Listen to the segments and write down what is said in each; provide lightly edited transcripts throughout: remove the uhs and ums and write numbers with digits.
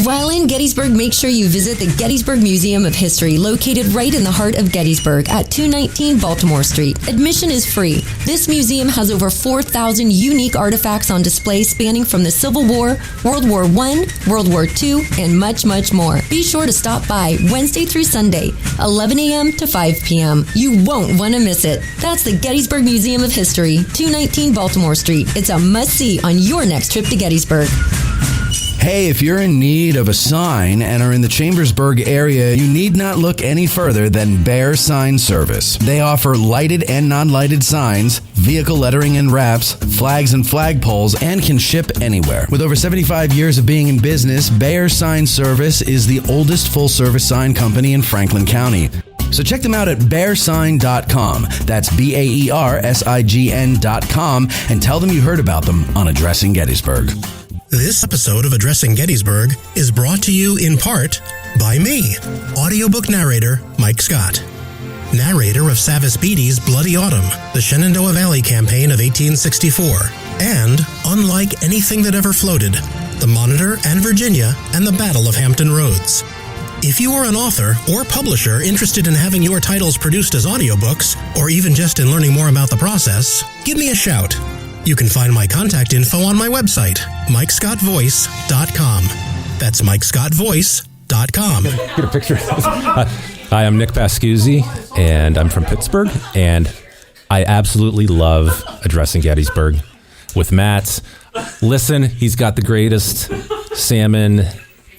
While in Gettysburg, make sure you visit the Gettysburg Museum of History, located right in the heart of Gettysburg at 219 Baltimore Street. Admission is free. This museum has over 4,000 unique artifacts on display spanning from the Civil War, World War I, World War II, and much, much more. Be sure to stop by Wednesday through Sunday, 11 a.m. to 5 p.m. You won't want to miss it. That's the Gettysburg Museum of History, 219 Baltimore Street. It's a must-see on your next trip to Gettysburg. Hey, if you're in need of a sign and are in the Chambersburg area, you need not look any further than Bear Sign Service. They offer lighted and non-lighted signs, vehicle lettering and wraps, flags and flagpoles, and can ship anywhere. With over 75 years of being in business, Bear Sign Service is the oldest full-service sign company in Franklin County. So check them out at bearsign.com. That's BAERSIGN.com, and tell them you heard about them on Addressing Gettysburg. This episode of Addressing Gettysburg is brought to you in part by me, audiobook narrator Mike Scott, narrator of Savis Beattie's Bloody Autumn, the Shenandoah Valley Campaign of 1864, and Unlike Anything That Ever Floated, the Monitor and Virginia and the Battle of Hampton Roads. If you are an author or publisher interested in having your titles produced as audiobooks, or even just in learning more about the process, give me a shout. You can find my contact info on my website, MikeScottVoice.com. That's MikeScottVoice.com. Get a picture. Hi, I'm Nick Pascuzzi, and I'm from Pittsburgh, and I absolutely love Addressing Gettysburg with Matt. Listen, he's got the greatest salmon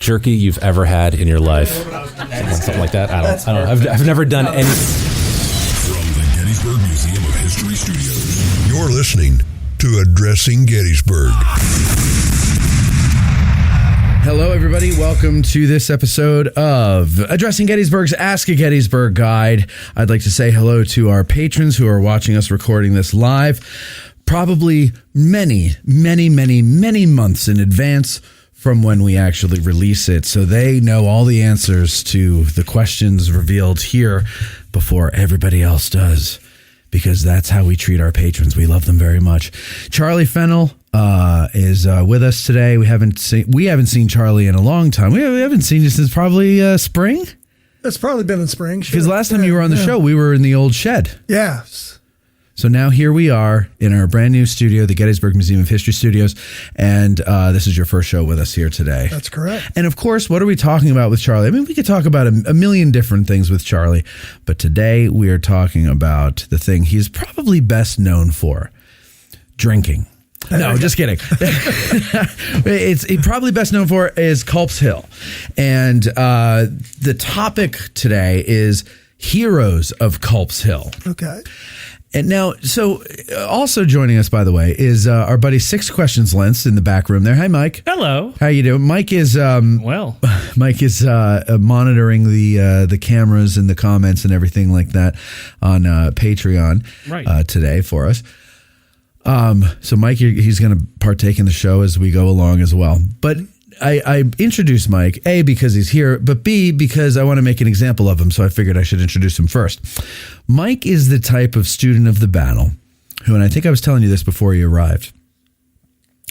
jerky you've ever had in your life. Something like that. I don't know. I've never done any. From the Gettysburg Museum of History Studios, you're listening to Addressing Gettysburg. Hello, everybody. Welcome to this episode of Addressing Gettysburg's Ask a Gettysburg Guide. I'd like to say hello to our patrons who are watching us recording this live, probably many months in advance from when we actually release it, so they know all the answers to the questions revealed here before everybody else does, because that's how we treat our patrons. We love them very much. Charlie Fennell is with us today. We haven't seen Charlie in a long time. We haven't seen you since probably spring. It's probably been in spring. Because last time you were on the show, we were in the old shed. Yes. So now here we are in our brand new studio, the Gettysburg Museum of History Studios, and this is your first show with us here today. That's correct. And of course, what are we talking about with Charlie? I mean, we could talk about a million different things with Charlie, but today we are talking about the thing he's probably best known for, drinking. No, just kidding. It's probably best known for is Culp's Hill. And the topic today is Heroes of Culp's Hill. Okay. And now, so also joining us, by the way, is our buddy Six Questions Lens in the back room there. Hi, Mike. Hello. How you doing? Mike is Mike is monitoring the cameras and the comments and everything like that on Patreon today for us. So Mike, he's going to partake in the show as we go along as well. But I introduced Mike, A, because he's here, but B, because I want to make an example of him, so I figured I should introduce him first. Mike is the type of student of the battle who, and I think I was telling you this before you arrived,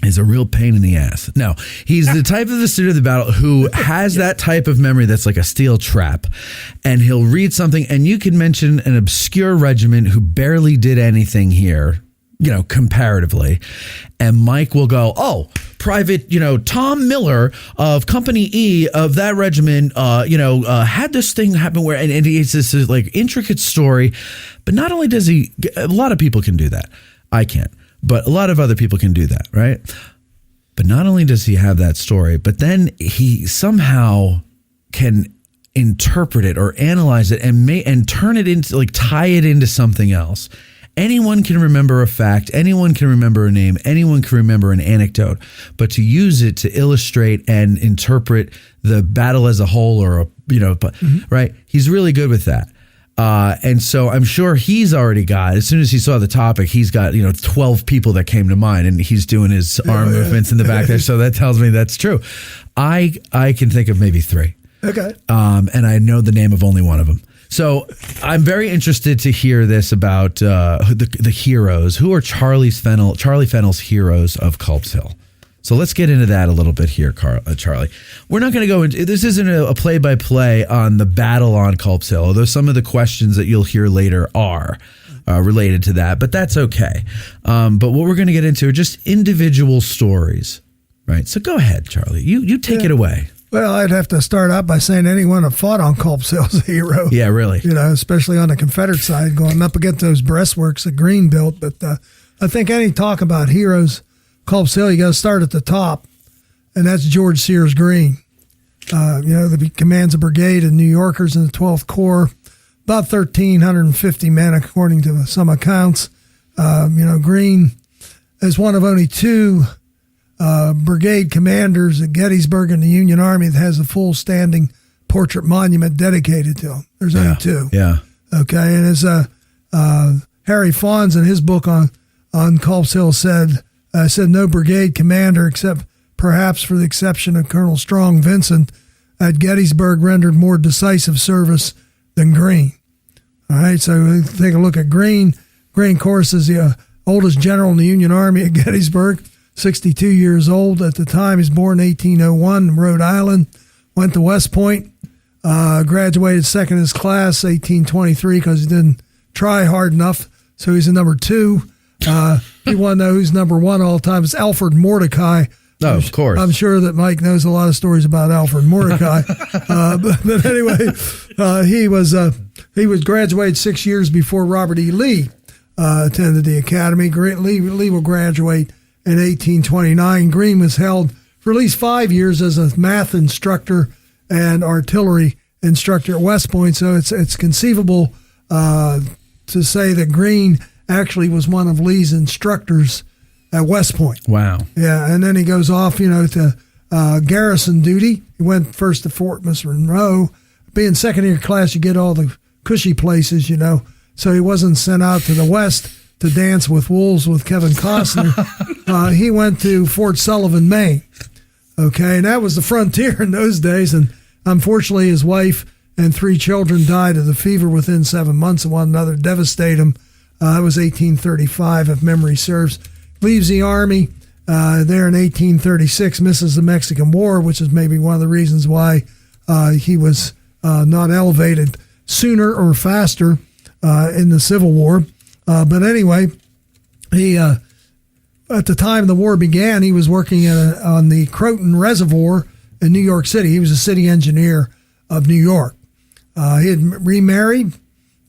is a real pain in the ass. No, he's the type of the student of the battle who has that type of memory that's like a steel trap, and he'll read something, and you can mention an obscure regiment who barely did anything here, comparatively. And Mike will go, oh, Private, Tom Miller of Company E of that regiment, had this thing happen where, and it's this like intricate story. But not only does he, a lot of people can do that. I can't, but a lot of other people can do that, right? But not only does he have that story, but then he somehow can interpret it or analyze it and turn it into, like, tie it into something else. Anyone can remember a fact, anyone can remember a name, anyone can remember an anecdote, but to use it to illustrate and interpret the battle as a whole right? He's really good with that. And so I'm sure he's already got, as soon as he saw the topic, he's got, 12 people that came to mind, and he's doing his arm movements in the back there. So that tells me that's true. I can think of maybe 3. Okay. And I know the name of only one of them. So I'm very interested to hear this about the heroes. Who are Charlie Fennell's heroes of Culp's Hill? So let's get into that a little bit here, Charlie. We're not going to go into, this isn't a play-by-play on the battle on Culp's Hill, although some of the questions that you'll hear later are related to that, but that's okay. But what we're going to get into are just individual stories, right? So go ahead, Charlie. You take it away. Well, I'd have to start out by saying anyone that fought on Culp's Hill is a hero. Yeah, really. Especially on the Confederate side, going up against those breastworks that Greene built. But I think any talk about heroes, Culp's Hill, you got to start at the top, and that's George Sears Greene. He commands a brigade of New Yorkers in the 12th Corps, about 1,350 men, according to some accounts. Greene is one of only two brigade commanders at Gettysburg in the Union Army that has a full standing portrait monument dedicated to him. There's only two. Yeah. Okay, and as Harry Fawns in his book on Culp's Hill said no brigade commander, except perhaps for the exception of Colonel Strong Vincent, at Gettysburg rendered more decisive service than Greene. All right, so take a look at Greene. Greene, of course, is the oldest general in the Union Army at Gettysburg, 62 years old at the time. He's born in 1801 in Rhode Island, went to West Point, graduated second in his class, 1823, because he didn't try hard enough, so he's a number 2. You want to know who's number 1 all the time? It's Alfred Mordecai. Oh, of course. I'm sure that Mike knows a lot of stories about Alfred Mordecai. But anyway, he was graduated 6 years before Robert E. Lee attended the academy. Lee will graduate in 1829. Greene was held for at least 5 years as a math instructor and artillery instructor at West Point. So it's conceivable to say that Greene actually was one of Lee's instructors at West Point. Wow. Yeah, and then he goes off, to garrison duty. He went first to Fort Monroe. Being second year class, you get all the cushy places, So he wasn't sent out to the West to dance with wolves with Kevin Costner. He went to Fort Sullivan, Maine. Okay, and that was the frontier in those days. And unfortunately, his wife and 3 children died of the fever within 7 months of one another, devastated him. That was 1835, if memory serves. Leaves the Army there in 1836, misses the Mexican War, which is maybe one of the reasons why he was not elevated sooner or faster in the Civil War. But anyway, he at the time the war began, he was working on the Croton Reservoir in New York City. He was a city engineer of New York. He had remarried,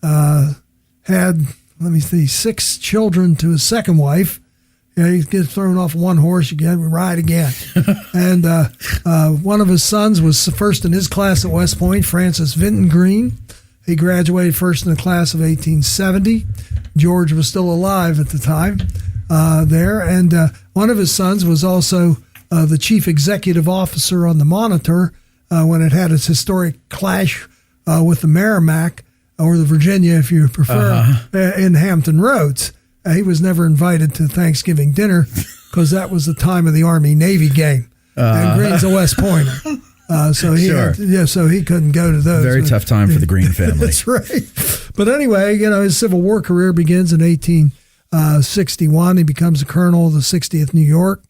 had, 6 children to his second wife. He gets thrown off one horse, you get ride again. And one of his sons was first in his class at West Point, Francis Vinton Greene. He graduated first in the class of 1870. George was still alive at the time there. And one of his sons was also the chief executive officer on the Monitor when it had its historic clash with the Merrimack, or the Virginia, if you prefer, in Hampton Roads. He was never invited to Thanksgiving dinner because that was the time of the Army-Navy game. And Greene's a West Pointer. So he couldn't go to those. Very tough time for the Greene family. That's right. But anyway, his Civil War career begins in 1861. He becomes a colonel of the 60th New York.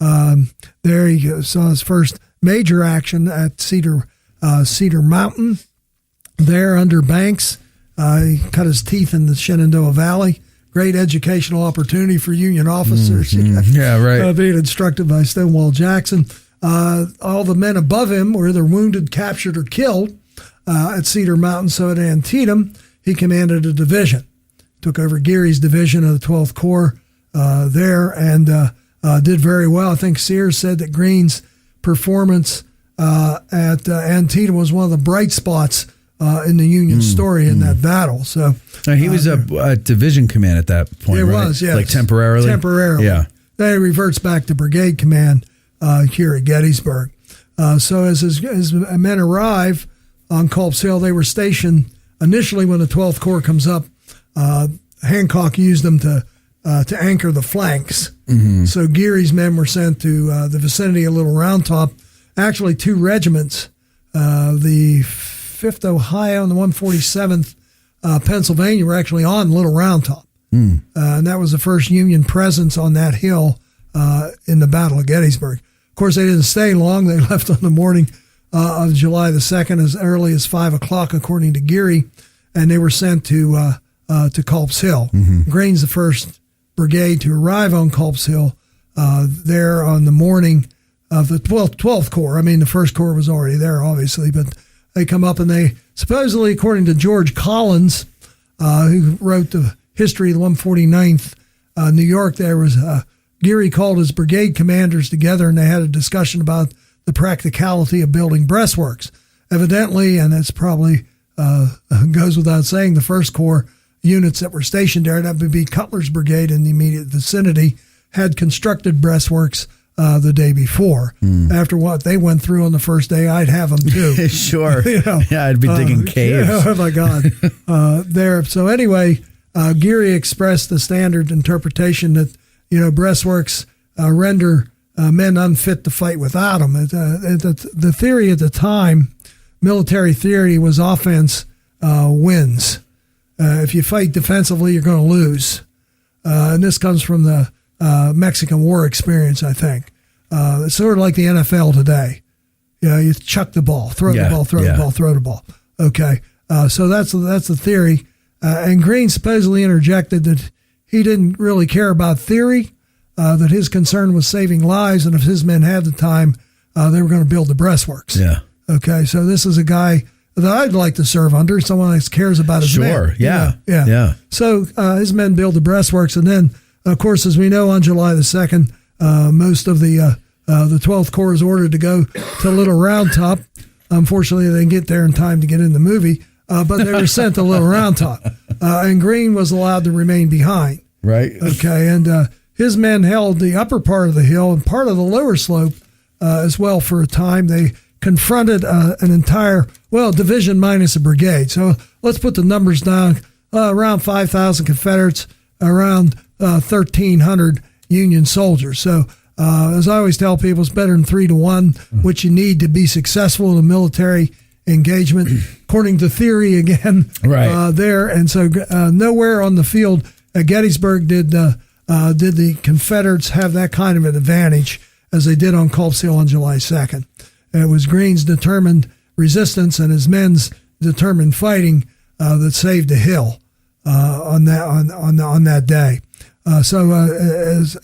There he saw his first major action at Cedar Mountain. There under Banks, he cut his teeth in the Shenandoah Valley. Great educational opportunity for Union officers. Yeah, right. Being instructed by Stonewall Jackson. All the men above him were either wounded, captured, or killed at Cedar Mountain. So at Antietam, he commanded a division. Took over Geary's division of the 12th Corps there and did very well. I think Sears said that Greene's performance at Antietam was one of the bright spots in the Union story in that battle. So he was a division command at that point, right? It was, yes. Like temporarily? Temporarily. Yeah. Then he reverts back to brigade command here at Gettysburg. So as his men arrive on Culp's Hill, they were stationed initially when the 12th Corps comes up. Hancock used them to anchor the flanks. Mm-hmm. So Geary's men were sent to the vicinity of Little Round Top. Actually, 2 regiments, the 5th Ohio and the 147th Pennsylvania, were actually on Little Round Top. And that was the first Union presence on that hill in the Battle of Gettysburg. Of course, they didn't stay long. They left on the morning of July the 2nd as early as 5 o'clock, according to Geary, and they were sent to Culp's Hill. Greene's the first brigade to arrive on Culp's Hill there on the morning of the 12th Corps. I mean, the 1st Corps was already there, obviously, but they come up and they supposedly, according to George Collins, who wrote the history of the 149th New York, there was Geary called his brigade commanders together and they had a discussion about the practicality of building breastworks. Evidently, and it's probably goes without saying, the 1st Corps units that were stationed there, that would be Cutler's brigade in the immediate vicinity, had constructed breastworks the day before. After what they went through on the first day, I'd have them too. Sure. Yeah, I'd be digging caves. Oh my God. There. So anyway, Geary expressed the standard interpretation that, breastworks render men unfit to fight without them. The theory at the time, military theory, was offense wins. If you fight defensively, you're going to lose. And this comes from the Mexican War experience, I think. It's sort of like the NFL today. You chuck the ball, throw the ball, throw the ball, throw the ball. Okay. So that's the theory. And Greene supposedly interjected that he didn't really care about theory, that his concern was saving lives, and if his men had the time, they were going to build the breastworks. Yeah. Okay, so this is a guy that I'd like to serve under, someone that cares about his men. Sure, yeah. So his men build the breastworks, and then, of course, as we know, on July the 2nd, most of the 12th Corps is ordered to go to Little Round Top. Unfortunately, they didn't get there in time to get in the movie, but they were sent to Little Round Top, and Greene was allowed to remain behind. Right. Okay, and his men held the upper part of the hill and part of the lower slope as well for a time. They confronted an entire, division minus a brigade. So let's put the numbers down. Around 5,000 Confederates, around 1,300 Union soldiers. So as I always tell people, it's better than 3 to 1, which you need to be successful in a military engagement, according to theory again, right. There. And so nowhere on the field at Gettysburg did the Confederates have that kind of an advantage as they did on Culp's Hill on July 2nd. And it was Greene's determined resistance and his men's determined fighting that saved the hill on that day. So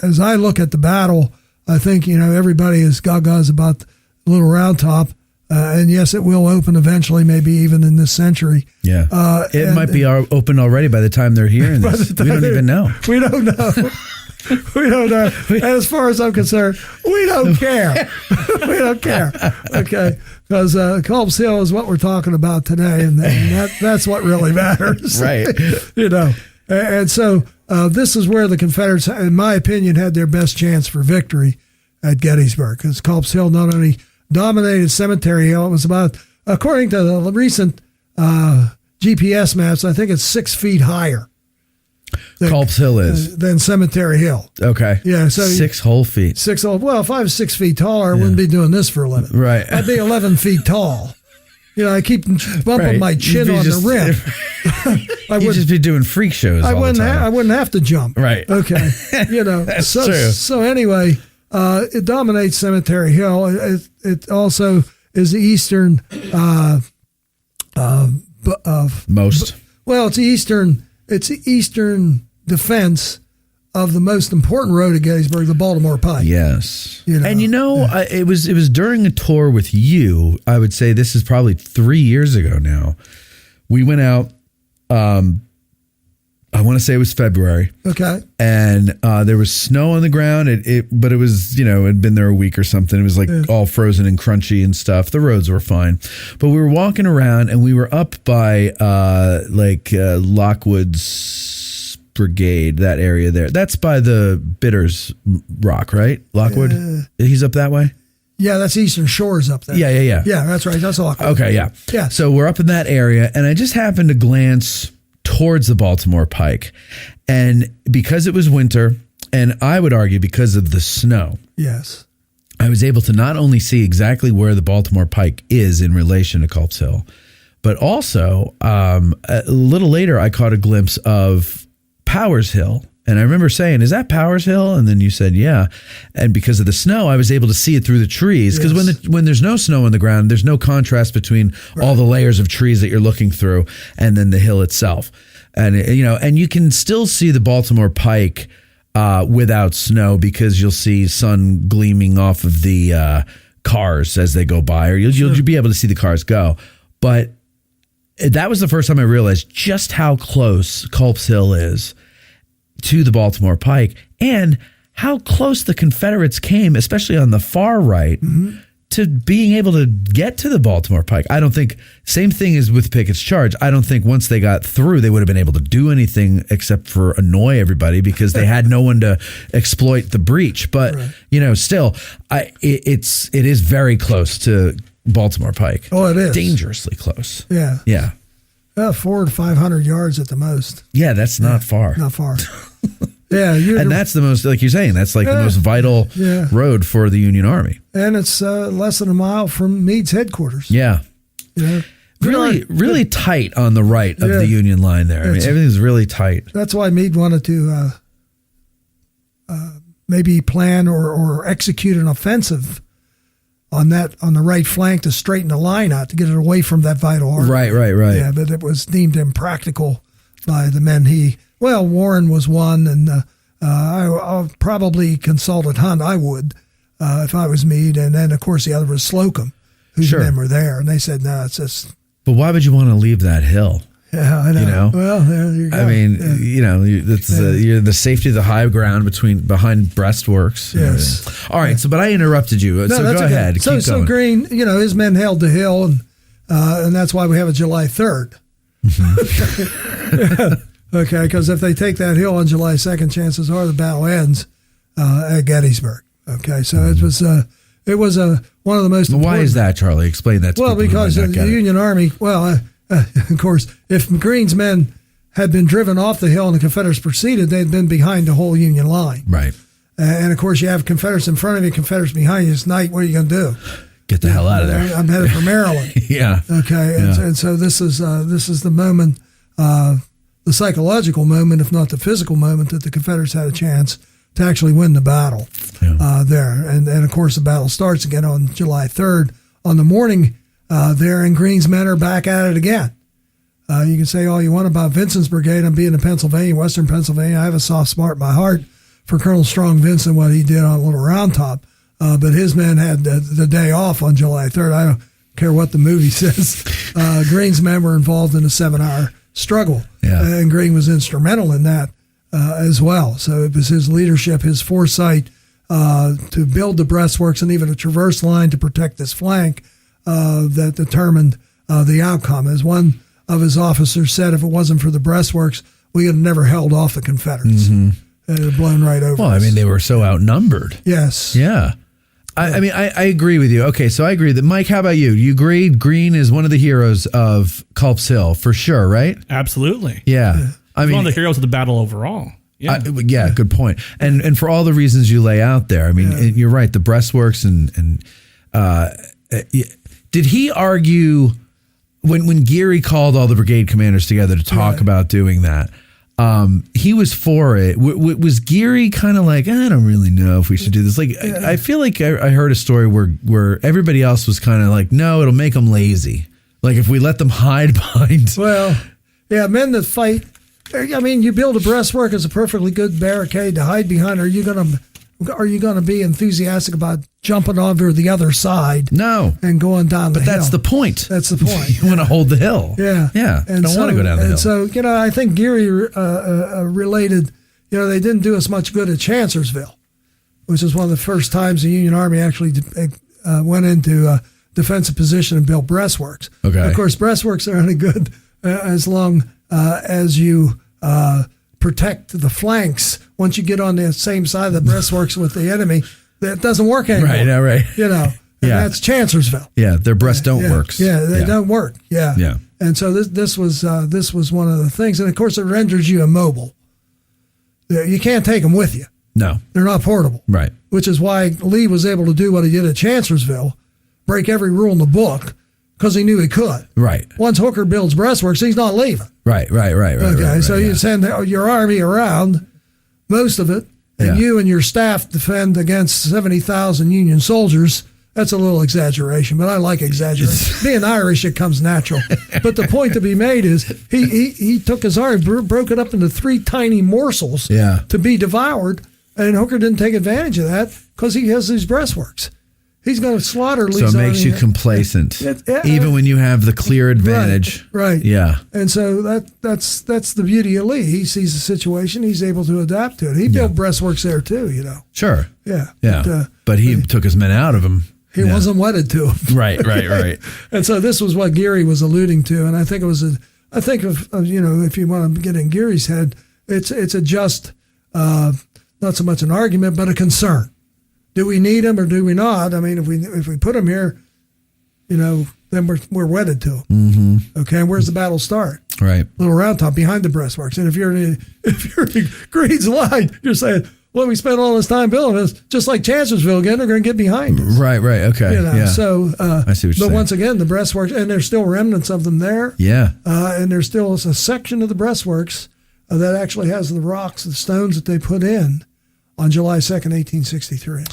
as I look at the battle, I think everybody is gagas about Little Round Top, and yes, it will open eventually, maybe even in this century. Yeah, it might be open already by the time they're hearing this. We don't even know. We don't know. We don't know. And as far as I'm concerned, we don't care. We don't care. Okay. Because Culp's Hill is what we're talking about today, and that's what really matters. Right. And so this is where the Confederates, in my opinion, had their best chance for victory at Gettysburg, because Culp's Hill not only dominated Cemetery Hill, it was about, according to the recent GPS maps, I think it's 6 feet higher. Culp's Hill is than Cemetery Hill. Okay. Yeah. So 6 whole feet. Well, if I was 6 feet taller, I wouldn't be doing this for a living. Right. I'd be 11 feet tall. I keep bumping my chin on the rim. You'd just be doing freak shows. I wouldn't have to jump. Right. Okay. That's true. So anyway, it dominates Cemetery Hill. It also is the eastern most. Well, it's the eastern defense of the most important road at Gettysburg, the Baltimore Pike. Yes. And it was during a tour with you, I would say this is probably 3 years ago now. We went out, I want to say it was February. Okay. And there was snow on the ground, but it was, it had been there a week or something. It was like all frozen and crunchy and stuff. The roads were fine. But we were walking around and we were up by Lockwood's Brigade, that area there. That's by the Bitters Rock, right? Lockwood? He's up that way? Yeah, that's Eastern Shores up there. Yeah. Yeah, that's right. That's Lockwood. Okay, yeah. Yeah. So we're up in that area, and I just happened to glance towards the Baltimore Pike. And because it was winter, and I would argue because of the snow. Yes. I was able to not only see exactly where the Baltimore Pike is in relation to Culp's Hill, but also a little later I caught a glimpse of Powers Hill And I remember saying, is that Powers Hill? And then you said, yeah. And because of the snow, I was able to see it through the trees. Because when there's no snow on the ground, there's no contrast between all the layers of trees that you're looking through and then the hill itself. And, and you can still see the Baltimore Pike without snow because you'll see sun gleaming off of the cars as they go by, or you'll be able to see the cars go. But that was the first time I realized just how close Culp's Hill is to the Baltimore Pike, and how close the Confederates came, especially on the far right, to being able to get to the Baltimore Pike. I don't think, same thing as with Pickett's Charge, I don't think once they got through, they would have been able to do anything except for annoy everybody because they had no one to exploit the breach. But, still, it is very close to Baltimore Pike. Oh, it is. Dangerously close. Yeah. Yeah. 400 to 500 yards at the most. Yeah, that's not far. Not far. Yeah. And that's the most, like you're saying, that's like the most vital road for the Union Army. And it's less than a mile from Meade's headquarters. Yeah. Really tight on the right of the Union line there. I mean, everything's really tight. That's why Meade wanted to maybe plan or execute an offensive on the right flank to straighten the line out, to get it away from that vital artery. Right. Yeah, but it was deemed impractical by the men Warren was one, and I'll probably consulted Hunt. I would, if I was Meade. And then, of course, the other was Slocum, whose men were there. And they said, no, it's just... But why would you want to leave that hill? Yeah, I know. Well, there you go. I mean, it's you're the safety of the high ground behind breastworks. Yes. All right. So, but I interrupted you. So go ahead. So, keep going. Greene, his men held the hill, and that's why we have a July 3rd. Okay, because if they take that hill on July 2nd, chances are the battle ends at Gettysburg. Okay, so it was one of the most. Why is that, Charlie? Explain that to people. Well, because the Union Army. Well. Of course, if Greene's men had been driven off the hill and the Confederates proceeded, they'd been behind the whole Union line. Right. And of course, you have Confederates in front of you, Confederates behind you. It's night. What are you going to do? Get the hell out of there. I'm headed for Maryland. Yeah. Okay. And so this is the moment, the psychological moment, if not the physical moment, that the Confederates had a chance to actually win the battle there. And of course, the battle starts again on July 3rd. On the morning there, and Greene's men are back at it again. You can say all you want about Vincent's brigade. I'm being in Pennsylvania, Western Pennsylvania. I have a soft spot in my heart for Colonel Strong Vincent, what he did on Little Round Top. But his men had the day off on July 3rd. I don't care what the movie says. Greene's men were involved in a 7-hour struggle, and Greene was instrumental in that as well. So it was his leadership, his foresight to build the breastworks and even a traverse line to protect this flank that determined the outcome. As one of his officers said, if it wasn't for the breastworks, we would have never held off the Confederates. It had blown right over us. I mean, they were so outnumbered. Yes. Yeah. I mean, I agree with you. Okay, so I agree that, Mike, how about you? You agree Greene is one of the heroes of Culp's Hill, for sure, right? Absolutely. Yeah. I mean, one of the heroes of the battle overall. Yeah, good point. And for all the reasons you lay out there, I mean, you're right, the breastworks and did he argue when Geary called all the brigade commanders together to talk about doing that? He was for it. Was Geary kind of like, I don't really know if we should do this? Like, I feel like I heard a story where everybody else was kind of like, no, it'll make them lazy. Like if we let them hide behind. Well, men that fight. I mean, you build a breastwork as a perfectly good barricade to hide behind. Are you going to be enthusiastic about jumping over the other side? No. And going down the hill? But that's the point. That's the point. You want to hold the hill. Yeah. Yeah. And don't want to go down the hill. And so, I think Geary related, they didn't do us much good at Chancellorsville, which is one of the first times the Union Army actually went into a defensive position and built breastworks. Okay. Of course, breastworks are only good as long as you protect the flanks. Once you get on the same side of the breastworks with the enemy, that doesn't work anymore. Right. And that's Chancellorsville. Yeah, their breast don't work. Yeah, they don't work. Yeah. Yeah. And so this was one of the things, and of course it renders you immobile. You can't take them with you. No, they're not portable. Right. Which is why Lee was able to do what he did at Chancellorsville, break every rule in the book, because he knew he could. Right. Once Hooker builds breastworks, he's not leaving. Right. Okay, so you send your army around, most of it, and you and your staff defend against 70,000 Union soldiers, that's a little exaggeration, but I like exaggeration. Being Irish, it comes natural. But the point to be made is he took his army, broke it up into 3 tiny morsels to be devoured, and Hooker didn't take advantage of that because he has these breastworks. He's going to slaughter Lee's army. So it makes you complacent, even when you have the clear advantage. Right. Yeah. And so that's the beauty of Lee. He sees the situation. He's able to adapt to it. He built breastworks there too, Sure. Yeah. Yeah. But he took his men out of them. He wasn't wedded to them. Right. And so this was what Geary was alluding to. And I think it was if you want to get in Geary's head, it's a just, not so much an argument, but a concern. Do we need them or do we not? I mean, if we put them here, then we're wedded to them. Mm-hmm. Okay, and where's the battle start? Right, little round top behind the breastworks. And if you're in Greene's line, you're saying, well, we spent all this time building this, just like Chancellorsville again. They're going to get behind us. Right. Okay. So I see what you're saying. But once again, the breastworks, and there's still remnants of them there. Yeah. And there's still a section of the breastworks that actually has the rocks, the stones that they put in on July 2nd, 1863.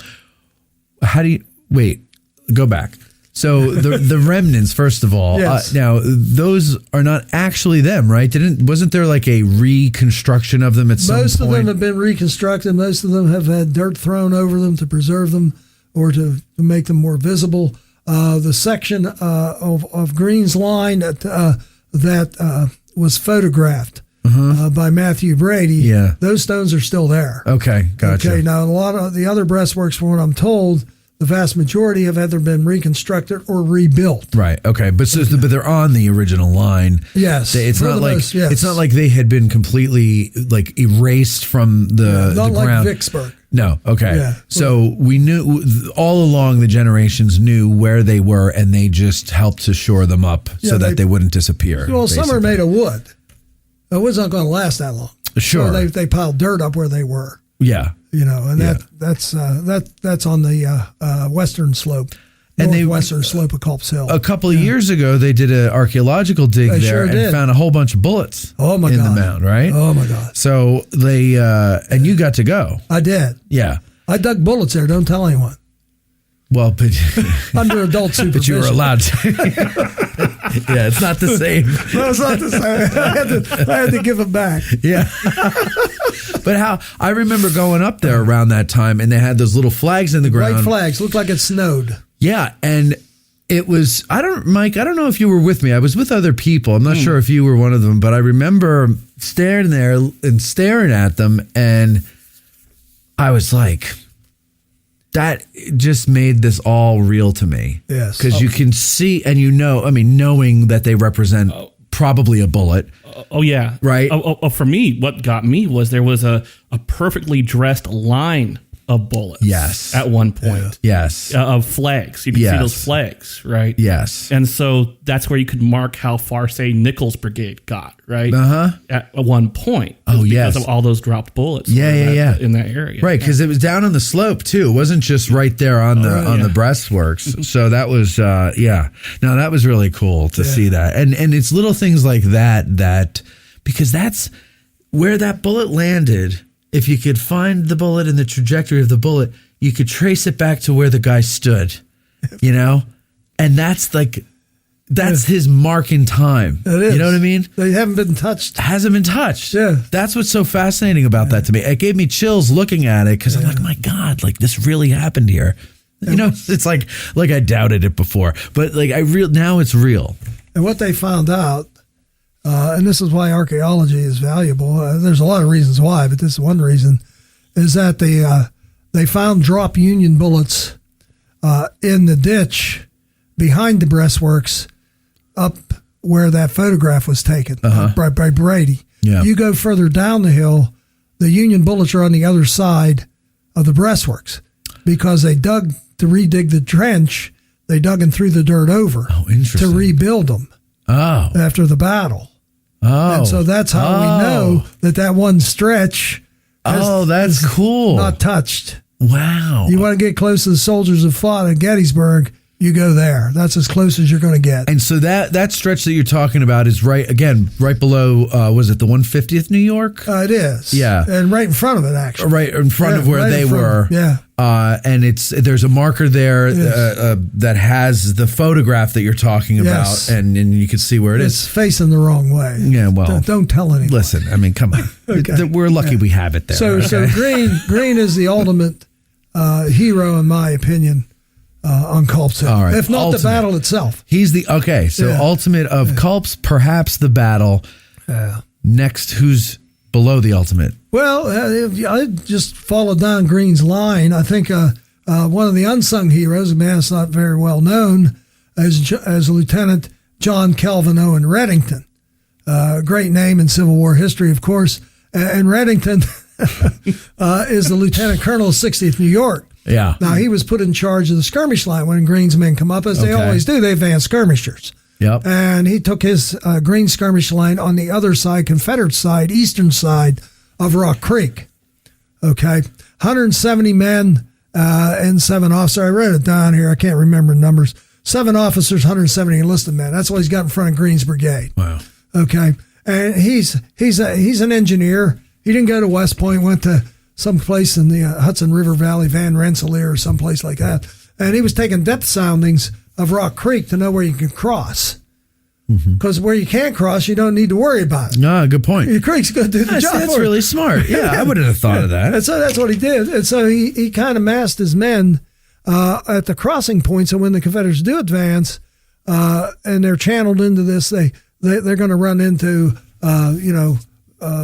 Go back. So the remnants, first of all, yes. Now those are not actually them, right? Wasn't there like a reconstruction of them at some point? Most of them have been reconstructed. Most of them have had dirt thrown over them to preserve them or to make them more visible. The section of Greene's line that was photographed by Matthew Brady, those stones are still there. Okay, gotcha. Okay, now a lot of the other breastworks, from what I'm told, the vast majority have either been reconstructed or rebuilt. Right. Okay. But they're on the original line. Yes. It's not like they had been completely like erased from the not ground. like Vicksburg. No. Okay. Yeah. So we knew all along, the generations knew where they were, and they just helped to shore them up so that they wouldn't disappear. Well, some are made of wood. The wood's not going to last that long. Sure. So they piled dirt up where they were. Yeah. And that's on the western slope, northwestern slope of Culp's Hill. A couple of years ago, they did an archaeological dig there and found a whole bunch of bullets. Oh my God! In the mound, right? Oh my God! So they and you got to go. I did. Yeah, I dug bullets there. Don't tell anyone. Well, but under adult supervision. But you were allowed to. Yeah, it's not the same. No, it's not the same. I had to give them back. Yeah. But I remember going up there around that time, and they had those little flags in the ground. White flags. Looked like it snowed. Yeah, and it was, Mike, I don't know if you were with me. I was with other people. I'm not sure if you were one of them, but I remember staring there and staring at them, and I was like, that just made this all real to me. Yes. Because you can see and knowing that they represent probably a bullet. Oh, yeah. Right? For me, what got me was there was a perfectly dressed line of bullets. Yes. At one point. Yes. Of flags. You can see those flags, right? Yes. And so that's where you could mark how far, say, Nichols' brigade got, right? At one point. Because of all those dropped bullets. In that area. Right, because it was down on the slope, too. It wasn't just right there on the breastworks. So that was, No, that was really cool to see that. And it's little things like that, because that's where that bullet landed. If you could find the bullet and the trajectory of the bullet, you could trace it back to where the guy stood, and that's his mark in time. It is. You know what I mean? They haven't been touched. Hasn't been touched. Yeah. That's what's so fascinating about that to me. It gave me chills looking at it because I'm like, my God, like this really happened here. It's like I doubted it before, but now it's real. And what they found out, and this is why archaeology is valuable. There's a lot of reasons why, but this is one reason, is that they found drop Union bullets in the ditch behind the breastworks up where that photograph was taken by Brady. Yeah. You go further down the hill, the Union bullets are on the other side of the breastworks because they dug to redig the trench. They dug and threw the dirt over to rebuild them after the battle. And so that's how we know that one stretch that's cool. Not touched. Wow. You want to get close to the soldiers who fought at Gettysburg, you go there. That's as close as you're going to get. And so that stretch that you're talking about is right below, was it the 150th New York? It is. Yeah. And right in front of it, actually. Right in front of where they were. Yeah. And there's a marker there that has the photograph that you're talking about, and you can see where it is. It's facing the wrong way. Yeah, well. Don't tell anyone. Listen, I mean, come on. Okay. We're lucky we have it there. So Greene is the ultimate hero, in my opinion. On Culp's Hill, all right. If not ultimate. The battle itself. He's the ultimate of Culp's, perhaps the battle. Next, who's below the ultimate? Well, I just followed down Greene's line. I think one of the unsung heroes, a man that's not very well known, as Lieutenant John Kelvin Owen Reddington. Great name in Civil War history, of course. And Reddington is the Lieutenant Colonel of 60th New York. Yeah. Now, he was put in charge of the skirmish line when Greene's men come up, as they always do. They advance skirmishers. Yep. And he took his Greene skirmish line on the other side, Confederate side, eastern side of Rock Creek. Okay. 170 men and 7 officers. I wrote it down here. I can't remember numbers. 7 officers, 170 enlisted men. That's what he's got in front of Greene's brigade. Wow. Okay. And he's an engineer. He didn't go to West Point, went to some place in the Hudson River Valley, Van Rensselaer or someplace like that. And he was taking depth soundings of Rock Creek to know where you can cross. Because where you can't cross, you don't need to worry about it. No, good point. Your creek's going to do the job. That's really smart. Yeah, I wouldn't have thought of that. And so that's what he did. And so he kind of massed his men at the crossing points. And when the Confederates do advance and they're channeled into this, they're going to run into,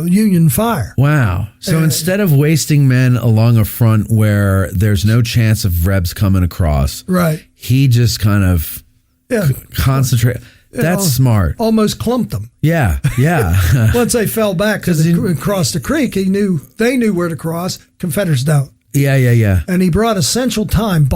Union fire. Wow. So instead of wasting men along a front where there's no chance of Rebs coming across, right, he just kind of concentrate. That's smart. Almost clumped them. Yeah. Once they fell back and crossed the creek, they knew where to cross. Confederates don't. Yeah. And he bought essential time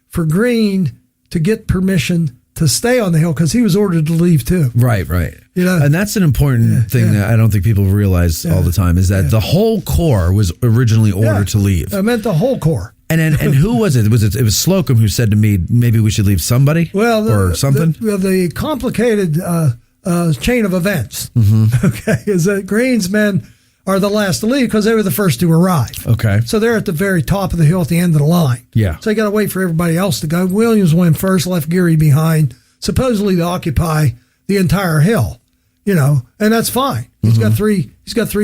for Greene to get permission to stay on the hill, because he was ordered to leave too. Right. And that's an important thing that I don't think people realize all the time, is that the whole Corps was originally ordered to leave. I meant the whole Corps. And who was it? It was Slocum who said to me, maybe we should leave somebody or something? The complicated chain of events, is that Greene's men are the last to leave because they were the first to arrive. Okay. So they're at the very top of the hill at the end of the line. Yeah. So you got to wait for everybody else to go. Williams went first, left Geary behind, supposedly to occupy the entire hill, and that's fine. He's got three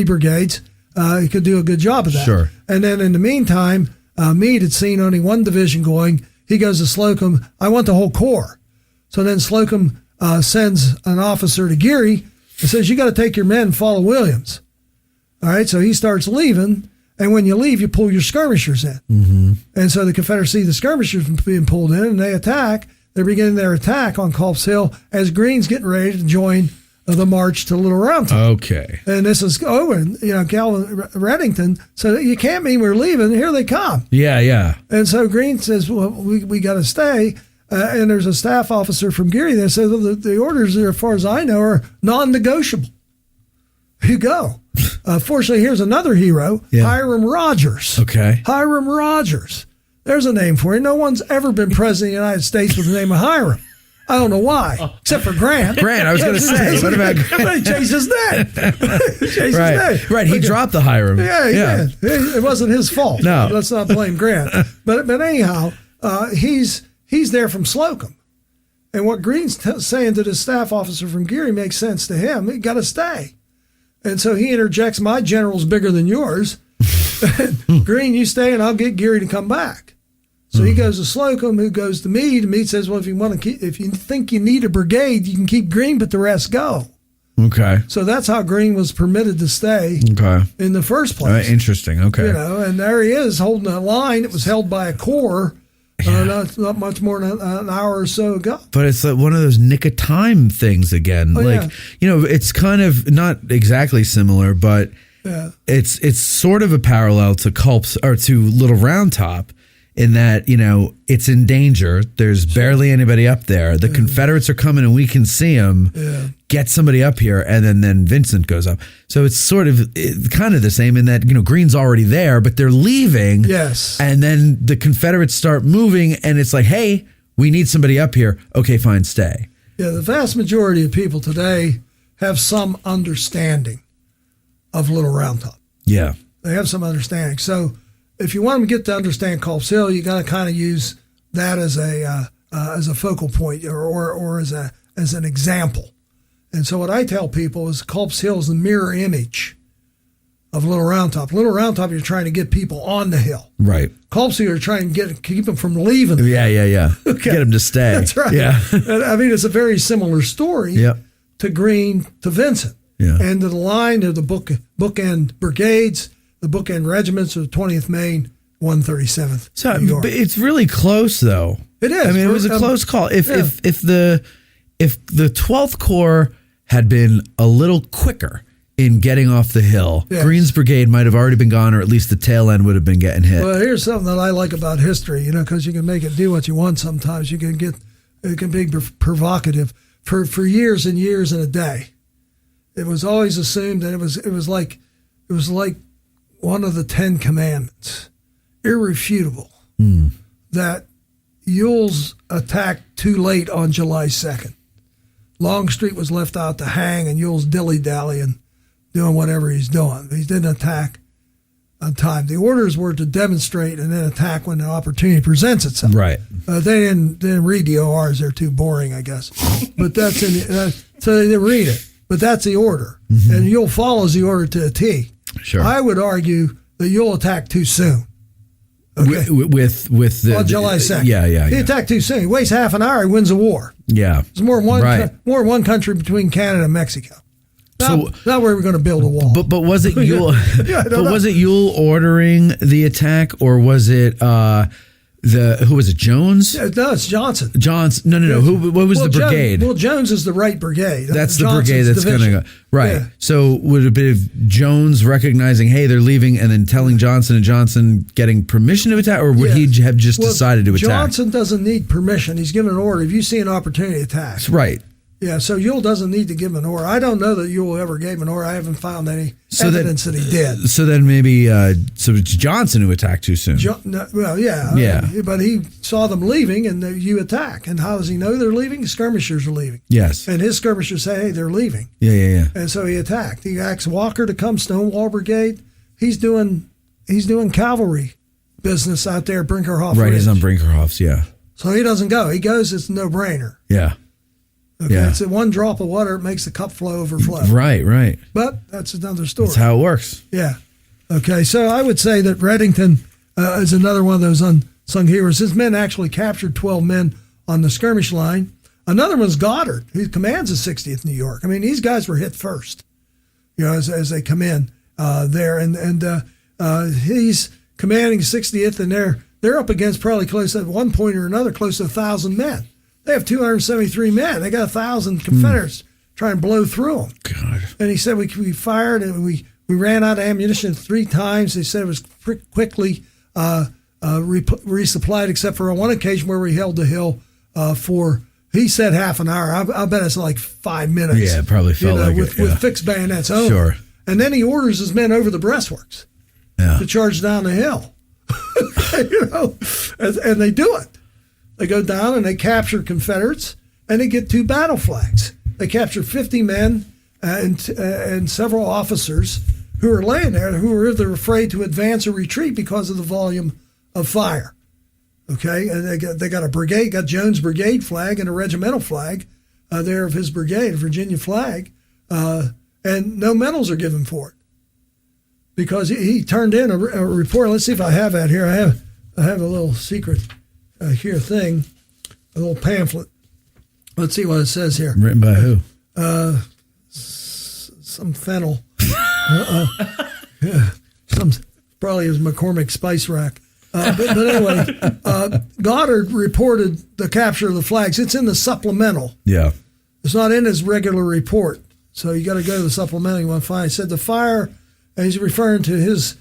brigades. He could do a good job of that. Sure. And then in the meantime, Meade had seen only one division going. He goes to Slocum, I want the whole Corps. So then Slocum sends an officer to Geary and says, you got to take your men and follow Williams. All right, so he starts leaving, and when you leave, you pull your skirmishers in. And so the Confederates see the skirmishers being pulled in, and they attack. They're beginning their attack on Culp's Hill as Greene's getting ready to join the march to Little Round Top. Okay. And this is Owen, Calvin Reddington. So you can't mean we're leaving. Here they come. Yeah. And so Greene says, well, we got to stay. And there's a staff officer from Geary that says, well, the orders, as far as I know, are non-negotiable. You go. Fortunately, here's another hero, Hiram Rogers. Okay. Hiram Rogers. There's a name for him. No one's ever been president of the United States with the name of Hiram. I don't know why, except for Grant. I was going to say. What about Grant? He changed his name. Right. He dropped the Hiram. Yeah. It wasn't his fault. No. Let's not blame Grant. But anyhow, he's there from Slocum. And what Greene's saying to the staff officer from Geary makes sense to him. He got to stay. And so he interjects, my general's bigger than yours. Greene, you stay and I'll get Geary to come back. So he goes to Slocum, who goes to Meade. Meade says, well, if you think you need a brigade, you can keep Greene, but the rest go. Okay. So that's how Greene was permitted to stay in the first place. Interesting. Okay. And there he is holding a line. It was held by a corps not much more than an hour or so ago. But it's like one of those nick of time things again. It's kind of not exactly similar, but it's sort of a parallel to Culp's or to Little Round Top, in that, it's in danger. There's barely anybody up there. The Confederates are coming and we can see them. Yeah. Get somebody up here. And then Vincent goes up. So it's sort of kind of the same in that, Greene's already there, but they're leaving. Yes. And then the Confederates start moving and it's like, hey, we need somebody up here. Okay, fine, stay. Yeah, the vast majority of people today have some understanding of Little Round Top. Yeah. They have some understanding. So if you want them to get to understand Culp's Hill, you got to kind of use that as a focal point or as an example. And so what I tell people is Culp's Hill is the mirror image of Little Round Top. Little Round Top, you're trying to get people on the hill. Right. Culp's Hill, you're trying to keep them from leaving. Yeah. Okay. Get them to stay. That's right. Yeah. I mean, it's a very similar story to Greene to Vincent. Yeah. And to the line of the bookend brigades, the bookend regiments of the 20th Maine, 137th. So New York. it's really close, though. It is. I mean, it was a close call. If the 12th Corps had been a little quicker in getting off the hill, Greene's brigade might have already been gone, or at least the tail end would have been getting hit. Well, here's something that I like about history, because you can make it do what you want sometimes. It can be provocative. For years and years and a day, it was always assumed that it was like one of the 10 Commandments, irrefutable, that Ewell's attacked too late on July 2nd. Longstreet was left out to hang, and Ewell's dilly-dallying, doing whatever he's doing. He didn't attack on time. The orders were to demonstrate and then attack when the opportunity presents itself. Right. They didn't read the ORs. They're too boring, I guess. But that's so they didn't read it. But that's the order. Mm-hmm. And Ewell follows the order to a T. Sure. I would argue that Ewell attacked too soon. Okay. With the on July 2nd. Yeah. He attacked too soon. He wastes half an hour, he wins a war. Yeah. There's more than one country between Canada and Mexico. Not where we're going to build a wall. But was it Ewell? Was it Ewell ordering the attack, or was it who was it? Jones? No, it's Johnson. No. What was the brigade? Jones is the right brigade. That's the brigade that's going to go. Right. Yeah. So would it be Jones recognizing, hey, they're leaving, and then telling Johnson and Johnson getting permission to attack, or would he have just decided to attack? Johnson doesn't need permission. He's given an order. If you see an opportunity, attack. That's right. Yeah, so Ewell doesn't need to give an order. I don't know that Ewell ever gave an order. I haven't found any evidence that he did. So then maybe so it's Johnson who attacked too soon. But he saw them leaving, and you attack. And how does he know they're leaving? Skirmishers are leaving. Yes. And his skirmishers say, hey, they're leaving. Yeah. And so he attacked. He asked Walker to come, Stonewall Brigade. He's doing cavalry business out there at Brinkerhoff Right, Ridge. he's on Brinkerhoff's, yeah. So he doesn't go. He goes, it's a no-brainer. Yeah. Okay, it's one drop of water, it makes the cup overflow. Right. But that's another story. That's how it works. Yeah. Okay, so I would say that Reddington is another one of those unsung heroes. His men actually captured 12 men on the skirmish line. Another one's Goddard, who commands the 60th New York. I mean, these guys were hit first, as they come in there. And he's commanding 60th, and they're up against probably close at one point or another, close to 1,000 men. They have 273 men. They got 1,000 Confederates trying to blow through them. God. And he said we fired and we ran out of ammunition 3 times. He said it was quickly resupplied, except for on one occasion where we held the hill for, he said, half an hour. I bet it's like 5 minutes. Yeah, it probably felt like with fixed bayonets only. Sure. And then he orders his men over the breastworks to charge down the hill. And they do it. They go down and they capture Confederates, and they get 2 battle flags. They capture 50 men and several officers who are laying there, who are either afraid to advance or retreat because of the volume of fire. Okay, and they got a brigade, got Jones' brigade flag and a regimental flag there of his brigade, a Virginia flag, and no medals are given for it because he turned in a report. Let's see if I have that here. I have a little secret. Here thing, a little pamphlet. Let's see what it says here. Written by who? Some Fennell. Probably his McCormick Spice Rack. But anyway, Goddard reported the capture of the flags. It's in the supplemental. Yeah. It's not in his regular report. So you got to go to the supplemental. You want to find. He said the fire, and he's referring to his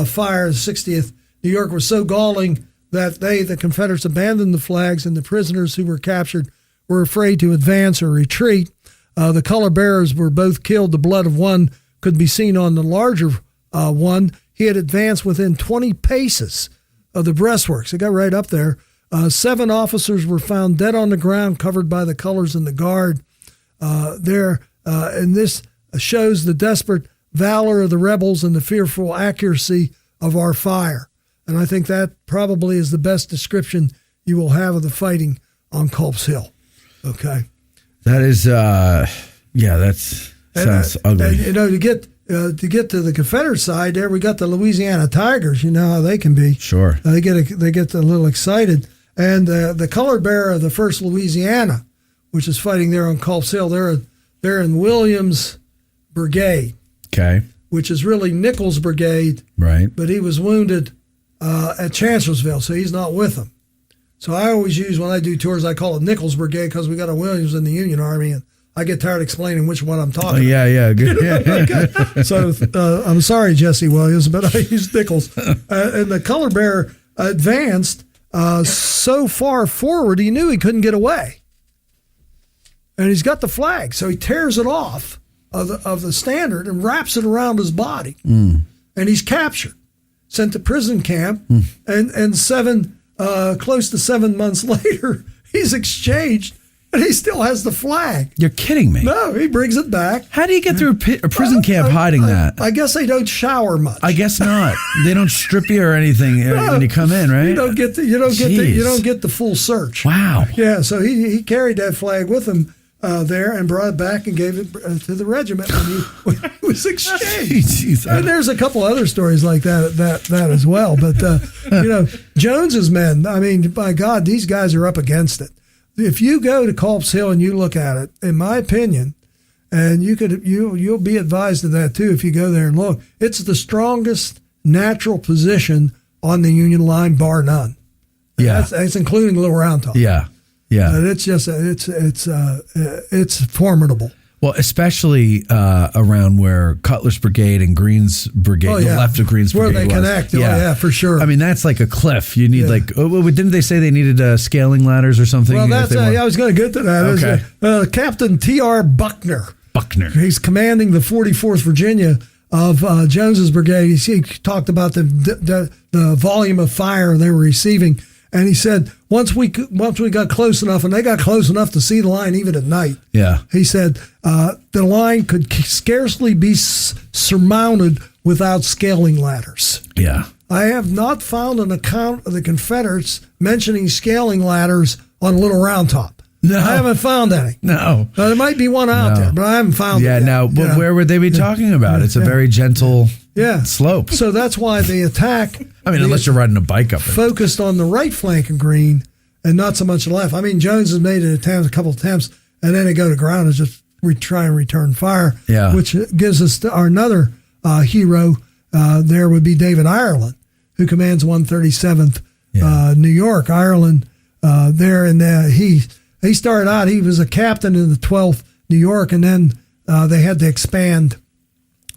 fire, the 60th New York, was so galling that the Confederates abandoned the flags and the prisoners who were captured were afraid to advance or retreat. The color bearers were both killed. The blood of one could be seen on the larger one. He had advanced within 20 paces of the breastworks. It got right up there. 7 officers were found dead on the ground, covered by the colors in the guard. And this shows the desperate valor of the rebels and the fearful accuracy of our fire. And I think that probably is the best description you will have of the fighting on Culp's Hill. Okay. That is, sounds ugly. And, to get to the Confederate side there, we got the Louisiana Tigers. You know how they can be. Sure. They get a little excited. And the color bearer of the 1st Louisiana, which is fighting there on Culp's Hill, they're in Williams' brigade. Okay. Which is really Nichols' brigade. Right. But he was wounded at Chancellorsville, so he's not with them. So I always use, when I do tours, I call it Nichols' brigade because we got a Williams in the Union Army, and I get tired explaining which one I'm talking about. Yeah, good. Okay. So I'm sorry, Jesse Williams, but I use Nichols. And the color bearer advanced so far forward, he knew he couldn't get away. And he's got the flag, so he tears it off of the standard and wraps it around his body. And he's captured, sent to prison camp, and close to 7 months later, he's exchanged, and he still has the flag. You're kidding me. No, he brings it back. How do you get through a prison camp hiding that? I guess they don't shower much. I guess not. They don't strip you or anything when you come in, right? You don't get the full search. Wow. Yeah, so he carried that flag with him there and brought it back and gave it to the regiment when he was exchanged. Jeez. And there's a couple other stories like that as well. But Jones's men, I mean, by God, these guys are up against it. If you go to Culp's Hill and you look at it, in my opinion, and you'll be advised of that too if you go there and look, it's the strongest natural position on the Union line, bar none. Yeah, that's including Little Round Top. Yeah. It's just it's formidable. Well, especially around where Cutler's Brigade and Greene's Brigade, the left of Greene's where Brigade they connect. was. Yeah, for sure. I mean, that's like a cliff. You need didn't they say they needed scaling ladders or something? Well, that's I was going to get to that. Okay. Captain T.R. Buckner. He's commanding the 44th Virginia of Jones's brigade. He talked about the volume of fire they were receiving. And he said, once we got close enough, and they got close enough to see the line even at night. Yeah. He said the line could scarcely be surmounted without scaling ladders. Yeah. I have not found an account of the Confederates mentioning scaling ladders on Little Round Top. No. I haven't found any. No. Now, there might be one out there, but I haven't found it. Yeah, now, but where would they be talking about? It's a very gentle slope. So that's why the attack... I mean, unless you're riding a bike up it. Focused on the right flank of Greene and not so much the left. I mean, Jones has made a couple of attempts, and then they go to ground and just try and return fire, which gives us another hero. There would be David Ireland, who commands 137th New York. Ireland there, and he started out, he was a captain in the 12th New York, and then they had to expand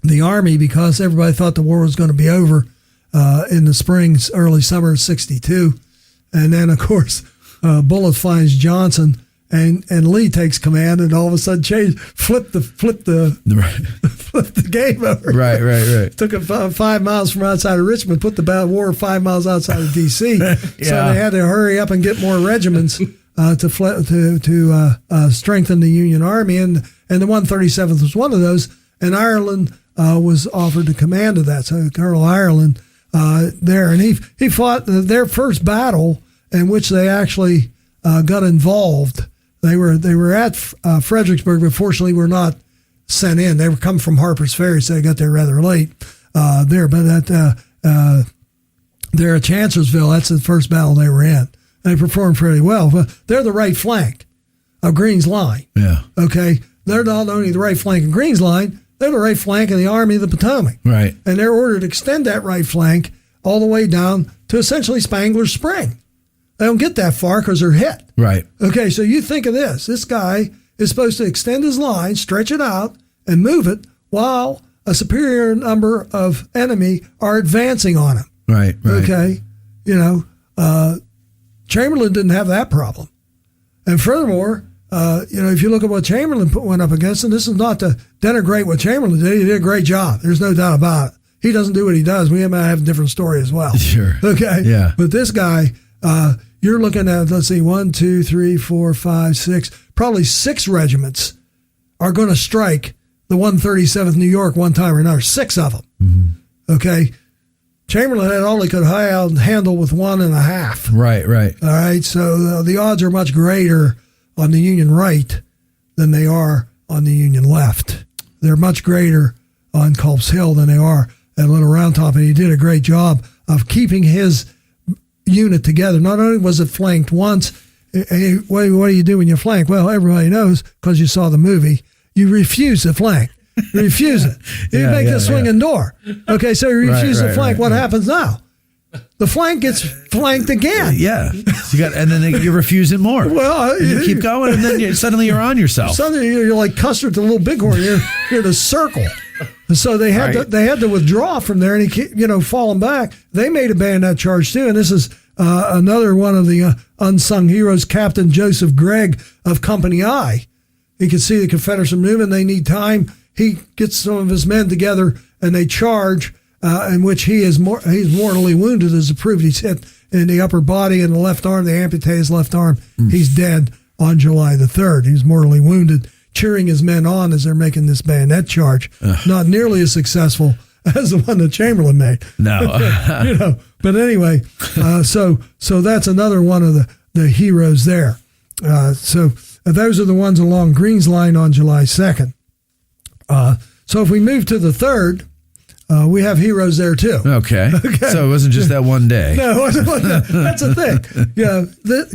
the Army because everybody thought the war was going to be over in the early summer of 62. And then, of course, Bullitt finds Johnson, and Lee takes command, and all of a sudden flip the game over. Right. Took it 5 miles from outside of Richmond, put the war 5 miles outside of D.C. So they had to hurry up and get more regiments to strengthen the Union Army, and the 137th was one of those, and Ireland was offered the command of that. So Colonel Ireland there, and he fought their first battle in which they actually got involved. They were at Fredericksburg, but fortunately were not sent in. They were coming from Harper's Ferry, so they got there rather late there. But they're at Chancellorsville. That's the first battle they were in. They performed fairly well. But they're the right flank of Greene's line. Yeah. Okay. They're not only the right flank of Greene's line, they're the right flank of the Army of the Potomac. Right. And they're ordered to extend that right flank all the way down to essentially Spangler's Spring. They don't get that far because they're hit. Right. Okay, so you think of this. This guy is supposed to extend his line, stretch it out, and move it while a superior number of enemy are advancing on him. Right. Okay. Chamberlain didn't have that problem. And furthermore, if you look at what Chamberlain went up against, and this is not to denigrate what Chamberlain did, he did a great job. There's no doubt about it. He doesn't do what he does. We might have a different story as well. Sure. Okay. Yeah. But this guy, you're looking at, let's see, 1, 2, 3, 4, 5, 6, probably 6 regiments are going to strike the 137th New York one time or another. 6 of them. Mm-hmm. Okay. Chamberlain had all he could handle with 1.5. Right. All right. So the odds are much greater on the Union right than they are on the Union left. They're much greater on Culp's Hill than they are at Little Round Top, and he did a great job of keeping his unit together. Not only was it flanked once, hey, what do you do when you flank? Well, everybody knows because you saw the movie. You refuse to flank. You refuse it. You make the swinging door. Okay, so you refuse to flank. What happens now? The flank gets flanked again. Yeah. And then you refuse it more. Well, you keep going, and then suddenly you're on yourself. Suddenly you're like Custard the Little Bighorn. You're in a circle. And so they had to withdraw from there, and he kept, falling back. They made a bayonet charge too, and this is another one of the unsung heroes, Captain Joseph Gregg of Company I. You can see the Confederates are moving. They need time. He gets some of his men together, and they charge, in which he's mortally wounded, as proved. He's hit in the upper body and the left arm. They amputate his left arm. He's dead on July the 3rd. He's mortally wounded, cheering his men on as they're making this bayonet charge. Not nearly as successful as the one that Chamberlain made. No. But anyway, so that's another one of the heroes there. So those are the ones along Greene's line on July 2nd. So if we move to the 3rd, we have heroes there too. Okay. So it wasn't just that one day. No, that's the thing. Yeah,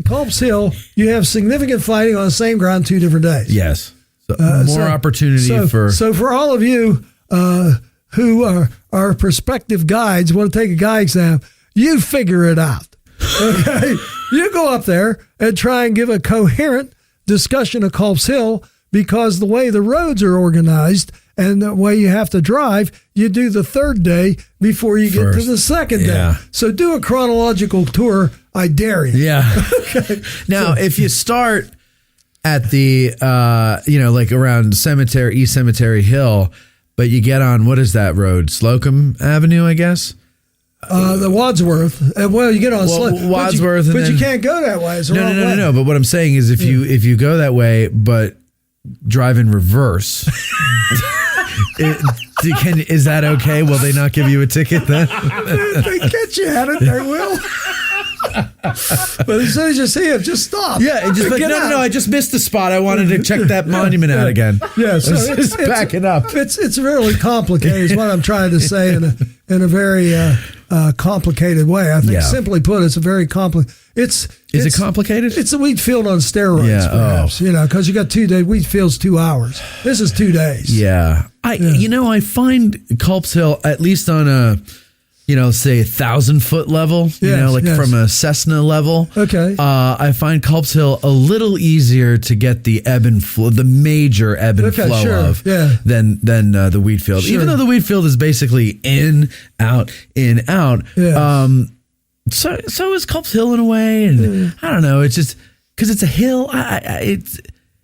Culp's Hill, you have significant fighting on the same ground 2 different days. Yes. So more opportunity for... So for all of you who are prospective guides, want to take a guide exam, you figure it out. Okay? You go up there and try and give a coherent discussion of Culp's Hill, because the way the roads are organized and the way you have to drive, you do the 3rd day before you get to the 2nd day. So do a chronological tour. I dare you. Yeah. Okay. Now, if you start at the, like around East Cemetery Hill, but you get on, what is that road? Slocum Avenue, I guess? The Wadsworth. You get on Wadsworth, but you can't go that way. It's the wrong way. No. But what I'm saying is, if you go that way, but drive in reverse, is that okay? Will they not give you a ticket then? They catch you at it, they will. But as soon as you see it, just stop. Yeah, just like, no, I just missed the spot. I wanted to check that monument out again. Yeah, so it's backing up. It's really complicated, is what I'm trying to say in a very complicated way. I think, simply put, it's a very complicated. Is it complicated? It's a wheat field on steroids, perhaps. Because you got 2 days. Wheat field's 2 hours. This is 2 days. Yeah. I find Culp's Hill, at least on a, say 1,000-foot level, from a Cessna level. Okay. I find Culp's Hill a little easier to get the ebb and flow, the major ebb and flow of than the wheat field. Sure. Even though the wheat field is basically in, out. Yeah. So is Culp's Hill in a way, and I don't know. It's just because it's a hill. It's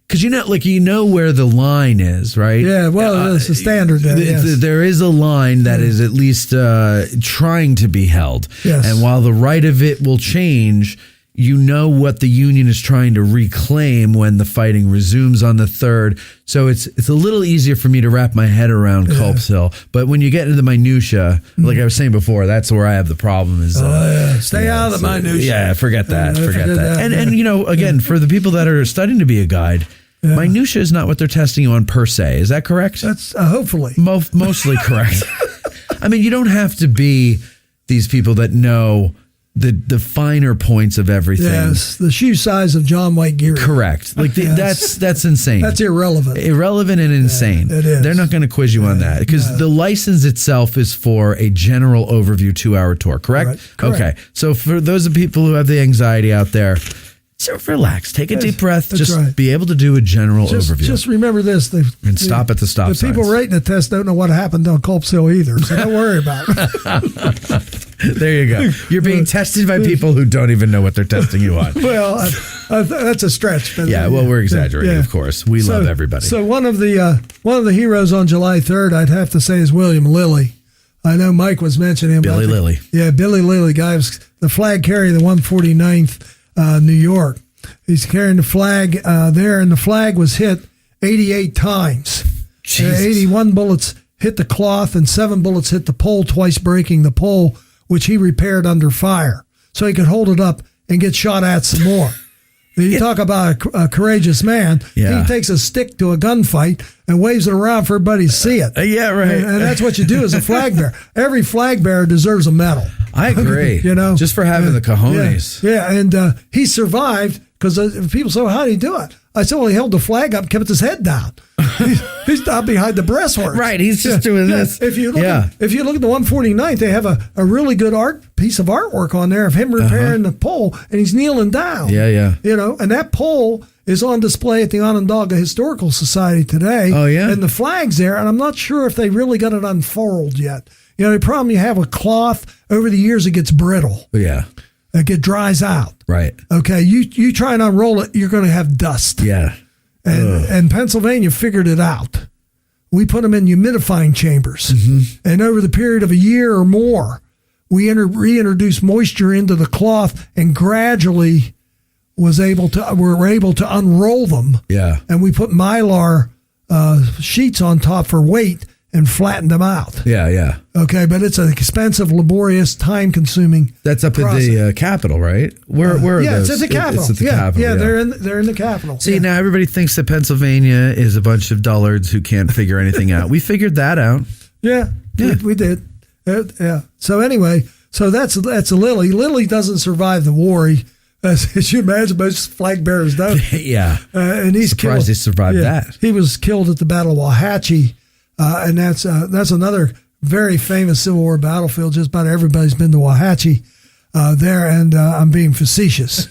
because you know where the line is, right? Yeah. Well, it's a standard. There is a line that is at least trying to be held. Yes. And while the right of it will change, you know what the Union is trying to reclaim when the fighting resumes on the 3rd. So it's a little easier for me to wrap my head around Culp's Hill. But when you get into the minutia, like I was saying before, that's where I have the problem. Stay out of the minutia. Yeah, forget that. Forget that. And again, for the people that are studying to be a guide, minutia is not what they're testing you on per se. Is that correct? That's hopefully mostly correct. I mean, you don't have to be these people that know the finer points of everything. Yes, the shoe size of John White Geary. Correct. That's insane. That's irrelevant. Irrelevant and insane. It is. They're not going to quiz you on that because the license itself is for a general overview 2-hour tour. Correct? Correct. Okay. So for those of people who have the anxiety out there, so relax, take a deep breath, be able to do a general overview. Just remember this. Stop at the stop signs. The people rating the test don't know what happened on Culp's Hill either, so don't worry about it. There you go. You're being tested by people who don't even know what they're testing you on. Well, that's a stretch. But yeah, well, we're exaggerating, of course. We love everybody. So one of the heroes on July 3rd, I'd have to say, is William Lilly. I know Mike was mentioning him. Billy Lilly. Yeah, Billy Lilly, guy was the flag carrier, the 149th New York. He's carrying the flag there, and the flag was hit 88 times. 81 bullets hit the cloth, and 7 bullets hit the pole, twice breaking the pole, which he repaired under fire. So he could hold it up and get shot at some more. You talk about a courageous man. Yeah. He takes a stick to a gunfight and waves it around for everybody to see it. Yeah, right. And that's what you do as a flag bearer. Every flag bearer deserves a medal. I agree. Just for having the cojones. Yeah, and he survived because people say, well, how did he do it? I said, well, he held the flag up, kept his head down. He's not behind the breastworks. Right, he's just doing this. If you look at the 149th, they have a really good piece of artwork on there of him repairing the pole, and he's kneeling down. Yeah. And that pole is on display at the Onondaga Historical Society today. Oh, yeah? And the flag's there, and I'm not sure if they really got it unfurled yet. The problem you have with cloth, over the years it gets brittle. Yeah. It dries out. Right. Okay, you try and unroll it, you're going to have dust. Yeah. And Pennsylvania figured it out. We put them in humidifying chambers. And over the period of a year or more, we reintroduced moisture into the cloth and gradually were able to unroll them. Yeah. And we put Mylar sheets on top for weight and flattened them out. Yeah. Okay, but it's an expensive, laborious, time-consuming. That's up process. at the Capitol, right? Where are those? It's at the Capitol. It's at the Capitol. Yeah, they're in the Capitol. See, now everybody thinks that Pennsylvania is a bunch of dullards who can't figure anything out. We figured that out. Yeah. We did. Yeah. So anyway, that's Lilly. Lilly doesn't survive the war. As you imagine, most flag bearers don't. Yeah. And he's surprised he survived that. He was killed at the Battle of Waxahachie. And that's another very famous Civil War battlefield. Just about everybody's been to Waxahachie there, and I'm being facetious,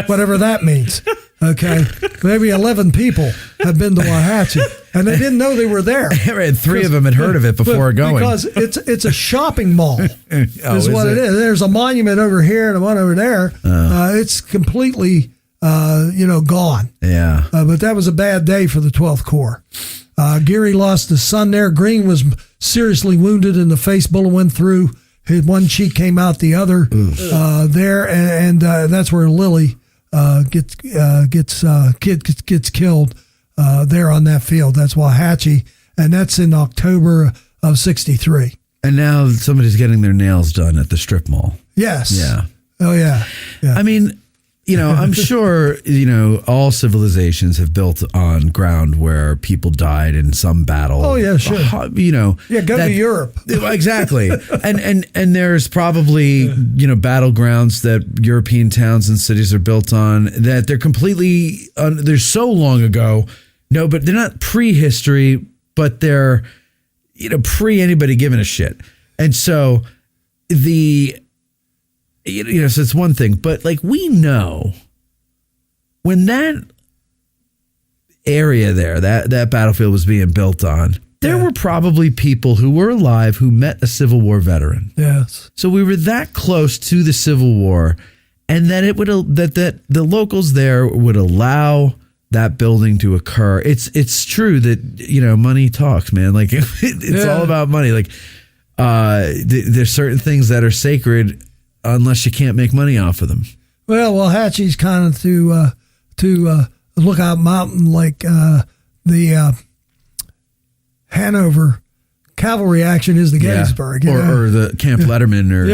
whatever that means. Okay, maybe 11 people have been to Waxahachie, and they didn't know they were there. And 3 of them had heard of it before going. Because it's a shopping mall. Is what it is. There's a monument over here and one over there. It's completely gone. Yeah. But that was a bad day for the 12th Corps. Geary lost his son there. Greene was seriously wounded in the face. Bullet went through. His one cheek came out the other there, and that's where Lilly gets killed there on that field. That's Waxahachie, and that's in October of '63. And now somebody's getting their nails done at the strip mall. Yes. Yeah. Oh yeah. I mean, I'm sure, all civilizations have built on ground where people died in some battle. Oh, yeah, sure. Go to Europe. Exactly. and there's probably, battlegrounds that European towns and cities are built on that they're completely, they're so long ago. No, but they're not prehistory, but they're, pre anybody giving a shit. And so so it's one thing, but we know when that area there, that battlefield was being built on, there were probably people who were alive who met a Civil War veteran. Yes. So we were that close to the Civil War, and that that the locals there would allow that building to occur. It's true that money talks, man. It's all about money. There's certain things that are sacred unless you can't make money off of them. Well, Waxahachie's kind of to Lookout Mountain, like the Hanover cavalry action is the Gettysburg, or the Camp Letterman, or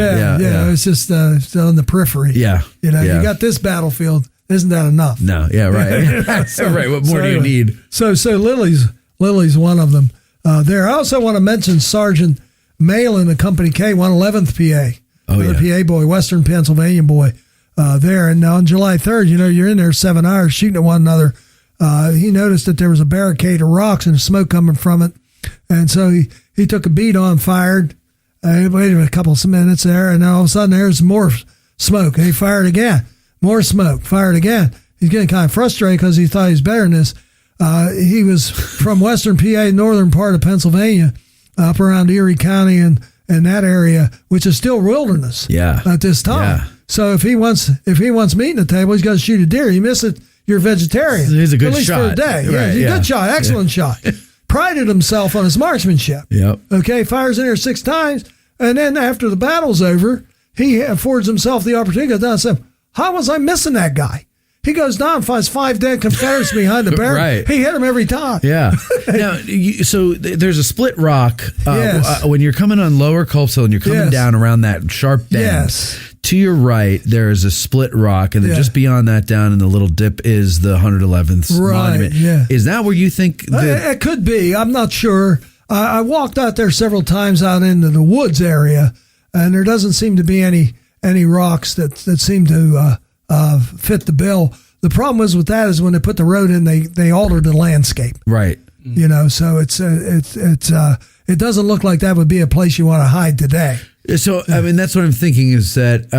It's just on the periphery. Yeah, you got this battlefield. Isn't that enough? No, yeah, right. So, right. What more do you need? So Lilly's one of them. There. I also want to mention Sergeant Malin of Company K, 111th PA. Another PA boy, Western Pennsylvania boy, there. And on July 3rd, you're in there 7 hours shooting at one another. He noticed that there was a barricade of rocks and smoke coming from it. And so he took a bead on, fired, waited a couple of minutes there, and all of a sudden there's more smoke. And he fired again. More smoke, fired again. He's getting kind of frustrated because he thought he was better than this. He was from Western PA, northern part of Pennsylvania, up around Erie County and in that area, which is still wilderness at this time. Yeah. So if he wants meat at the table, he's got to shoot a deer. You miss it, you're vegetarian. He's a good shot. At least for a day. Right, he's a good shot. Excellent shot. Prided himself on his marksmanship. Yep. Okay, fires in there 6 times, and then after the battle's over, he affords himself the opportunity to go down and say, how was I missing that guy? He goes down, finds 5 dead Confederates behind the barrel. Right. He hit him every time. Yeah. Now, so there's a split rock when you're coming on Lower Culp Hill and you're coming down around that sharp bend. Yes. To your right, there is a split rock, and then just beyond that, down in the little dip, is the 111th monument. Yeah. Is that where you think it could be? I'm not sure. I walked out there several times out into the woods area, and there doesn't seem to be any rocks that seem to fit the bill. The problem is with that is when they put the road in, they altered the landscape. Right. You know, so it doesn't look like that would be a place you want to hide today. So, I mean, that's what I'm thinking is that,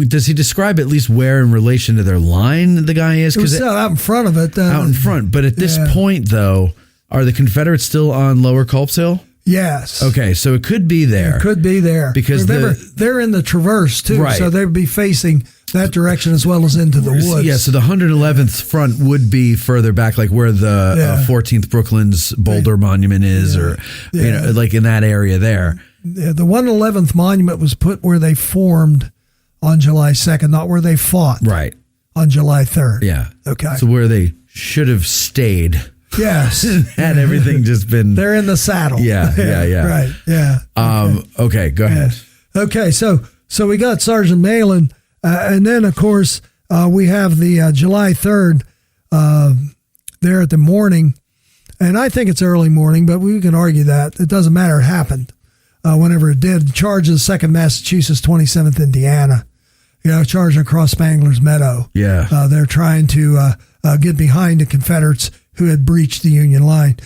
does he describe at least where in relation to their line the guy is? It was out in front of it. Out in front. But at this point, though, are the Confederates still on Lower Culp Hill? Yes. Okay, so it could be there. It could be there. Because remember, they're in the traverse, too, right. So they'd be facing that direction as well as into the woods. Yeah, so the 111th front would be further back, like where the 14th Brooklyn's Boulder Monument is, or you know, like in that area there. Yeah, the 111th Monument was put where they formed on July 2nd, not where they fought. Right. On July 3rd. Yeah. Okay. So where they should have stayed. Yes. Had everything just been... They're in the saddle. Yeah. Right, yeah. Okay, go ahead. Yeah. Okay, so we got Sergeant Malin, and then, of course, we have the July 3rd there at the morning, and I think it's early morning, but we can argue that. It doesn't matter. It happened whenever it did. Charges 2nd Massachusetts, 27th Indiana, charging across Spangler's Meadow. Yeah. They're trying to get behind the Confederates who had breached the Union line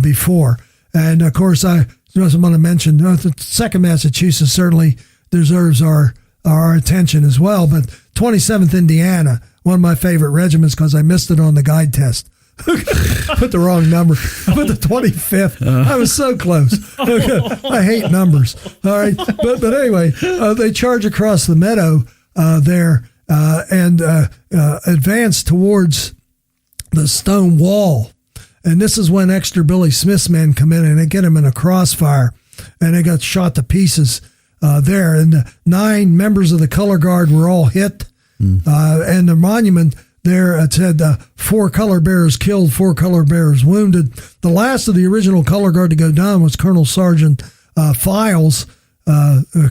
before. And, of course, I just want to mention the 2nd Massachusetts certainly deserves our attention as well. But 27th Indiana, one of my favorite regiments because I missed it on the guide test. Put the wrong number. I put the 25th. I was so close. I hate numbers. All right. But anyway, they charge across the meadow there and advance towards the stone wall. And this is when extra Billy Smith's men come in and they get him in a crossfire and they got shot to pieces there. And 9 members of the color guard were all hit. And the monument there, it said 4 color bearers killed, 4 color bearers wounded. The last of the original color guard to go down was Colonel Sergeant Files,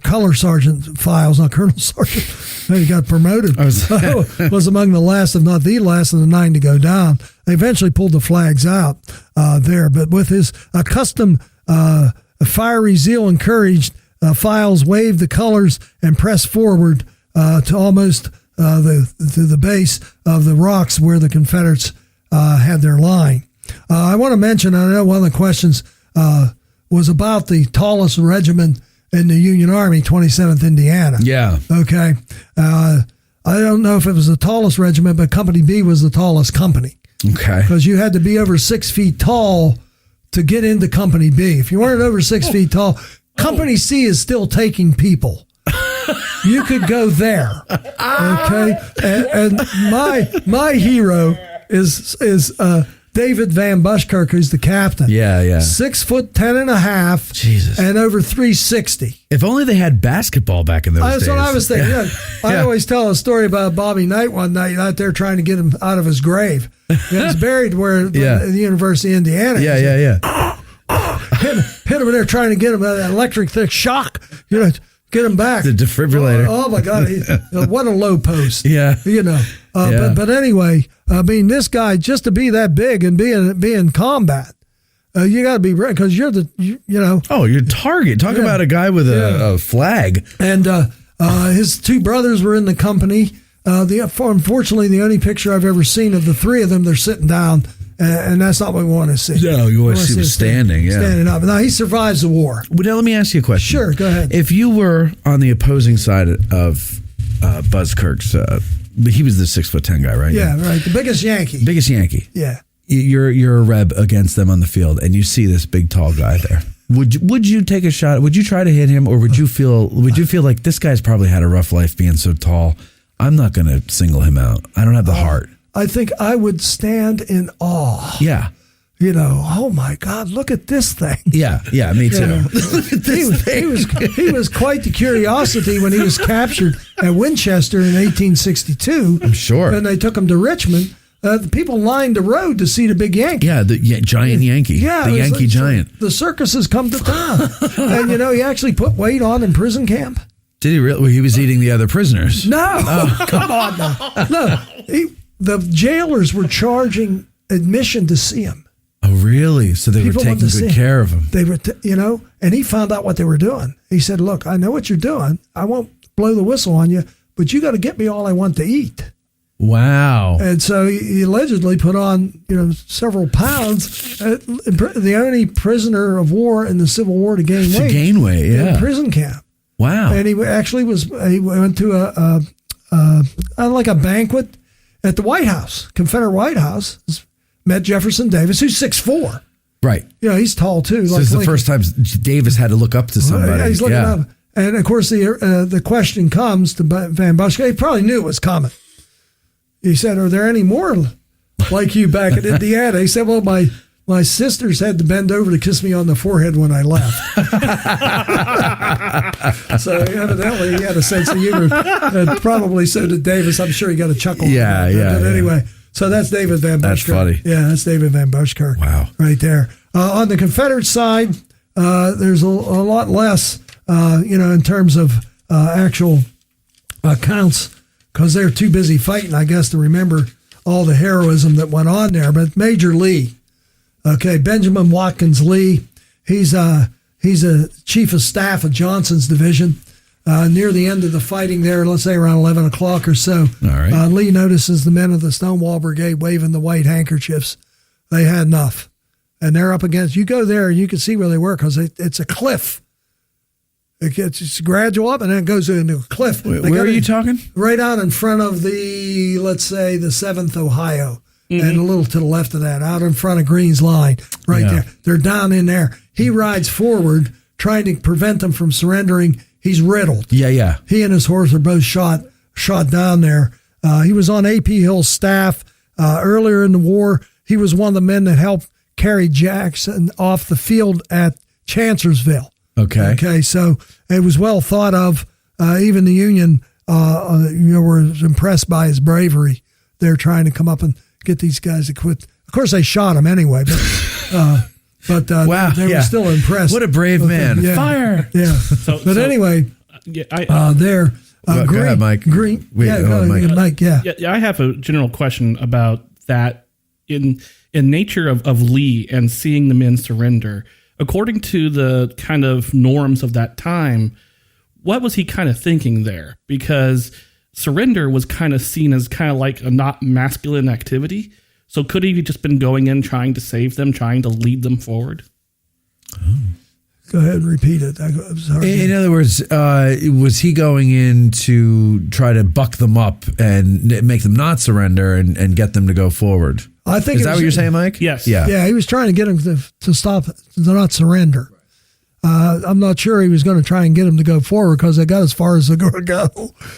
Color Sergeant Files, not Colonel Sergeant. He got promoted. Was among the last, if not the last, of the 9 to go down. They eventually pulled the flags out there, but with his accustomed fiery zeal and courage, Files waved the colors and pressed forward to almost the base of the rocks where the Confederates had their line. I want to mention, I know one of the questions was about the tallest regiment in the Union Army, 27th Indiana. Yeah. Okay. I don't know if it was the tallest regiment, but Company B was the tallest company. Okay. Because you had to be over 6 feet tall to get into Company B. If you weren't over 6 feet tall, Company C is still taking people. You could go there, okay? And my hero is David Van Buskirk, who's the captain. Yeah. 6'10.5". Jesus. And over 360. If only they had basketball back in those days. That's what I was thinking. Yeah. I always tell a story about Bobby Knight one night out there trying to get him out of his grave. He's buried where the University of Indiana. Yeah. Hit him there trying to get him that electric thick shock. Get him back. The defibrillator. Oh my God. What a low post. Yeah. But anyway, I mean, this guy, just to be that big and be in combat, you got to be ready because you're Oh, you're target. Talk about a guy with a flag. And his 2 brothers were in the company. Unfortunately, the only picture I've ever seen of the 3 of them, they're sitting down. And that's not what we want to see. No, you want to see him standing. Standing up. Now, he survives the war. Well, now, let me ask you a question. Sure, go ahead. If you were on the opposing side of Buskirk's, he was the 6'10" guy, right? Yeah, right. The biggest Yankee. Biggest Yankee. Yeah. You're a Reb against them on the field, and you see this big, tall guy there. Would you take a shot? Would you try to hit him, or would you feel like this guy's probably had a rough life being so tall? I'm not going to single him out. I don't have the heart. I think I would stand in awe. Yeah. Oh my God, look at this thing. Yeah, me too. He was quite the curiosity when he was captured at Winchester in 1862. I'm sure. And they took him to Richmond. The people lined the road to see the big Yankee. Yeah, the giant Yankee. Yeah, the Yankee giant. The circuses come to town. And, he actually put weight on in prison camp. Did he really? Well, he was eating the other prisoners. No. Come on now. No. The jailers were charging admission to see him. Oh, really? So they were taking good care of him. They were, and he found out what they were doing. He said, look, I know what you're doing. I won't blow the whistle on you, but you got to get me all I want to eat. Wow. And so he allegedly put on, several pounds. The only prisoner of war in the Civil War to gain weight. In prison camp. Wow. And he actually he went to a banquet at the White House, Confederate White House. Met Jefferson Davis, who's 6'4". Right. He's tall too. This is the first time Davis had to look up to somebody. He's looking up. And of course, the question comes to Van Buskirk. He probably knew it was coming. He said, "Are there any more like you back in Indiana?" He said, "Well, my sisters had to bend over to kiss me on the forehead when I left." So evidently, he had a sense of humor. And probably so did Davis. I'm sure he got a chuckle. Yeah. But anyway. So that's David Van Buskirk. That's funny. Yeah, that's David Van Buskirk. Wow. Right there. On the Confederate side, there's a lot less, in terms of actual accounts, because they're too busy fighting, I guess, to remember all the heroism that went on there. But Major Lee, Benjamin Watkins Lee, he's a chief of staff of Johnson's division. Near the end of the fighting there, let's say around 11 o'clock or so, all right. Lee notices the men of the Stonewall Brigade waving the white handkerchiefs. They had enough. And they're up against, you go there and you can see where they were because it's a cliff. It's gradual up and then it goes into a cliff. Where are you talking? Right out in front of let's say, the 7th Ohio. Mm-hmm. And a little to the left of that, out in front of Greene's line, there. They're down in there. He rides forward, trying to prevent them from surrendering. He's riddled. Yeah. He and his horse are both shot down there. He was on A.P. Hill's staff earlier in the war. He was one of the men that helped carry Jackson off the field at Chancellorsville. Okay. So it was well thought of. Even the Union, were impressed by his bravery. They're trying to come up and get these guys to quit. Of course, they shot him anyway, but wow, they were still impressed. What a brave man! Fire! Yeah. Anyway, there. Go ahead, Mike. Greene. Go ahead, Mike. Yeah. I have a general question about that in nature of Lee and seeing the men surrender. According to the kind of norms of that time, what was he kind of thinking there? Because surrender was kind of seen as kind of like a not masculine activity. So could he have just been going in, trying to save them, trying to lead them forward? Go ahead and repeat it. In other words, was he going in to try to buck them up and make them not surrender and get them to go forward? I think is that what you're saying, Mike? Yes. Yeah. He was trying to get them to stop, to not surrender. I'm not sure he was going to try and get them to go forward because they got as far as they're going to go.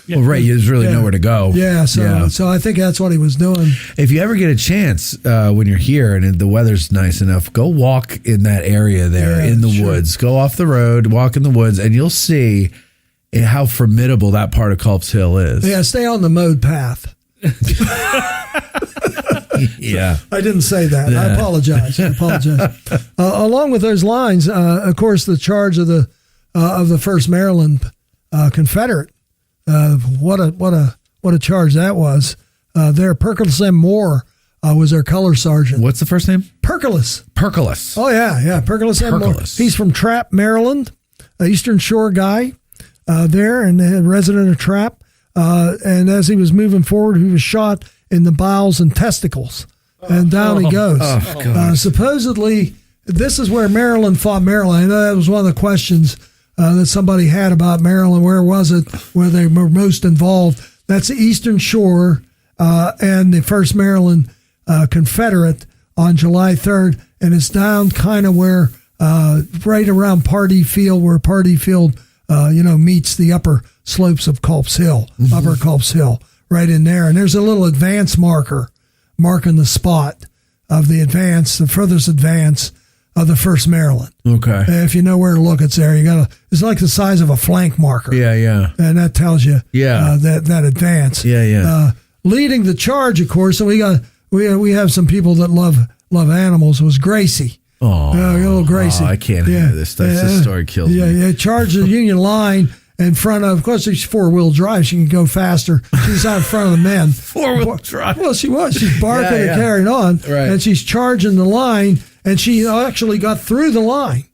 Yeah. Well, right. There's really nowhere to go. Yeah. So I think that's what he was doing. If you ever get a chance when you're here and the weather's nice enough, go walk in that area there in the woods. Go off the road, walk in the woods, and you'll see how formidable that part of Culp's Hill is. Yeah. Stay on the mode path. Yeah, I didn't say that. I apologize. Along with those lines, of course, the charge of the 1st Maryland Confederate. What a charge that was. There, Perkins M. Moore was their color sergeant. What's the first name? Perkins. Perkins. Oh yeah, Perkins M. Moore. He's from Trapp, Maryland, Eastern Shore guy there, and a resident of Trapp. And as he was moving forward, he was shot in the bowels and testicles, and down he goes. Supposedly, this is where Maryland fought Maryland. I know that was one of the questions that somebody had about Maryland. Where was it where they were most involved? That's the Eastern Shore and the 1st Maryland Confederate on July 3rd, and it's down kind of where right around Pardee Field, where Pardee Field, meets the upper slopes of Culp's Hill, Upper Culp's Hill, right in there. And there's a little advance marker marking the spot of the furthest advance of the 1st Maryland. Okay. If you know where to look, it's there. It's like the size of a flank marker. Yeah. And that tells you that advance. Yeah. Leading the charge, of course, and we have some people that love animals, was Gracie. Oh, little Gracie. I can't hear this. This story kills me. Yeah, charged the Union line in front of course, she's 4-wheel drive. She can go faster. She's out in front of the men. 4-wheel drive. Well, she was. She's barking and carrying on. Right. And she's charging the line, and she actually got through the line.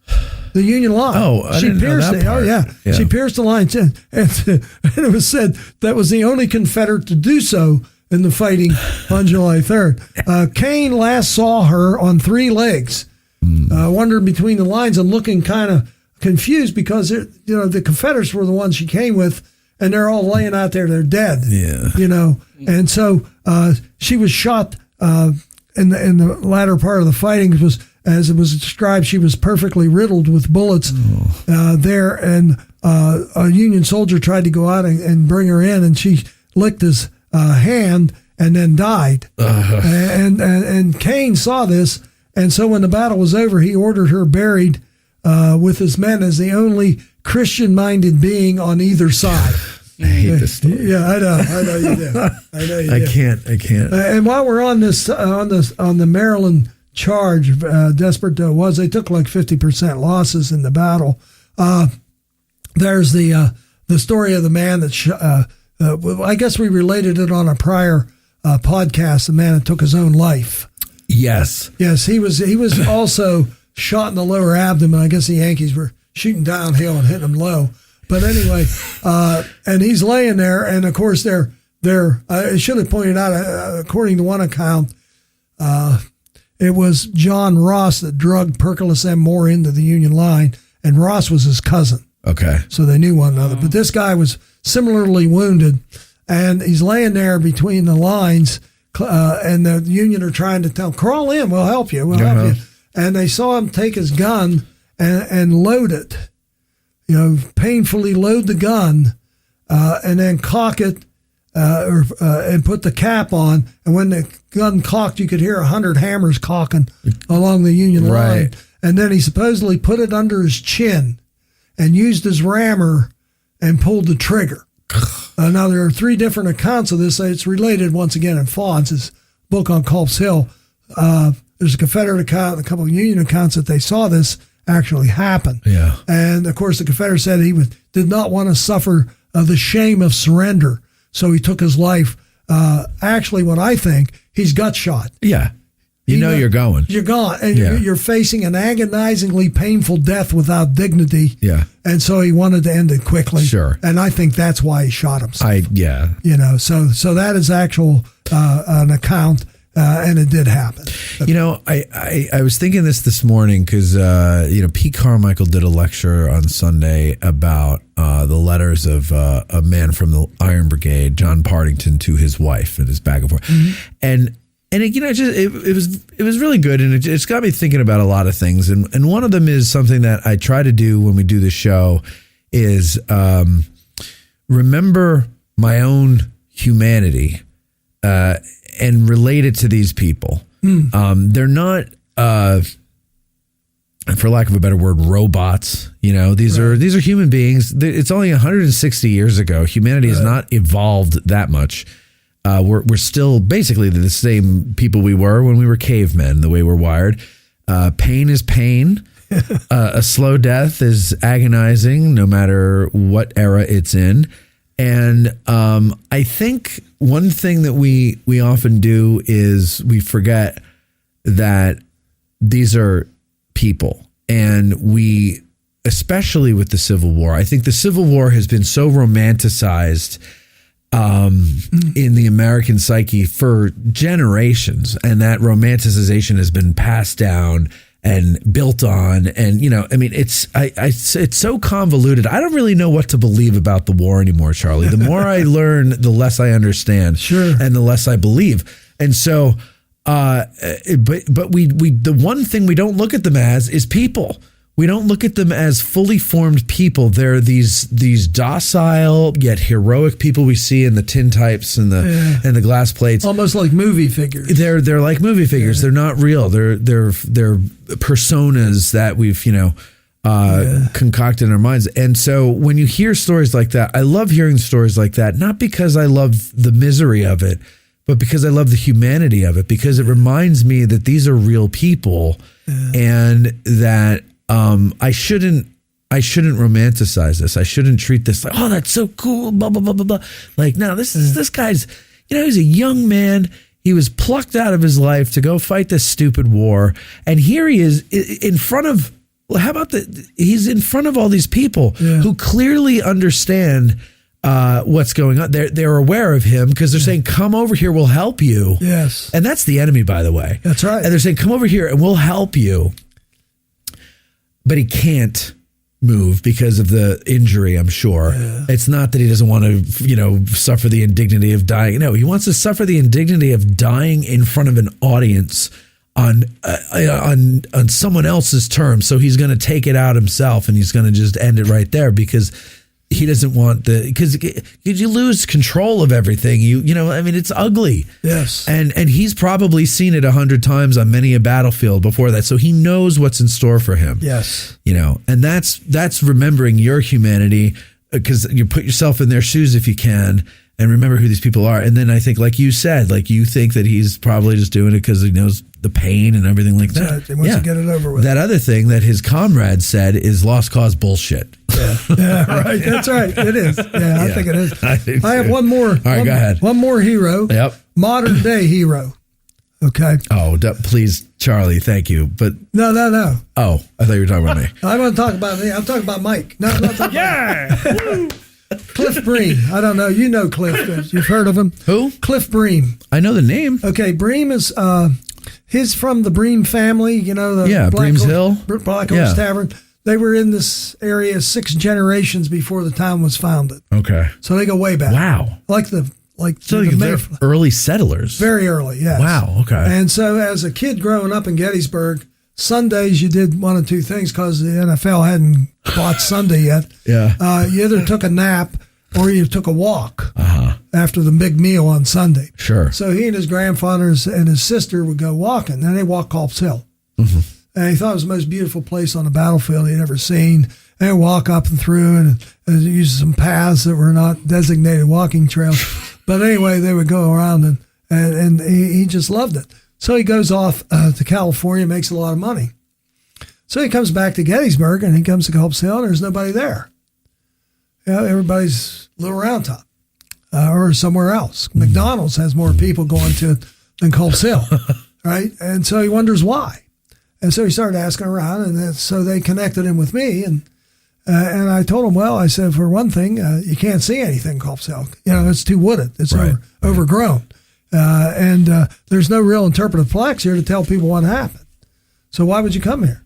The Union line. Oh, I didn't know that part. Oh, yeah. She pierced the line. And it was said that was the only Confederate to do so in the fighting on July 3rd. Kane last saw her on 3 legs, wandering between the lines and looking kind of confused because the Confederates were the ones she came with, and they're all laying out there. They're dead. Yeah. And so she was shot in the latter part of the fighting. As it was described, she was perfectly riddled with bullets there, and a Union soldier tried to go out and bring her in, and she licked his hand and then died. And Kane saw this, and so when the battle was over, he ordered her buried with his men as the only Christian-minded being on either side. I hate this story. Yeah, I know you do. I know you do. I can't. And while we're on this, on the Maryland charge, desperate though it was, they took like 50% losses in the battle. There's the story of the man that I guess we related it on a prior podcast. The man that took his own life. Yes. He was also shot in the lower abdomen. I guess the Yankees were shooting downhill and hitting him low. But anyway, and he's laying there, and of course I should have pointed out, according to one account, it was John Ross that drugged Perkins M. Moore into the Union line, and Ross was his cousin. Okay. So they knew one another. But this guy was similarly wounded, and he's laying there between the lines, and the Union are trying to tell him, crawl in, we'll help you, help you. And they saw him take his gun and load it, painfully load the gun, and then cock it, and put the cap on. And when the gun cocked, you could hear 100 hammers cocking along the Union line. And then he supposedly put it under his chin and used his rammer and pulled the trigger. Now, there are 3 different accounts of this. It's related once again in Fonz's book on Culp's Hill. There's a Confederate account and a couple of Union accounts that they saw this actually happen. Yeah. And, of course, the Confederate said he did not want to suffer the shame of surrender, so he took his life. Actually, what I think, he's gut shot. Yeah. You're going. You're gone. And you're facing an agonizingly painful death without dignity. Yeah. And so he wanted to end it quickly. Sure. And I think that's why he shot himself. So that is actual an account. And it did happen. I was thinking this morning because, Pete Carmichael did a lecture on Sunday about the letters of a man from the Iron Brigade, John Partington, to his wife and his back and forth. Mm-hmm. And it was really good. And it's got me thinking about a lot of things. And one of them is something that I try to do when we do the show is remember my own humanity and relate it to these people. They're not, for lack of a better word, robots. These are human beings. It's only 160 years ago. Humanity has not evolved that much. We're still basically the same people we were when we were cavemen, the way we're wired. Pain is pain. A slow death is agonizing, no matter what era it's in. And I think one thing that we often do is we forget that these are people. And we, especially with the Civil War, I think the Civil War has been so romanticized in the American psyche for generations. And that romanticization has been passed down and built on, and it's so convoluted. I don't really know what to believe about the war anymore, Charlie. The more I learn, the less I understand, sure, and the less I believe. And so, But we the one thing we don't look at them as is people. We don't look at them as fully formed people. They're these docile yet heroic people we see in the tintypes and the glass plates, almost like movie figures. They're like movie figures. They're not real. They're personas that we've concocted in our minds. And so when you hear stories like that, I love hearing stories like that. Not because I love the misery of it, but because I love the humanity of it. Because it reminds me that these are real people, and that. I shouldn't romanticize this. I shouldn't treat this like, oh, that's so cool, blah, blah, blah, blah, blah. Like, no, this guy's, he's a young man. He was plucked out of his life to go fight this stupid war. And here he is in front of, he's in front of all these people who clearly understand what's going on. They're aware of him because they're saying, come over here, we'll help you. Yes. And that's the enemy, by the way. That's right. And they're saying, come over here and we'll help you. But he can't move because of the injury, I'm sure. Yeah. It's not that he doesn't want to, suffer the indignity of dying. No, he wants to suffer the indignity of dying in front of an audience on someone else's terms. So he's going to take it out himself, and he's going to just end it right there because he doesn't want because you lose control of everything. It's ugly. Yes. And he's probably seen it 100 times on many a battlefield before that. So he knows what's in store for him. Yes. And that's remembering your humanity, because you put yourself in their shoes if you can, and remember who these people are. And then I think, like you said, you think that he's probably just doing it because he knows the pain and everything like that. Right. He wants to get it over with. That other thing that his comrade said is lost cause bullshit. Yeah, right. That's right. It is. Yeah, I think it is. I have one more. All right, go ahead. One more hero. Yep. Modern day hero. Okay. Oh, please, Charlie. Thank you. But no. Oh, I thought you were talking about me. I want to talk about me. I'm talking about Mike. No, I'm not talking about Cliff Greene. I don't know. You know Cliff. You've heard of him. Who? Cliff Greene. I know the name. Okay, Bream is he's from the Bream family. Bream's Hill, Black Horse Tavern. They were in this area 6 generations before the town was founded. Okay, so they go way back. Wow, they're early settlers. Very early, yes. Wow. Okay. And so, as a kid growing up in Gettysburg, Sundays you did one of two things because the NFL hadn't bought Sunday yet. Yeah. You either took a nap or you took a walk after the big meal on Sunday. Sure. So he and his grandfathers and his sister would go walking. Then they walked Culp's Hill. Mm-hmm. And he thought it was the most beautiful place on the battlefield he'd ever seen. And they walk up and through and use some paths that were not designated walking trails. But anyway, they would go around and he just loved it. So he goes off to California, makes a lot of money. So he comes back to Gettysburg and he comes to Culp's Hill and there's nobody there. Everybody's Little Round Top or somewhere else. Mm-hmm. McDonald's has more people going to it than Culp's Hill, right? And so he wonders why. And so he started asking around, and so they connected him with me. And I told him, well, I said, for one thing, you can't see anything in Culp's Hill. It's too wooded. It's overgrown. And there's no real interpretive plaques here to tell people what happened. So why would you come here?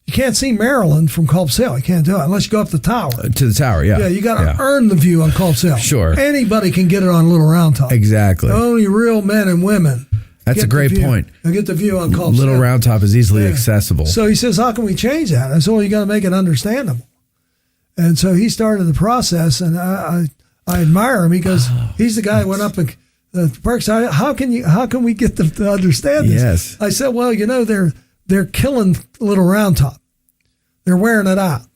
You can't see Maryland from Culp's Hill. You can't do it unless you go up the tower. To the tower, yeah. Yeah, you got to earn the view on Culp's Hill. Sure. Anybody can get it on Little Round Top. Exactly. Only real men and women. That's a great point. And get the view on Culp's Hill. Little Round Top is easily accessible. So he says, how can we change that? I said, well, you got to make it understandable. And so he started the process, and I admire him because he's the guy who went up and the parks. How can we get them to understand this? Yes. I said, well, they're killing Little Round Top. They're wearing it out.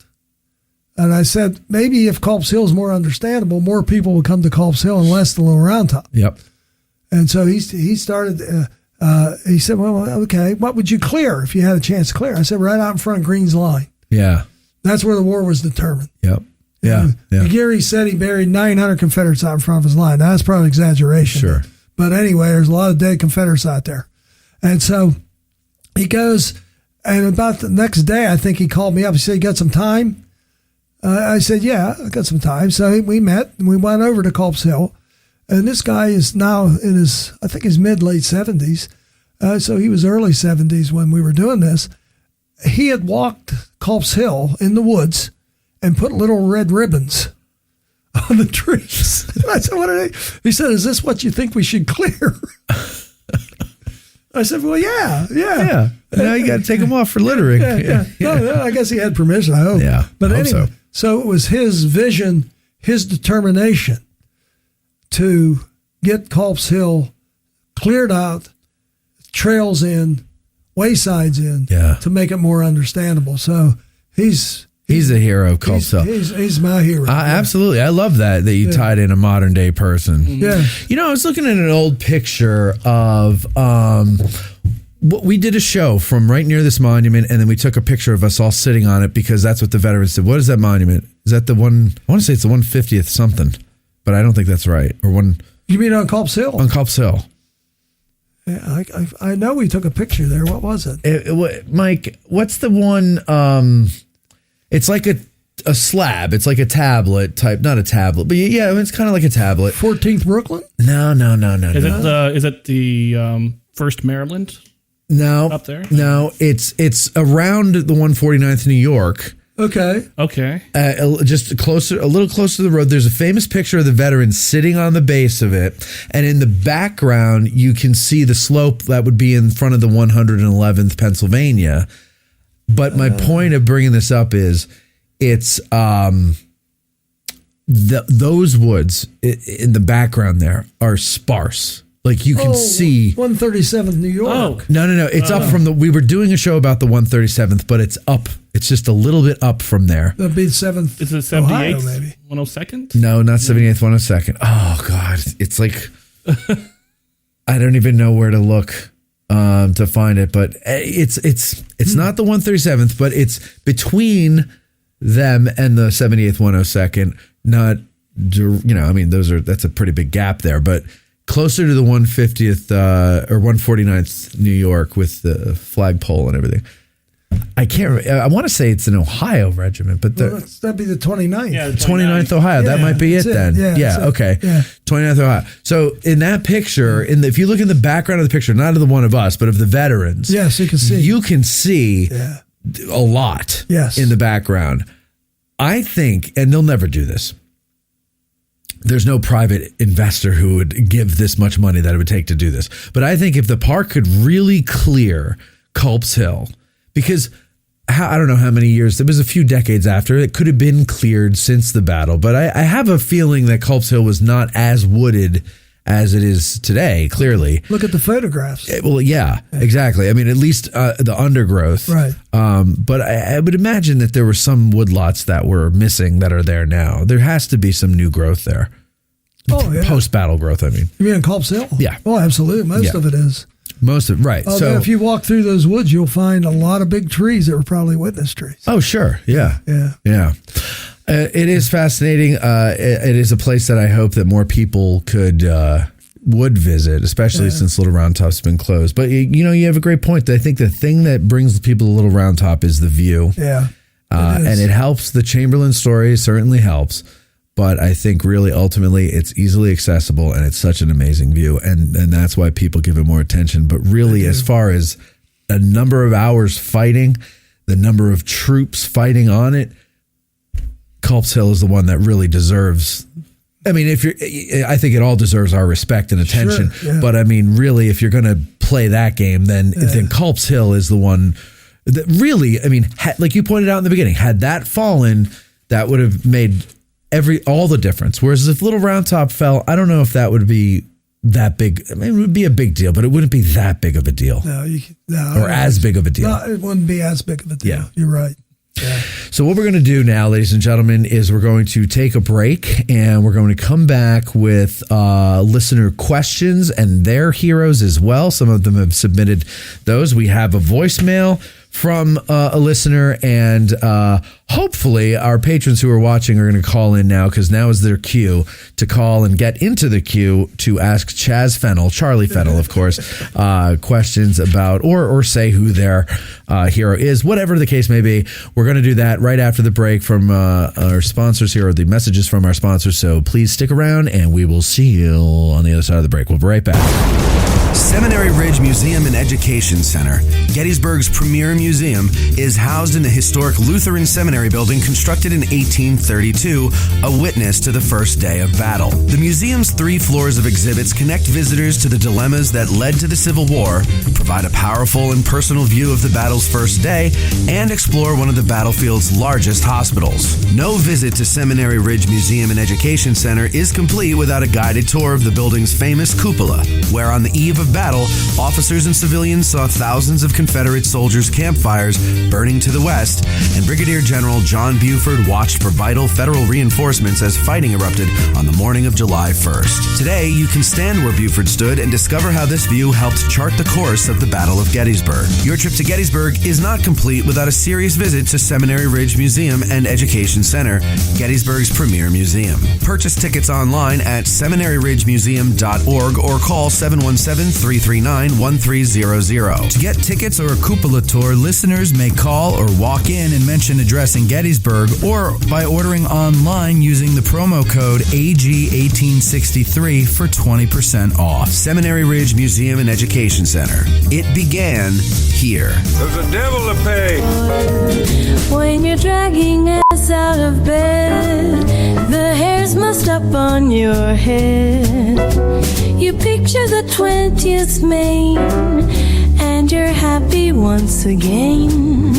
And I said, maybe if Culp's Hill is more understandable, more people would come to Culp's Hill and less the Little Round Top. Yep. And so he started, he said, well, okay, what would you clear if you had a chance to clear? I said, right out in front of Greene's line. Yeah. That's where the war was determined. Yep. Yeah. Gary said he buried 900 Confederates out in front of his line. Now, that's probably an exaggeration. Sure. But anyway, there's a lot of dead Confederates out there. And so he goes, and about the next day, I think he called me up. He said, you got some time? I said, yeah, I got some time. So we met, and we went over to Culp's Hill. And this guy is now in his mid-late 70s. So he was early 70s when we were doing this. He had walked Culp's Hill in the woods and put little red ribbons on the trees. And I said, what are they? He said, is this what you think we should clear? I said, well, yeah. Now you got to take him off for littering. Yeah. No, I guess he had permission, I hope. Yeah, but I hope anyway, so it was his vision, his determination to get Culp's Hill cleared out, trails in, waysides in, to make it more understandable. So he's a hero of Culp's Hill. He's my hero. Absolutely. I love that you tied in a modern day person. Yeah. You know, I was looking at an old picture of we did a show from right near this monument, and then we took a picture of us all sitting on it because that's what the veterans did. What is that monument? Is that the one? I want to say it's the 150th something, but I don't think that's right. Or one. You mean on Culp's Hill? On Culp's Hill. Yeah, I know we took a picture there. What was it? Mike, what's the one? It's like a slab. It's like a tablet type, not a tablet, but yeah, it's kind of like a tablet. 14th Brooklyn? No. Is it the First Maryland? No, up there. No, it's around the 149th New York. Okay. Just closer, a little closer to the road. There's a famous picture of the veterans sitting on the base of it, and in the background you can see the slope that would be in front of the 111th Pennsylvania. But my point of bringing this up is it's those woods in the background there are sparse. Like you can see 137th New York. Oh. No. It's up from we were doing a show about the 137th, but it's up. It's just a little bit up from there. That'd be 7th. Is it 78th? Maybe 102nd? No, not 78th, 102nd. Oh God. It's like, I don't even know where to look to find it, but it's not the 137th, but it's between them and the 78th, 102nd. Not, I mean, that's a pretty big gap there, but closer to the 150th or 149th New York with the flagpole and everything. I can't. I want to say it's an Ohio regiment, but that'd be the 29th. Yeah, 29th Ohio. That might be it then. Yeah. Okay. Yeah. 29th Ohio. So in that picture, if you look in the background of the picture, not of the one of us, but of the veterans, yes, you can see. You can see a lot. Yes. In the background. I think, and they'll never do this. There's no private investor who would give this much money that it would take to do this. But I think if the park could really clear Culp's Hill, because I don't know how many years, it was a few decades after, it could have been cleared since the battle. But I have a feeling that Culp's Hill was not as wooded as it is today, clearly. Look at the photographs. Well, yeah, exactly. I mean, at least the undergrowth. Right. But I would imagine that there were some woodlots that were missing that are there now. There has to be some new growth there. Oh, yeah. Post-battle growth, I mean. You mean in Culp's Hill? Yeah. Oh, absolutely. Most of it is. Most of it, right. So if you walk through those woods, you'll find a lot of big trees that were probably witness trees. Oh, sure. Yeah. It is fascinating. It is a place that I hope that more people would visit, especially since Little Round Top's been closed. But you have a great point. I think the thing that brings people to Little Round Top is the view. Yeah. And it helps. The Chamberlain story certainly helps. But I think really ultimately it's easily accessible and it's such an amazing view. And that's why people give it more attention. But really, as far as a number of hours fighting, the number of troops fighting on it, Culp's Hill is the one that really deserves. I mean, I think it all deserves our respect and attention. Sure, yeah. But I mean, really, if you're going to play that game, then Culp's Hill is the one that really, I mean, like you pointed out in the beginning, had that fallen, that would have made all the difference. Whereas if Little Round Top fell, I don't know if that would be that big. I mean, it would be a big deal, but it wouldn't be that big of a deal. Or as big of a deal. No, it wouldn't be as big of a deal. Yeah. You're right. Yeah. So what we're going to do now, ladies and gentlemen, is we're going to take a break and we're going to come back with listener questions and their heroes as well. Some of them have submitted those. We have a voicemail from a listener, and hopefully our patrons who are watching are going to call in now, because now is their cue to call and get into the queue to ask Charlie Fennell, of course, questions about or say who their hero is, whatever the case may be. We're going to do that right after the break from our sponsors here, or the messages from our sponsors. So please stick around, and we will see you on the other side of the break. We'll be right back. Seminary Ridge Museum and Education Center, Gettysburg's premier museum, is housed in the historic Lutheran Seminary building constructed in 1832, a witness to the first day of battle. The museum's 3 floors of exhibits connect visitors to the dilemmas that led to the Civil War, provide a powerful and personal view of the battle's first day, and explore one of the battlefield's largest hospitals. No visit to Seminary Ridge Museum and Education Center is complete without a guided tour of the building's famous cupola, where on the eve of battle, officers and civilians saw thousands of Confederate soldiers' campfires burning to the west, and Brigadier General John Buford watched for vital federal reinforcements as fighting erupted on the morning of July 1st. Today, you can stand where Buford stood and discover how this view helped chart the course of the Battle of Gettysburg. Your trip to Gettysburg is not complete without a serious visit to Seminary Ridge Museum and Education Center, Gettysburg's premier museum. Purchase tickets online at seminaryridgemuseum.org or call 717-339-1300. To get tickets or a cupola tour, listeners may call or walk in and mention Addressing Gettysburg, or by ordering online using the promo code AG1863 for 20% off. Seminary Ridge Museum and Education Center. It began here. There's a devil to pay. When you're dragging ass out of bed, the hairs must up on your head. You picture the 20th Maine, and you're happy once again.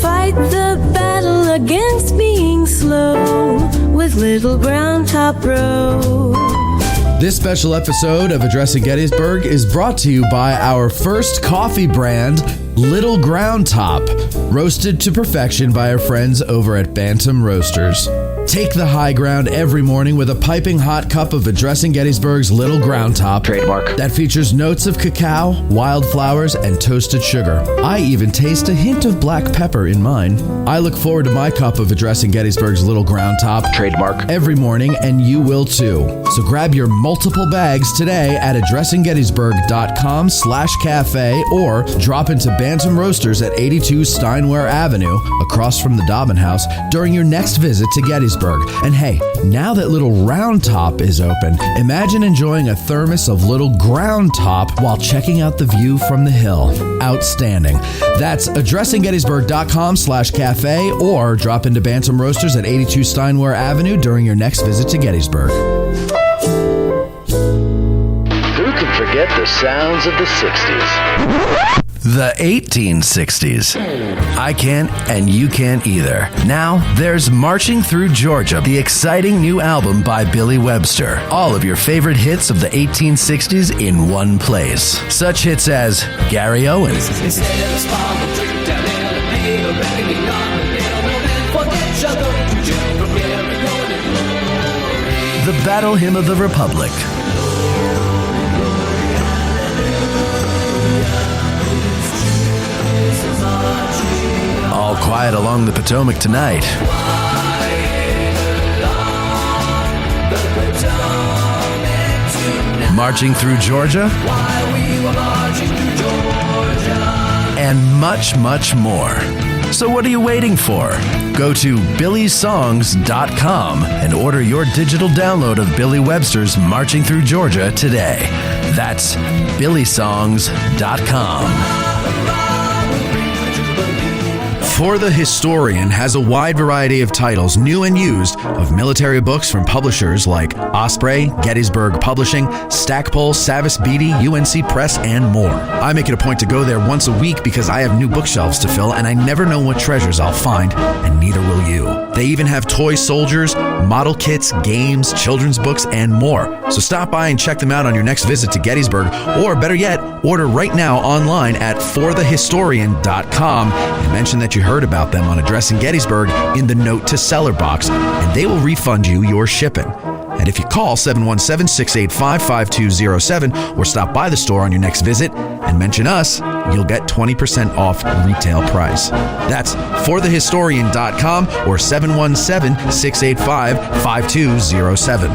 Fight the battle against being slow with Little Ground Top Row. This special episode of Addressing Gettysburg is brought to you by our first coffee brand, Little Ground Top, roasted to perfection by our friends over at Bantam Roasters. Take the high ground every morning with a piping hot cup of Addressing Gettysburg's Little Ground Top. Trademark. That features notes of cacao, wildflowers, and toasted sugar. I even taste a hint of black pepper in mine. I look forward to my cup of Addressing Gettysburg's Little Ground Top. Trademark. Every morning, and you will too. So grab your multiple bags today at addressinggettysburg.com/cafe or drop into Bantam Roasters at 82 Steinware Avenue, across from the Dobbin House, during your next visit to Gettysburg. And hey, now that Little Round Top is open, imagine enjoying a thermos of Little Ground Top while checking out the view from the hill. Outstanding. That's addressinggettysburg.com/cafe or drop into Bantam Roasters at 82 Steinware Avenue during your next visit to Gettysburg. Who can forget the sounds of the 60s? The 1860s. I can't, and you can't either. Now, there's Marching Through Georgia, the exciting new album by Billy Webster. All of your favorite hits of the 1860s in one place. Such hits as Gary Owens, The Battle Hymn of the Republic, All Quiet Along the Potomac Tonight, Marching Through Georgia, and much, much more. So what are you waiting for? Go to billysongs.com and order your digital download of Billy Webster's Marching Through Georgia today. That's billysongs.com. For the Historian has a wide variety of titles, new and used, of military books from publishers like Osprey, Gettysburg Publishing, Stackpole, Savas Beatty, UNC Press, and more. I make it a point to go there once a week because I have new bookshelves to fill and I never know what treasures I'll find, and neither will you. They even have toy soldiers, model kits, games, children's books, and more. So stop by and check them out on your next visit to Gettysburg, or better yet, order right now online at forthehistorian.com and mention that you heard about them on Addressing Gettysburg in the Note to Seller box, and they will refund you your shipping. And if you call 717-685-5207 or stop by the store on your next visit and mention us, you'll get 20% off retail price. That's forthehistorian.com or 717-685-5207.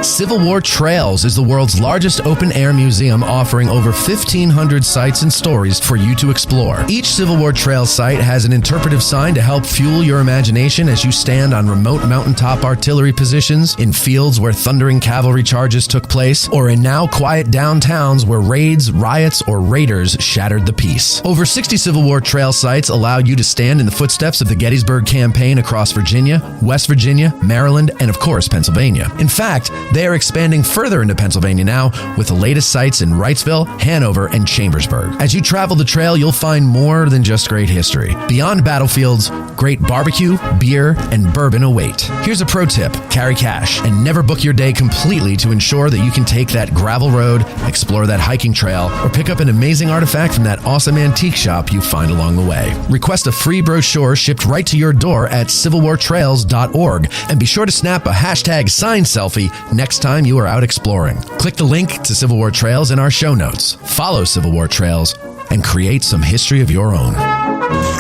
Civil War Trails is the world's largest open-air museum offering over 1,500 sites and stories for you to explore. Each Civil War Trails site has an interpretive sign to help fuel your imagination as you stand on remote mountaintop artillery positions, in fields where thundering cavalry charges took place, or in now quiet downtowns where raids, riots, or raiders shattered the peace. Over 60 Civil War Trail sites allow you to stand in the footsteps of the Gettysburg campaign across Virginia, West Virginia, Maryland, and of course, Pennsylvania. In fact, they are expanding further into Pennsylvania now with the latest sites in Wrightsville, Hanover, and Chambersburg. As you travel the trail, you'll find more than just great history. Beyond battlefields, great barbecue, beer, and bourbon await. Here's a pro tip: carry cash and never book your day completely to ensure that you can take that gravel road, explore that hiking trail, or pick up an amazing artifact from that awesome antique shop you find along the way. Request a free brochure shipped right to your door at civilwartrails.org, and be sure to snap a hashtag sign selfie next time you are out exploring. Click the link to Civil War Trails in our show notes. Follow Civil War Trails and create some history of your own.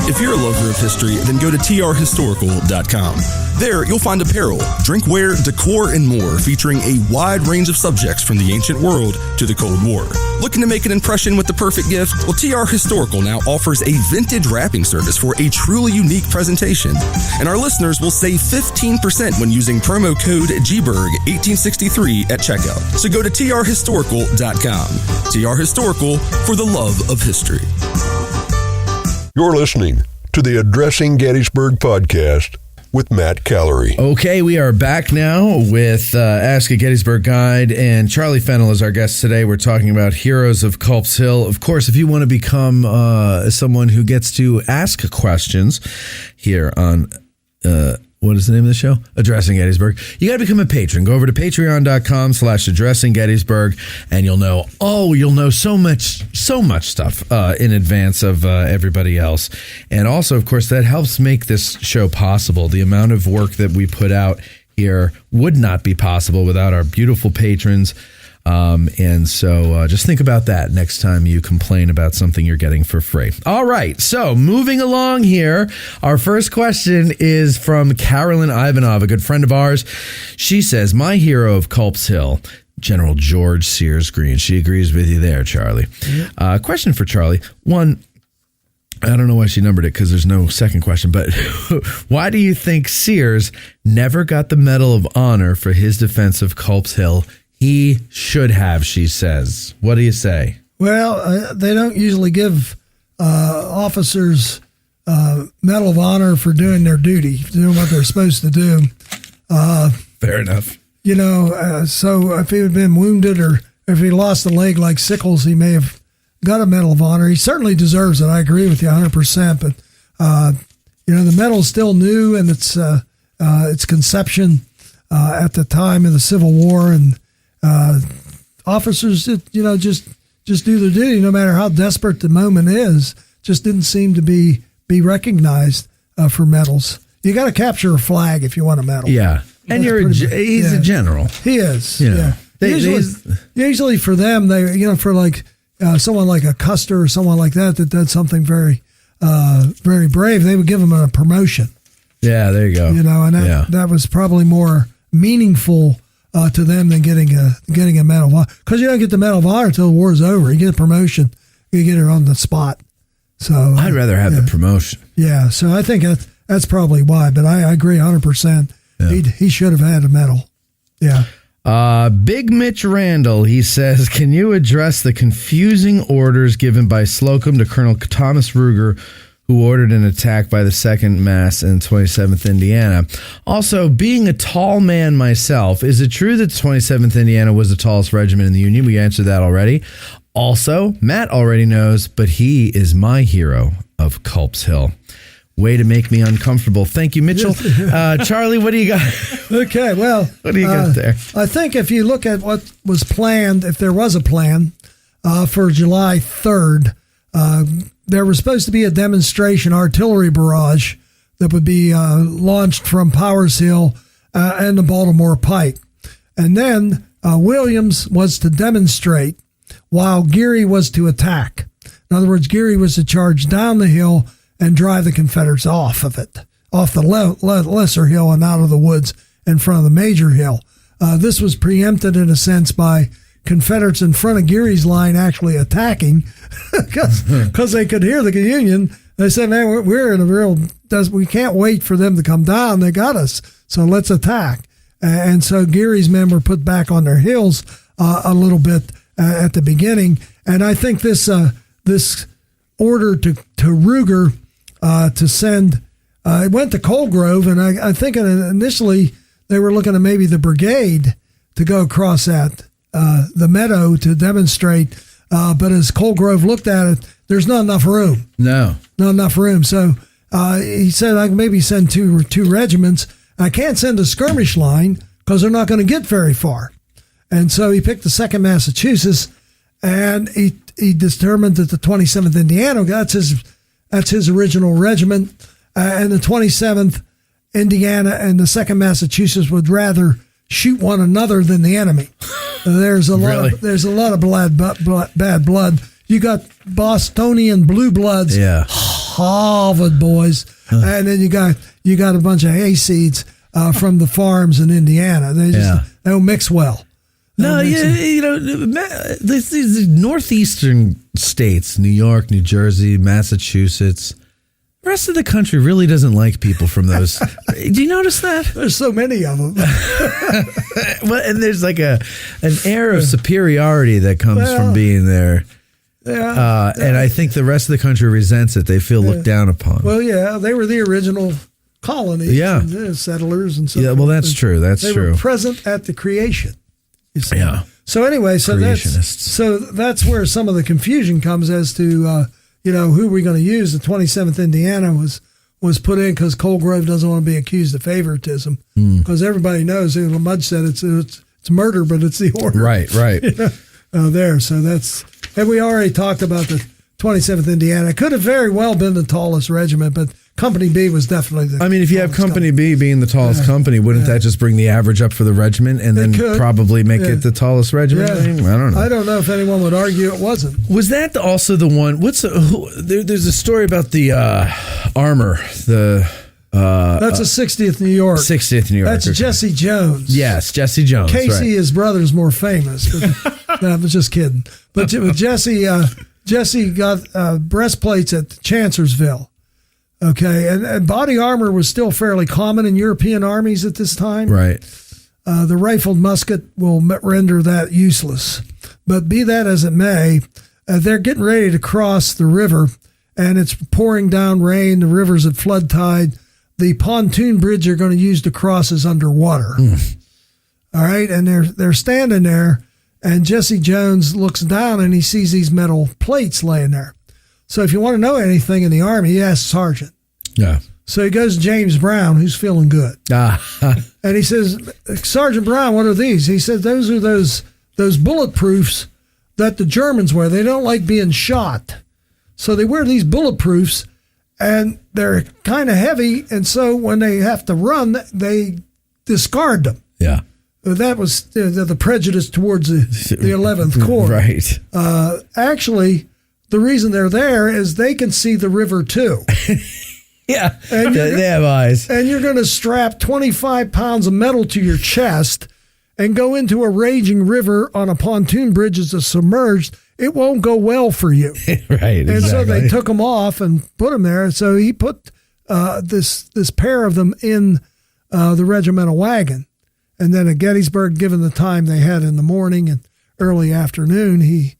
If you're a lover of history, then go to trhistorical.com. There, you'll find apparel, drinkware, decor, and more, featuring a wide range of subjects from the ancient world to the Cold War. Looking to make an impression with the perfect gift? Well, TR Historical now offers a vintage wrapping service for a truly unique presentation. And our listeners will save 15% when using promo code GBERG1863 at checkout. So go to trhistorical.com. TR Historical, for the love of history. You're listening to the Addressing Gettysburg podcast with Matt Callery. Okay, we are back now with Ask a Gettysburg Guide, and Charlie Fennell is our guest today. We're talking about Heroes of Culp's Hill. Of course, if you want to become someone who gets to ask questions here on what is the name of the show? Addressing Gettysburg. You got to become a patron. Go over to patreon.com/addressing Gettysburg, and you'll know so much stuff in advance of everybody else. And also, of course, that helps make this show possible. The amount of work that we put out here would not be possible without our beautiful patrons. And so just think about that next time you complain about something you're getting for free. All right. So moving along here, our first question is from Carolyn Ivanov, a good friend of ours. She says, my hero of Culp's Hill, General George Sears Greene. She agrees with you there, Charlie. Question for Charlie. One, I don't know why she numbered it because there's no second question, but why do you think Sears never got the Medal of Honor for his defense of Culp's Hill? He should have, she says. What do you say? Well, they don't usually give officers Medal of Honor for doing their duty, doing what they're supposed to do. Fair enough. You know, so if he had been wounded or if he lost a leg like Sickles, he may have got a Medal of Honor. He certainly deserves it. I agree with you 100%. But, you know, the medal's still new in its conception at the time of the Civil War, and officers, you know, just do their duty, no matter how desperate the moment is. Just didn't seem to be recognized for medals. You got to capture a flag if you want a medal. Yeah, and he's a general. He is. You know, yeah. Usually for them, they, you know, for like someone like a Custer or someone like that did something very, very brave, they would give them a promotion. Yeah, there you go. You know, and that was probably more meaningful to them than getting a Medal of Honor, because you don't get the Medal of Honor until the war's over. You get a promotion, you get it on the spot. So I'd rather have the promotion. Yeah, so I think that's probably why. But I agree 100%. Yeah. He should have had a medal. Yeah. Big Mitch Randall, he says, can you address the confusing orders given by Slocum to Colonel Thomas Ruger, who ordered an attack by the 2nd Mass in 27th Indiana? Also, being a tall man myself, is it true that 27th Indiana was the tallest regiment in the Union? We answered that already. Also, Matt already knows, but he is my hero of Culp's Hill. Way to make me uncomfortable. Thank you, Mitchell. Charlie, what do you got? Okay, well, what do you got there? I think if you look at what was planned, if there was a plan for July 3rd, there was supposed to be a demonstration artillery barrage that would be launched from Powers Hill and the Baltimore Pike. And then Williams was to demonstrate while Geary was to attack. In other words, Geary was to charge down the hill and drive the Confederates off of it, off the lesser hill and out of the woods in front of the major hill. This was preempted in a sense by Confederates in front of Geary's line actually attacking because they could hear the Union. They said, man, we're in a real, we can't wait for them to come down. They got us, so let's attack. And so Geary's men were put back on their heels a little bit at the beginning. And I think this order to Ruger to send, it went to Cold Grove, and I think initially they were looking at maybe the brigade to go across the meadow to demonstrate. But as Cold Grove looked at it, there's not enough room. No. Not enough room. So he said, I can maybe send two regiments. I can't send a skirmish line because they're not going to get very far. And so he picked the 2nd Massachusetts, and he determined that the 27th Indiana, that's his original regiment, and the 27th Indiana and the 2nd Massachusetts would rather shoot one another than the enemy. There's a lot of bad blood. You got Bostonian blue bloods, Harvard boys, and then you got a bunch of hayseeds from the farms in Indiana. They don't mix well. No, these northeastern states, New York, New Jersey, Massachusetts. The rest of the country really doesn't like people from those. Do you notice that? There's so many of them. Well, and there's like an air of superiority that comes from being there. Yeah. And I think the rest of the country resents it. They feel looked down upon. Well, yeah, they were the original colonies. Yeah. And, settlers and so forth. Well, that's true. They were present at the creation. Yeah. So anyway, that's where some of the confusion comes as to who we're going to use. The 27th Indiana was put in because Cold Grove doesn't want to be accused of favoritism because everybody knows. Mudge said it's murder, but it's the order. Right. There. So that's, and we already talked about the 27th Indiana. It could have very well been the tallest regiment, but Company B was definitely if you have Company B being the tallest company, wouldn't that just bring the average up for the regiment and then probably make it the tallest regiment? Yeah. I don't know. I don't know if anyone would argue it wasn't. Was that also the one? There's a story about the armor. That's a 60th New York. 60th New York. That's Jesse Jones. Yes, Jesse Jones. Casey, his brother's more famous. But, no, I was just kidding. But Jesse got breastplates at Chancellorsville. Okay, and body armor was still fairly common in European armies at this time. Right. The rifled musket will render that useless. But be that as it may, they're getting ready to cross the river, and it's pouring down rain. The river's at flood tide. The pontoon bridge they're going to use to cross is underwater. All right, and they're standing there, and Jesse Jones looks down, and he sees these metal plates laying there. So if you want to know anything in the Army, he asks Sergeant. Yeah. So he goes to James Brown, who's feeling good. And he says, Sergeant Brown, what are these? He said, those are those bulletproofs that the Germans wear. They don't like being shot. So they wear these bulletproofs, and they're kind of heavy, and so when they have to run, they discard them. Yeah. That was the prejudice towards the 11th Corps. Right. Actually, the reason they're there is they can see the river too. Yeah, and they have eyes. And you're going to strap 25 pounds of metal to your chest and go into a raging river on a pontoon bridge that's submerged. It won't go well for you. Right, and so they took them off and put them there. So he put this pair of them in the regimental wagon. And then at Gettysburg, given the time they had in the morning and early afternoon, he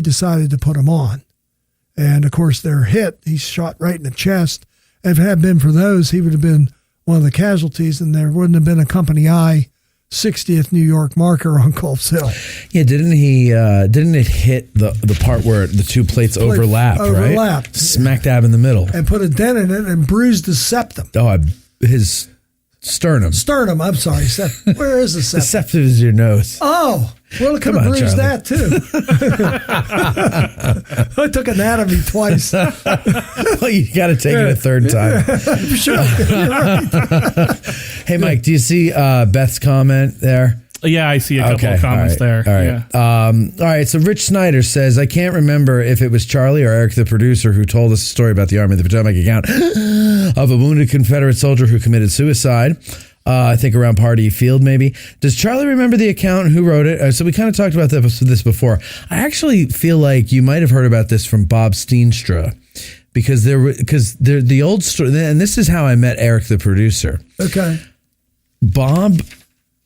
decided to put them on. And, of course, they're hit. He's shot right in the chest. If it had been for those, he would have been one of the casualties, and there wouldn't have been a Company I 60th New York marker on Culp's Hill. Yeah, didn't it hit the part where the two plates overlapped, right? Smack dab in the middle. And put a dent in it and bruised his septum. Oh, his sternum. Sternum, I'm sorry. Where is the septum? The septum is your nose. Oh, well, it could have bruised that, too. I took anatomy twice. Well, you got to take it a third time. Sure. You're right. Hey, Mike, do you see Beth's comment there? Yeah, I see a couple of comments there. All right. Yeah. All right. So Rich Snyder says, I can't remember if it was Charlie or Eric, the producer, who told us a story about the Army of the Potomac account of a wounded Confederate soldier who committed suicide. I think around Party Field, maybe. Does Charlie remember the account and who wrote it? So we kind of talked about this before. I actually feel like you might have heard about this from Bob Steenstra, because the old story, and this is how I met Eric, the producer. Okay. Bob,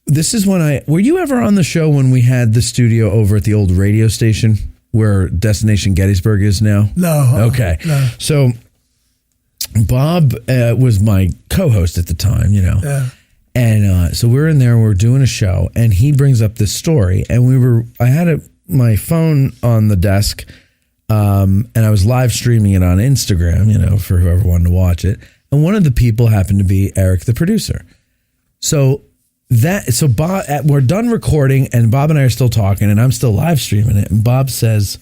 this is when were you ever on the show when we had the studio over at the old radio station where Destination Gettysburg is now? No. Okay. No. So Bob was my co-host at the time, Yeah. And so we're in there, we're doing a show, and he brings up this story, and I had my phone on the desk, and I was live streaming it on Instagram, for whoever wanted to watch it. And one of the people happened to be Eric, the producer. So Bob, we're done recording, and Bob and I are still talking, and I'm still live streaming it. And Bob says,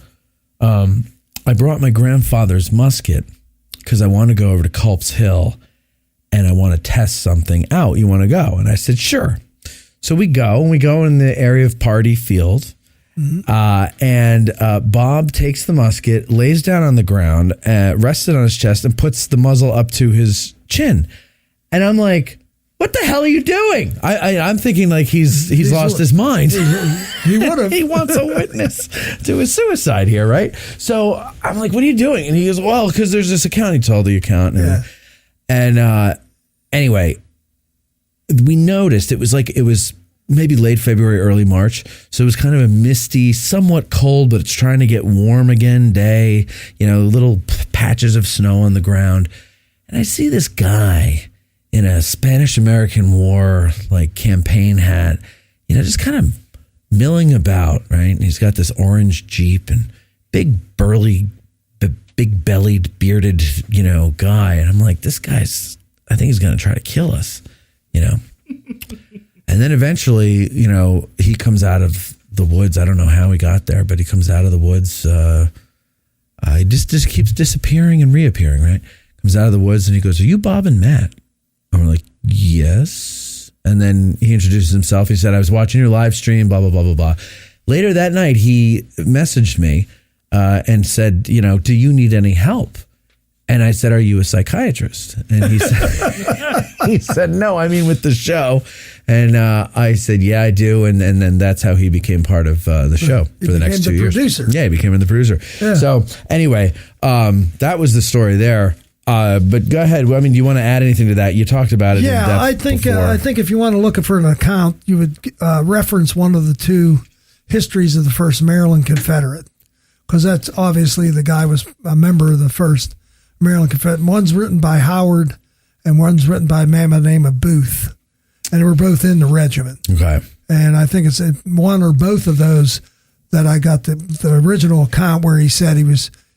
I brought my grandfather's musket because I want to go over to Culp's Hill and I want to test something out. You want to go? And I said, sure. So we go in the area of Party Field. Mm-hmm. And Bob takes the musket, lays down on the ground, rests it on his chest, and puts the muzzle up to his chin. And I'm like, what the hell are you doing? I'm thinking like he's lost his mind. He would have. He wants a witness to his suicide here, right? So I'm like, what are you doing? And he goes, well, because there's this account. He told the account. And anyway, we noticed it was maybe late February, early March. So it was kind of a misty, somewhat cold, but it's trying to get warm again day, little patches of snow on the ground. And I see this guy in a Spanish-American War campaign hat, just kind of milling about, right? And he's got this orange Jeep and big burly, big bellied, bearded, guy. And I'm like, this guy's, I think he's going to try to kill us, And then eventually, he comes out of the woods. I don't know how he got there, but he comes out of the woods. He just keeps disappearing and reappearing, right? Comes out of the woods and he goes, are you Bob and Matt? And we're like, yes. And then he introduces himself. He said, I was watching your live stream, blah, blah, blah, blah, blah. Later that night, he messaged me and said, do you need any help? And I said, are you a psychiatrist? And he said, no, I mean with the show. And I said, yeah, I do. And then that's how he became part of the show for the next 2 years. Producer. Yeah, he became the producer. Yeah. So anyway, that was the story there. But go ahead. I mean, do you want to add anything to that? You talked about it. Yeah, I think if you want to look for an account, you would reference one of the two histories of the First Maryland Confederate, because that's obviously the guy was a member of the First Maryland Confederate. One's written by Howard, and one's written by a man by the name of Booth, and they were both in the regiment. Okay, and I think it's one or both of those that I got the original account where he said he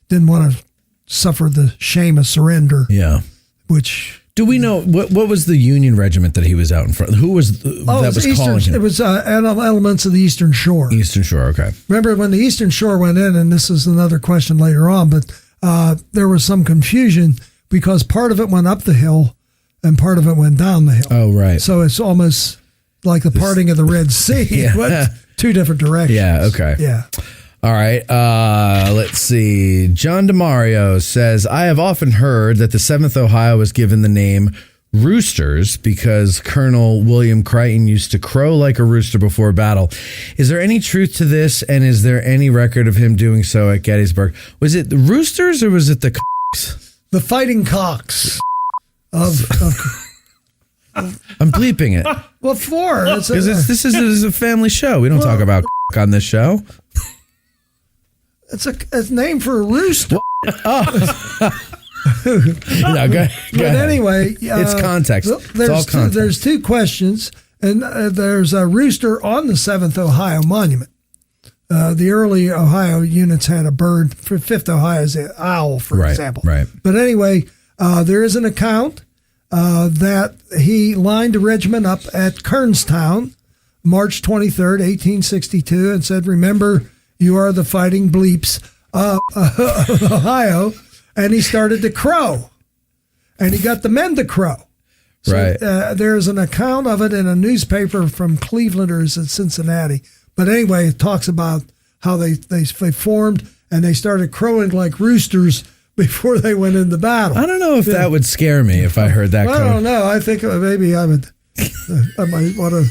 didn't want to suffered the shame of surrender. Yeah. Which do we know what was the Union regiment that he was out in front? Who was that was calling him? It was elements of the Eastern Shore. Eastern Shore, okay. Remember when the Eastern Shore went in, and this is another question later on, but there was some confusion because part of it went up the hill and part of it went down the hill. Oh, right. So it's almost like the parting of the Red Sea. Yeah. Went two different directions. Yeah, okay. Yeah. All right, let's see. John DeMario says, I have often heard that the 7th Ohio was given the name Roosters because Colonel William Crichton used to crow like a rooster before battle. Is there any truth to this, and is there any record of him doing so at Gettysburg? Was it the Roosters or was it the cocks? The Fighting Cocks. I'm bleeping it. What for? Because this is a family show. We don't talk about on this show. It's a name for a rooster. No, go ahead. Anyway, it's context. It's all context. There's two questions, and there's a rooster on the 7th Ohio Monument. The early Ohio units had a bird. For 5th Ohio is an owl, for example. Right. But anyway, there is an account that he lined a regiment up at Kernstown, March 23rd, 1862, and said, remember, you are the fighting bleeps of Ohio. And he started to crow. And he got the men to crow. So, right. There's an account of it in a newspaper from Cleveland or is it Cincinnati. But anyway, it talks about how they formed and they started crowing like roosters before they went into battle. I don't know if that would scare me if I heard that. I don't know. I think maybe I would I might want to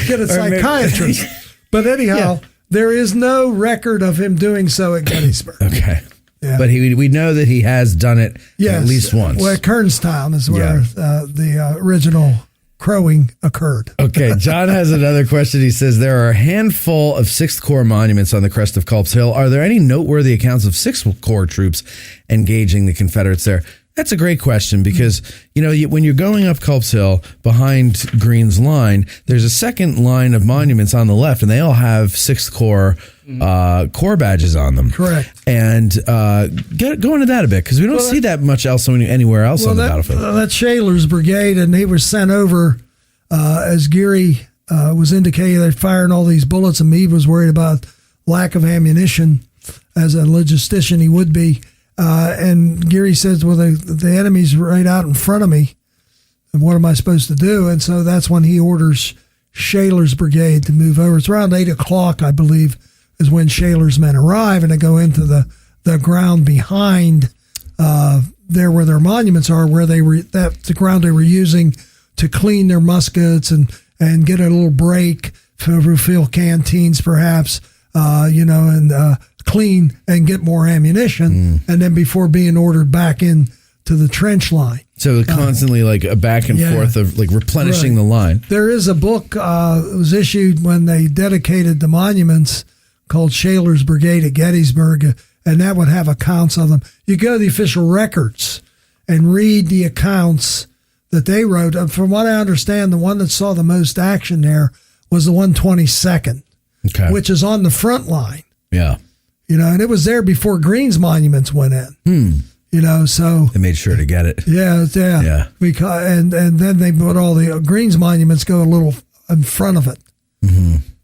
get a psychiatrist. But anyhow, there is no record of him doing so at Gettysburg. Okay. Yeah. But we know that he has done it at least once. Well, at Kernstown is where the original crowing occurred. Okay, John has another question. He says, there are a handful of 6th Corps monuments on the crest of Culp's Hill. Are there any noteworthy accounts of 6th Corps troops engaging the Confederates there? That's a great question because, when you're going up Culp's Hill behind Greene's line, there's a second line of monuments on the left, and they all have 6th Corps Corps badges on them. Correct. And go into that a bit because we don't see that much else anywhere else on the battlefield. That's Shaler's brigade, and they were sent over as Geary was indicating. They're firing all these bullets, and Meade was worried about lack of ammunition. As a logistician, he would be. And Geary says, well, the enemy's right out in front of me. And what am I supposed to do? And so that's when he orders Shaler's brigade to move over. It's around 8 o'clock, I believe, is when Shaler's men arrive, and they go into the ground behind there where their monuments are, where that's the ground they were using to clean their muskets and get a little break, refill canteens perhaps, and clean and get more ammunition, and then before being ordered back in to the trench line. So constantly like a back and forth of like replenishing the line. There is a book it was issued when they dedicated the monuments called Shaler's Brigade at Gettysburg, and that would have accounts of them. You go to the official records and read the accounts that they wrote. From what I understand, the one that saw the most action there was the 122nd, which is on the front line. Yeah. And it was there before Greene's monuments went in. So they made sure to get it. Yeah. Because and then they put all the Greene's monuments go a little in front of it.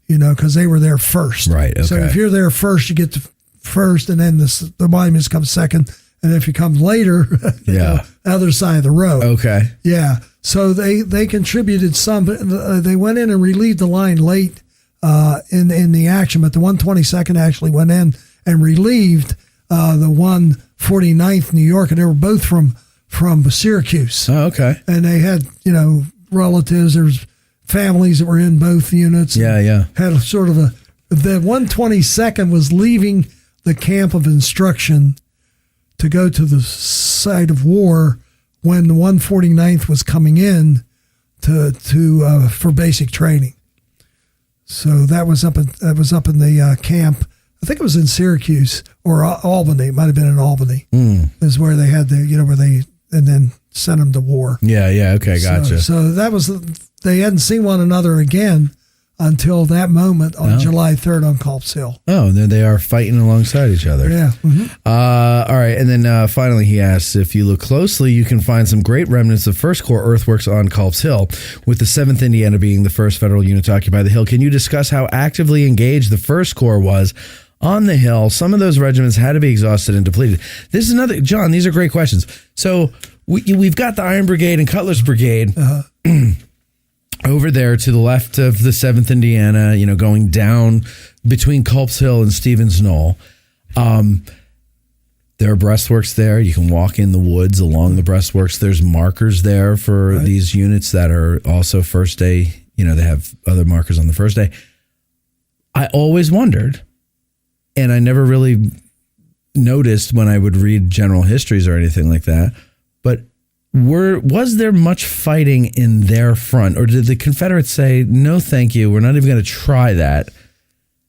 Because they were there first. Right. Okay. So if you're there first, you get to first, and then the monuments come second. And if you come later, other side of the road. Okay. Yeah. So they contributed some. They went in and relieved the line late in the action, but the 122nd actually went in and relieved the 149th New York, and they were both from Syracuse. Oh, okay. And they had relatives. There's families that were in both units. Yeah. Had a sort of the 122nd was leaving the camp of instruction to go to the site of war when the 149th was coming in to for basic training. So that was up in the camp. I think it was in Syracuse or Albany. It might have been in Albany. Is where they had and then sent them to war. Yeah. Okay, gotcha. So that was, they hadn't seen one another again until that moment on July 3rd on Culp's Hill. Oh, and then they are fighting alongside each other. Yeah. All right. And then finally he asks, if you look closely, you can find some great remnants of 1st Corps earthworks on Culp's Hill, with the 7th Indiana being the first federal unit to occupy the hill. Can you discuss how actively engaged the 1st Corps was on the hill? Some of those regiments had to be exhausted and depleted. This is another, John, these are great questions. So we've got the Iron Brigade and Cutler's Brigade over there to the left of the 7th Indiana, going down between Culp's Hill and Stevens Knoll. There are breastworks there. You can walk in the woods along the breastworks. There's markers there for these units that are also first day. They have other markers on the first day. I always wondered, and I never really noticed when I would read general histories or anything like that, but was there much fighting in their front, or did the Confederates say, no, thank you, we're not even going to try that?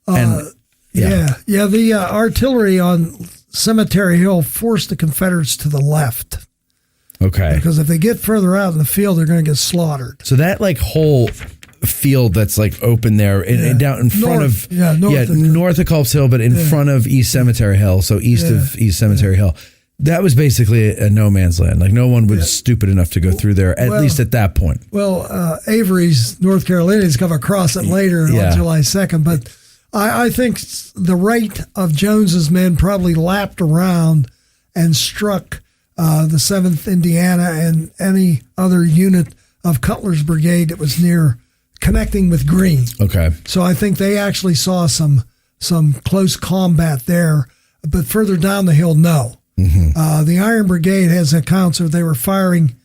The artillery on Cemetery Hill forced the Confederates to the left. Okay. Because if they get further out in the field, they're going to get slaughtered. So that whole field that's open there and down in front north of Culp's Hill, but in front of East Cemetery Hill, so east of East Cemetery Hill. That was basically a no man's land. No one was stupid enough to go through there, at least at that point. Well, Avery's North Carolinians come across it later on July 2nd, but I think the right of Jones's men probably lapped around and struck the 7th Indiana and any other unit of Cutler's Brigade that was near connecting with Greene. Okay. So I think they actually saw some close combat there, but further down the hill, no. The Iron Brigade has accounts of they were firing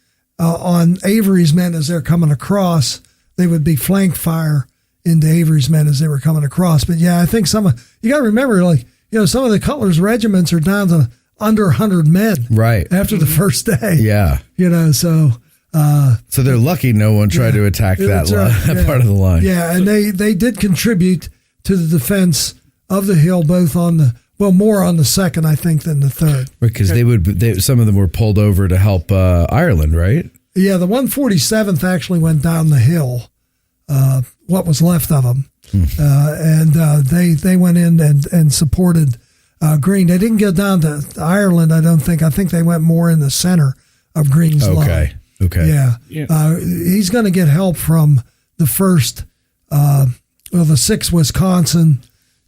on Avery's men as they're coming across. They would be flank fire into Avery's men as they were coming across. But yeah, I think you got to remember, like, some of the Cutler's regiments are down to under 100 men right after the first day. Yeah. So they're lucky no one tried to attack that part of the line. Yeah, and they did contribute to the defense of the hill, both more on the second, I think, than the third. Because some of them were pulled over to help Ireland, right? Yeah, the 147th actually went down the hill, what was left of them. And they went in and supported Greene. They didn't get down to Ireland, I don't think. I think they went more in the center of Greene's line. Okay. Yeah. He's going to get help from the first, the 6th Wisconsin,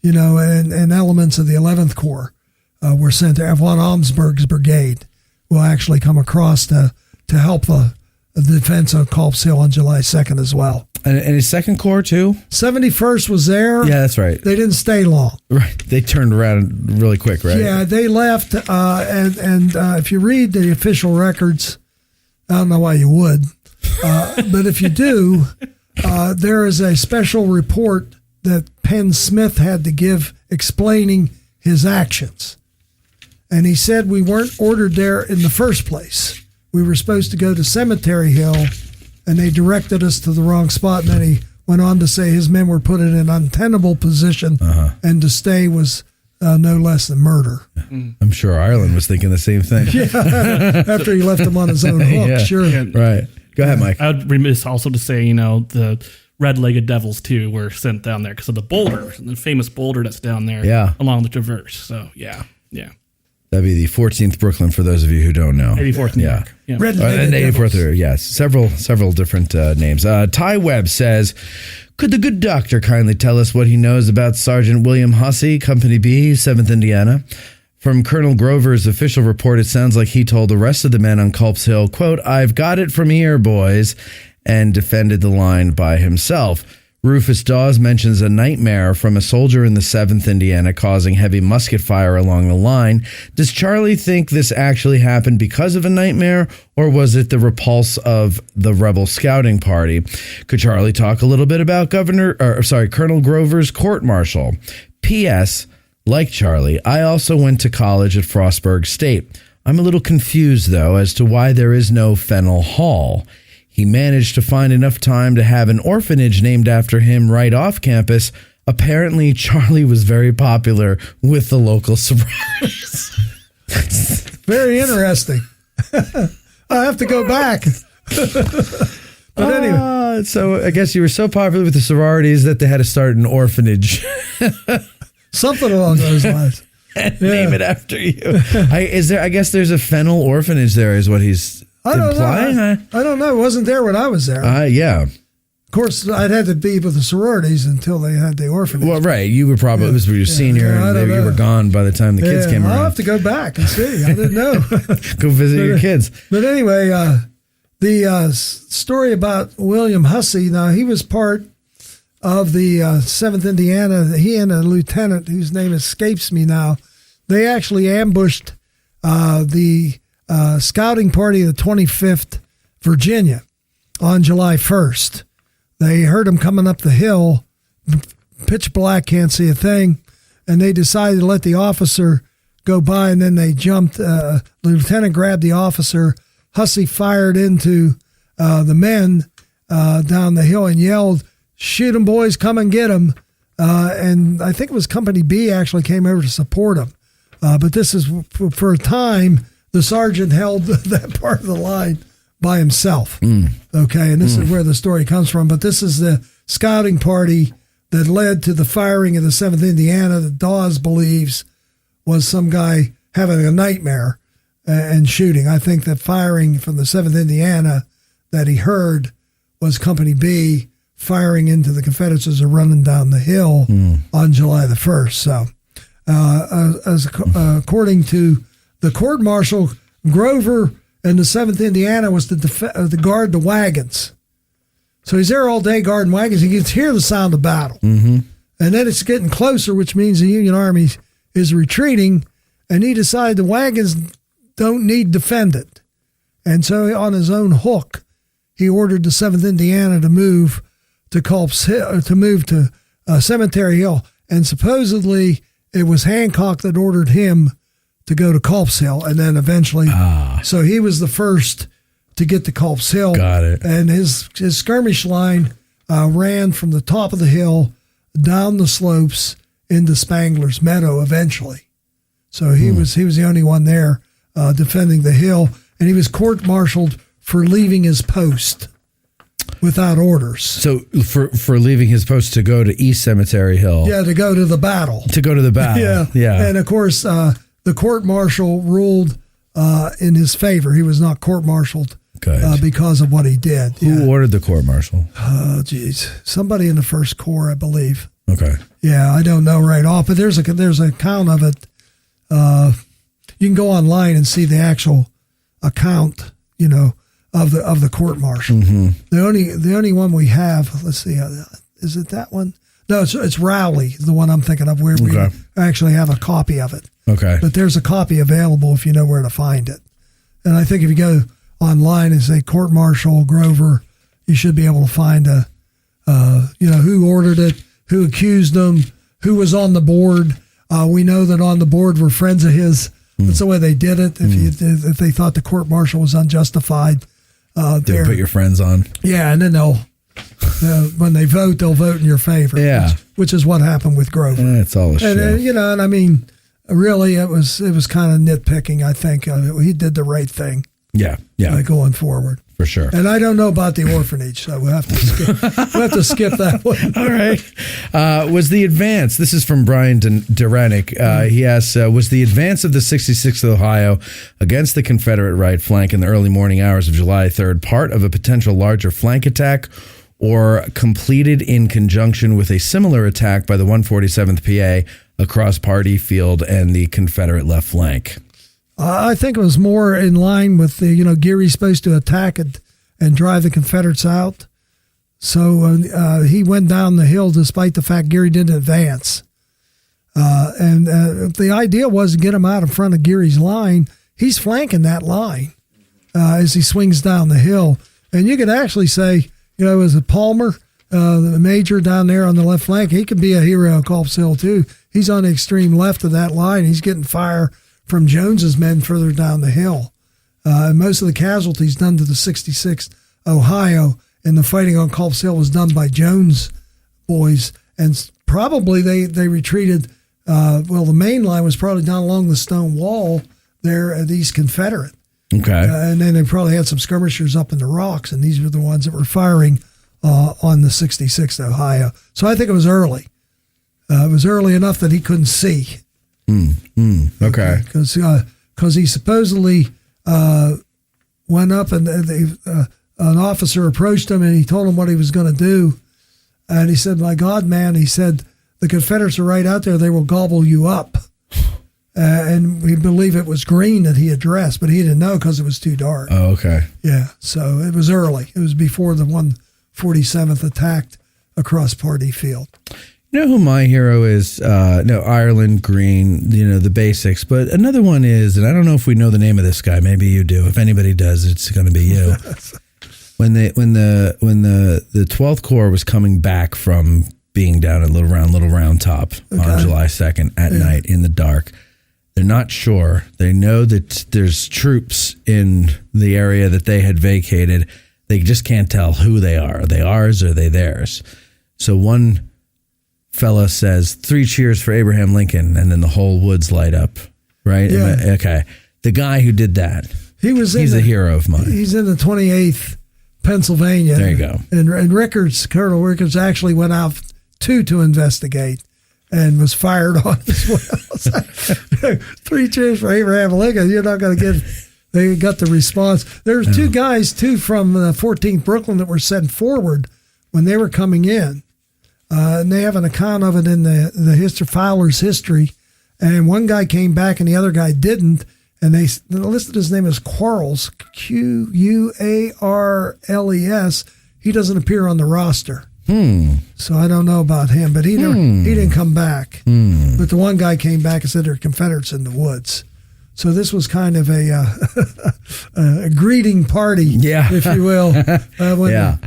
and elements of the 11th Corps were sent to von Almsberg's brigade will actually come across to help the defense of Culp's Hill on July 2nd as well. And his 2nd Corps too? 71st was there. Yeah, that's right. They didn't stay long. Right. They turned around really quick, right? Yeah, they left. And if you read the official records, I don't know why you would, but if you do, there is a special report that Penn Smith had to give explaining his actions. And he said we weren't ordered there in the first place. We were supposed to go to Cemetery Hill, and they directed us to the wrong spot. And then he went on to say his men were put in an untenable position, and to stay was no less than murder. I'm sure Ireland was thinking the same thing. Yeah, after he left him on his own hook, sure. Right. Go ahead, Mike. I would remiss also to say, the red-legged devils, too, were sent down there because of the boulder, the famous boulder that's down there along the traverse. So, yeah. That'd be the 14th Brooklyn for those of you who don't know. 84th New York. Yeah. And 84th, yes. Several different names. Ty Webb says, could the good doctor kindly tell us what he knows about Sergeant William Hussey, Company B, 7th Indiana? From Colonel Grover's official report, it sounds like he told the rest of the men on Culp's Hill, quote, I've got it from here, boys, and defended the line by himself. Rufus Dawes mentions a nightmare from a soldier in the 7th Indiana causing heavy musket fire along the line. Does Charlie think this actually happened because of a nightmare, or was it the repulse of the rebel scouting party? Could Charlie talk a little bit about Colonel Grover's court-martial? P.S. Like Charlie, I also went to college at Frostburg State. I'm a little confused, though, as to why there is no Fennell Hall. He managed to find enough time to have an orphanage named after him right off campus. Apparently, Charlie was very popular with the local sororities. Very interesting. I have to go back. But anyway. So I guess you were so popular with the sororities that they had to start an orphanage. Something along those lines. Name it after you. I guess there's a Fennell orphanage there is what he's implying. I don't know. It wasn't there when I was there. Yeah. Of course, I'd had to be with the sororities until they had the orphanage. Well, right. You were probably, it was your senior, and maybe you were gone by the time the kids came around. I'll have to go back and see. I didn't know. Go visit your kids. But anyway, the story about William Hussey, now he was part of the 7th Indiana. He and a lieutenant whose name escapes me now, they actually ambushed the scouting party of the 25th Virginia on July 1st. They heard him coming up the hill, pitch black, can't see a thing, and they decided to let the officer go by, and then they jumped. The lieutenant grabbed the officer. Hussey fired into the men down the hill and yelled, "Shoot 'em, boys, come and get 'em." And I think it was Company B actually came over to support him. But this is, for a time, the sergeant held that part of the line by himself. Okay, and this is where the story comes from. But this is the scouting party that led to the firing of the 7th Indiana that Dawes believes was some guy having a nightmare and shooting. I think that firing from the 7th Indiana that he heard was Company B firing into the Confederates as they're running down the hill on July the 1st. So, according to the court-martial, Grover and the 7th Indiana was to guard the wagons. So he's there all day guarding wagons. He can hear the sound of battle. And then it's getting closer, which means the Union Army is retreating, and he decided the wagons don't need defended. And so on his own hook, he ordered the 7th Indiana to move to Culp's Hill, to move to Cemetery Hill. And supposedly it was Hancock that ordered him to go to Culp's Hill. And then eventually, so he was the first to get to Culp's Hill. Got it. And his skirmish line ran from the top of the hill down the slopes into Spangler's Meadow eventually. So he was the only one there defending the hill, and he was court-martialed for leaving his post without orders. So for leaving his post to go to East Cemetery Hill. Yeah, to go to the battle. Yeah. And of course, the court-martial ruled in his favor. He was not court-martialed because of what he did. Who ordered the court-martial? Oh, geez. Somebody in the First Corps, I believe. Okay. Yeah, I don't know right off, but there's an account of it. You can go online and see the actual account, of the court martial. Mm-hmm. The only one we have. Let's see, is it that one? No, it's Rowley, the one I'm thinking of, where we actually have a copy of it. Okay. But there's a copy available if you know where to find it. And I think if you go online and say court martial Grover, you should be able to find who ordered it, who accused them, who was on the board. We know that on the board were friends of his. That's the way they did it. If they thought the court martial was unjustified, they put your friends on. Yeah, and then when they vote, they'll vote in your favor. Yeah, which is what happened with Grover. It's all a show. And I mean, really, it was kind of nitpicking. I think he did the right thing. Yeah. Going forward. For sure. And I don't know about the orphanage, so we'll have to skip that one. All right. Was the advance, this is from Brian Duranick, he asks, was the advance of the 66th Ohio against the Confederate right flank in the early morning hours of July 3rd part of a potential larger flank attack, or completed in conjunction with a similar attack by the 147th PA across Pardee Field and the Confederate left flank? I think it was more in line with the, Geary's supposed to attack it and drive the Confederates out. So he went down the hill despite the fact Geary didn't advance. And the idea was to get him out in front of Geary's line. He's flanking that line as he swings down the hill. And you could actually say, as a Palmer, the major down there on the left flank, he could be a hero of Culp's Hill too. He's on the extreme left of that line. He's getting fire from Jones's men further down the hill. And most of the casualties done to the 66th Ohio and the fighting on Culp's Hill was done by Jones' boys. And probably they retreated, the main line was probably down along the stone wall there at East Confederate. Okay. And then they probably had some skirmishers up in the rocks, and these were the ones that were firing on the 66th Ohio. So I think it was early. It was early enough that he couldn't see. Okay. Because he supposedly went up and an officer approached him and he told him what he was going to do. And he said, "My God, man," he said, "the Confederates are right out there. They will gobble you up." And we believe it was Greene that he addressed, but he didn't know because it was too dark. Oh, okay. Yeah, so it was early. It was before the 147th attacked across Pardee Field. You know who my hero is? Ireland, Greene, the basics. But another one is, and I don't know if we know the name of this guy. Maybe you do. If anybody does, it's going to be you. When the 12th Corps was coming back from being down at Little Round Top on July 2nd at night in the dark, they're not sure. They know that there's troops in the area that they had vacated. They just can't tell who they are. Are they ours or are they theirs? So one fella says, 3 cheers for Abraham Lincoln, and then the whole woods light up, right? Yeah. Okay. The guy who did that, he's a hero of mine. He's in the 28th Pennsylvania. There you go. And Colonel Rickards actually went out to investigate and was fired on as well. 3 cheers for Abraham Lincoln. You're not going to get... They got the response. There's 2 guys, too, from 14th Brooklyn that were sent forward when they were coming in. And they have an account of it in the Fowler's history. And one guy came back and the other guy didn't. And they listed his name as Quarles, Quarles. He doesn't appear on the roster. So I don't know about him, but he didn't come back. But the one guy came back and said there are Confederates in the woods. So this was kind of a greeting party, if you will.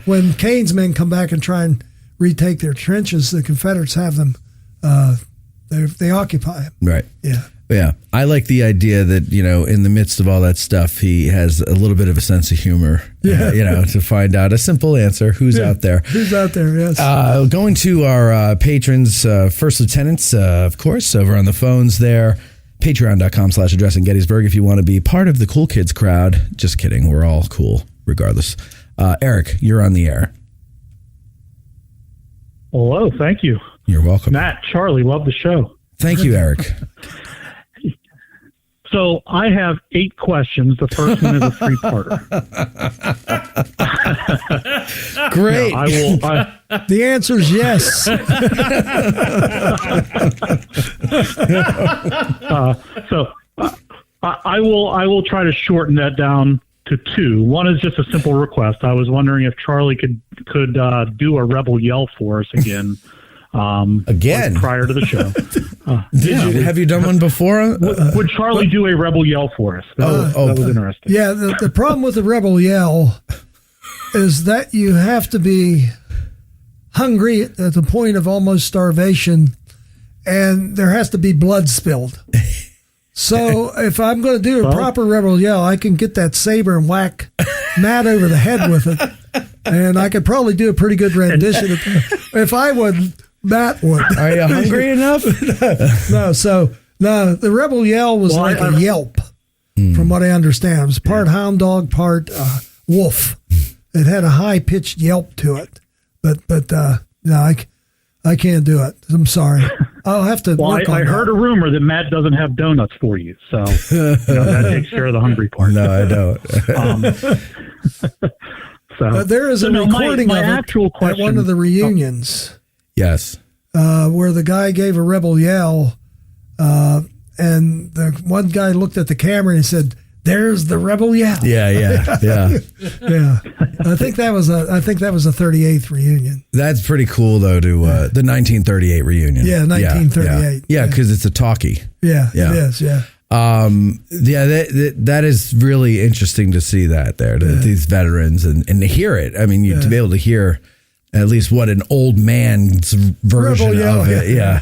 When Kane's men come back and try and retake their trenches, the Confederates have them. They occupy them. Right. Yeah. Yeah. I like the idea that, in the midst of all that stuff, he has a little bit of a sense of humor, to find out a simple answer. Who's out there? Who's out there, yes. Going to our patrons, first lieutenants, of course, over on the phones there. Patreon.com/Addressing Gettysburg if you want to be part of the cool kids crowd. Just kidding. We're all cool regardless. Eric, you're on the air. Hello. Thank you. You're welcome. Matt, Charlie, love the show. Thank you, Eric. So I have 8 questions. The first one is a 3-parter. Great. The answer is yes. I will try to shorten that down to 2. One is just a simple request. I was wondering if Charlie could do a rebel yell for us again. Again? Like prior to the show. Have you done one before? Would Charlie do a rebel yell for us? That was interesting. Yeah, the problem with the rebel yell is that you have to be hungry at the point of almost starvation, and there has to be blood spilled. So if I'm going to do a proper rebel yell, I can get that saber and whack Matt over the head with it, and I could probably do a pretty good rendition. If I would, Matt would. Are you hungry enough? No, the rebel yell was like a yelp, from what I understand. It was part hound dog, part wolf. It had a high-pitched yelp to it, but no, I can't do it. I'm sorry. I'll have to work on I heard a rumor that Matt doesn't have donuts for you, so that takes care of the hungry part. No, I don't. There is a recording of it at one of the reunions. Yes. Where the guy gave a rebel yell, and the one guy looked at the camera and said, "There's the rebel yell." Yeah. Yeah. I think that was a 38th reunion. That's pretty cool, though, to the 1938 reunion. Yeah, 1938. Yeah, because it's a talkie. Yeah, it is. Yeah. That is really interesting to see that there, these veterans and to hear it. I mean, to be able to hear at least what an old man's version of it. Yeah.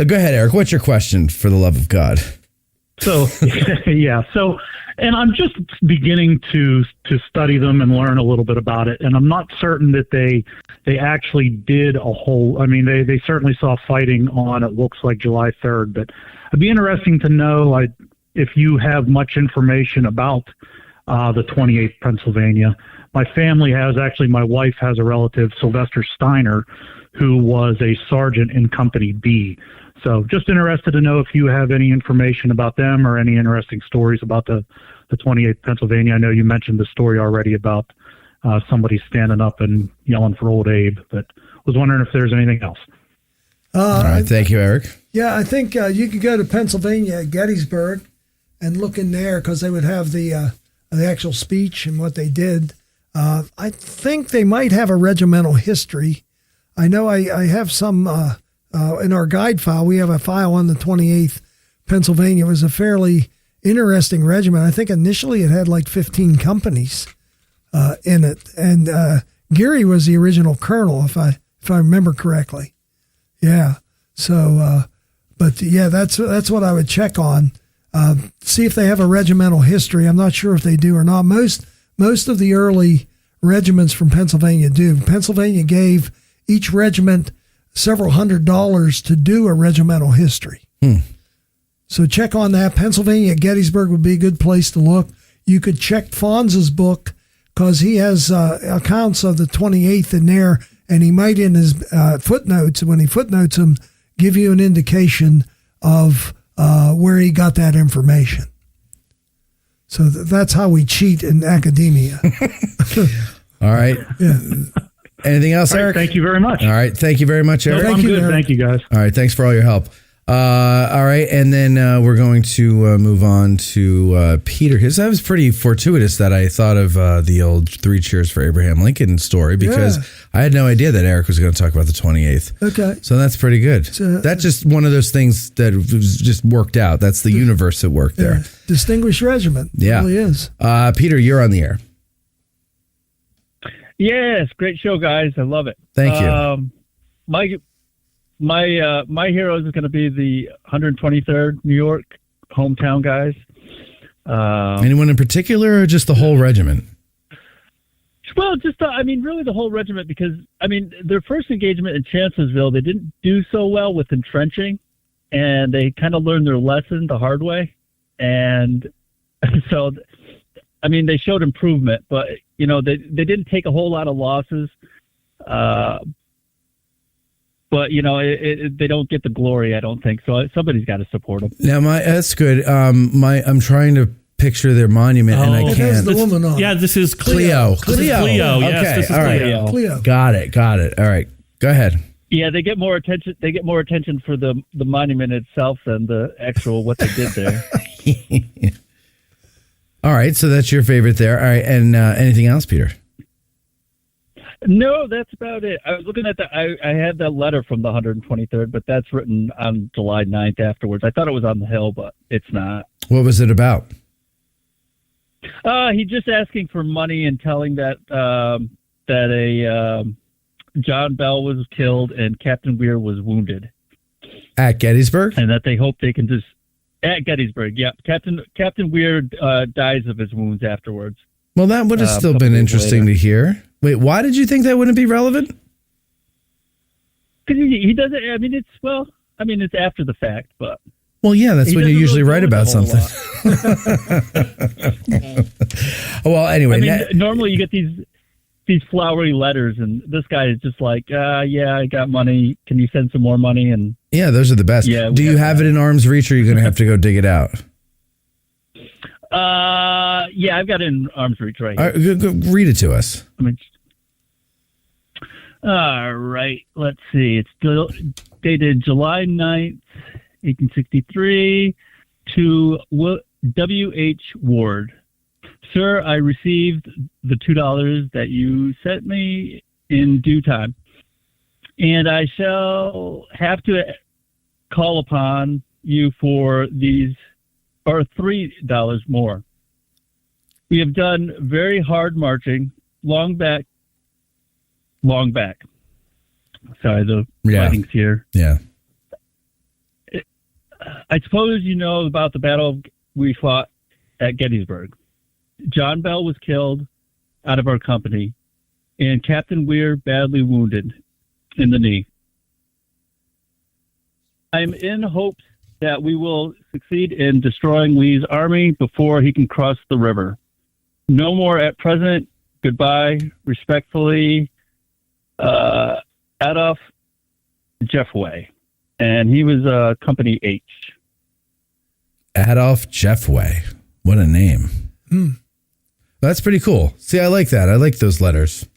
Go ahead, Eric. What's your question, for the love of God? So, and I'm just beginning to study them and learn a little bit about it. And I'm not certain that they actually did a whole, I mean, they certainly saw fighting on, it looks like July 3rd, but it'd be interesting to know if you have much information about the 28th Pennsylvania. My family my wife has a relative, Sylvester Steiner, who was a sergeant in Company B. So just interested to know if you have any information about them or any interesting stories about the 28th Pennsylvania. I know you mentioned the story already about somebody standing up and yelling for old Abe, but was wondering if there's anything else. All right. Thank you, Eric. Yeah, I think you could go to Pennsylvania, Gettysburg, and look in there because they would have the actual speech and what they did. I think they might have a regimental history. I know I have some in our guide file. We have a file on the 28th Pennsylvania. It was a fairly interesting regiment. I think initially it had like 15 companies in it, and Geary was the original colonel, if I remember correctly. Yeah. So, but yeah, that's what I would check on. See if they have a regimental history. I'm not sure if they do or not. Most of the early regiments from Pennsylvania do. Pennsylvania gave each regiment several $100s to do a regimental history. So check on that. Pennsylvania at Gettysburg would be a good place to look. You could check Fonz's book because he has accounts of the 28th in there, and he might in his footnotes, when he footnotes them, give you an indication of where he got that information. So that's how we cheat in academia. All right. Yeah. Anything else, Eric? Thank you very much. All right. Thank you very much, Eric. I'm good. Thank you, guys. All right. Thanks for all your help. All right, and then we're going to move on to Peter. That was pretty fortuitous that I thought of the old 3 Cheers for Abraham Lincoln story because I had no idea that Eric was going to talk about the 28th. Okay. So that's pretty good. That's just one of those things that was just worked out. That's the universe at work there. Distinguished regiment. Yeah. It really is. Peter, you're on the air. Yes, great show, guys. I love it. Thank you. My heroes is going to be the 123rd New York hometown guys. Anyone in particular, or just the whole regiment? Well, just really the whole regiment, because their first engagement in Chancellorsville, they didn't do so well with entrenching, and they kind of learned their lesson the hard way, and so they showed improvement, but they didn't take a whole lot of losses. But they don't get the glory, I don't think. So somebody's got to support them. Now, that's good. I'm trying to picture their monument, and I can't. The woman on. Yeah, this is Cleo. This is Cleo. Yes, okay, this is all right. Cleo. Cleo. Got it. All right, go ahead. Yeah, they get more attention. They get more attention for the monument itself than the actual what they did there. All right, so that's your favorite there. All right, and anything else, Peter? No, that's about it. I was looking at that. I had that letter from the 123rd, but that's written on July 9th afterwards. I thought it was on the Hill, but it's not. What was it about? He just asking for money and telling that John Bell was killed and Captain Weir was wounded At Gettysburg, and that they hope they can just at Gettysburg. Yeah, Captain Weir dies of his wounds afterwards. Well, that would have still been interesting to hear. Wait, why did you think that wouldn't be relevant? Because he doesn't. It's after the fact, but. Well, yeah, that's when you usually write about something. Well, anyway. Normally you get these flowery letters, and this guy is just like, yeah, I got money. Can you send some more money? And yeah, those are the best. Yeah, do you have it in arm's reach, or are you going to have to go dig it out? Yeah, I've got it in arm's reach right here. Go read it to us. All right, let's see. It's dated July 9th, 1863, to W.H. Ward. Sir, I received the $2 that you sent me in due time, and I shall have to call upon you for these or $3 more. We have done very hard marching, long back. Sorry, the writing's here. Yeah. I suppose you know about the battle we fought at Gettysburg. John Bell was killed out of our company, and Captain Weir badly wounded in the knee. I'm in hopes that we will succeed in destroying Lee's army before he can cross the river. No more at present. Goodbye. Respectfully, Adolph Jeffway. And he was Company H. Adolph Jeffway. What a name. That's pretty cool. See, I like that. I like those letters.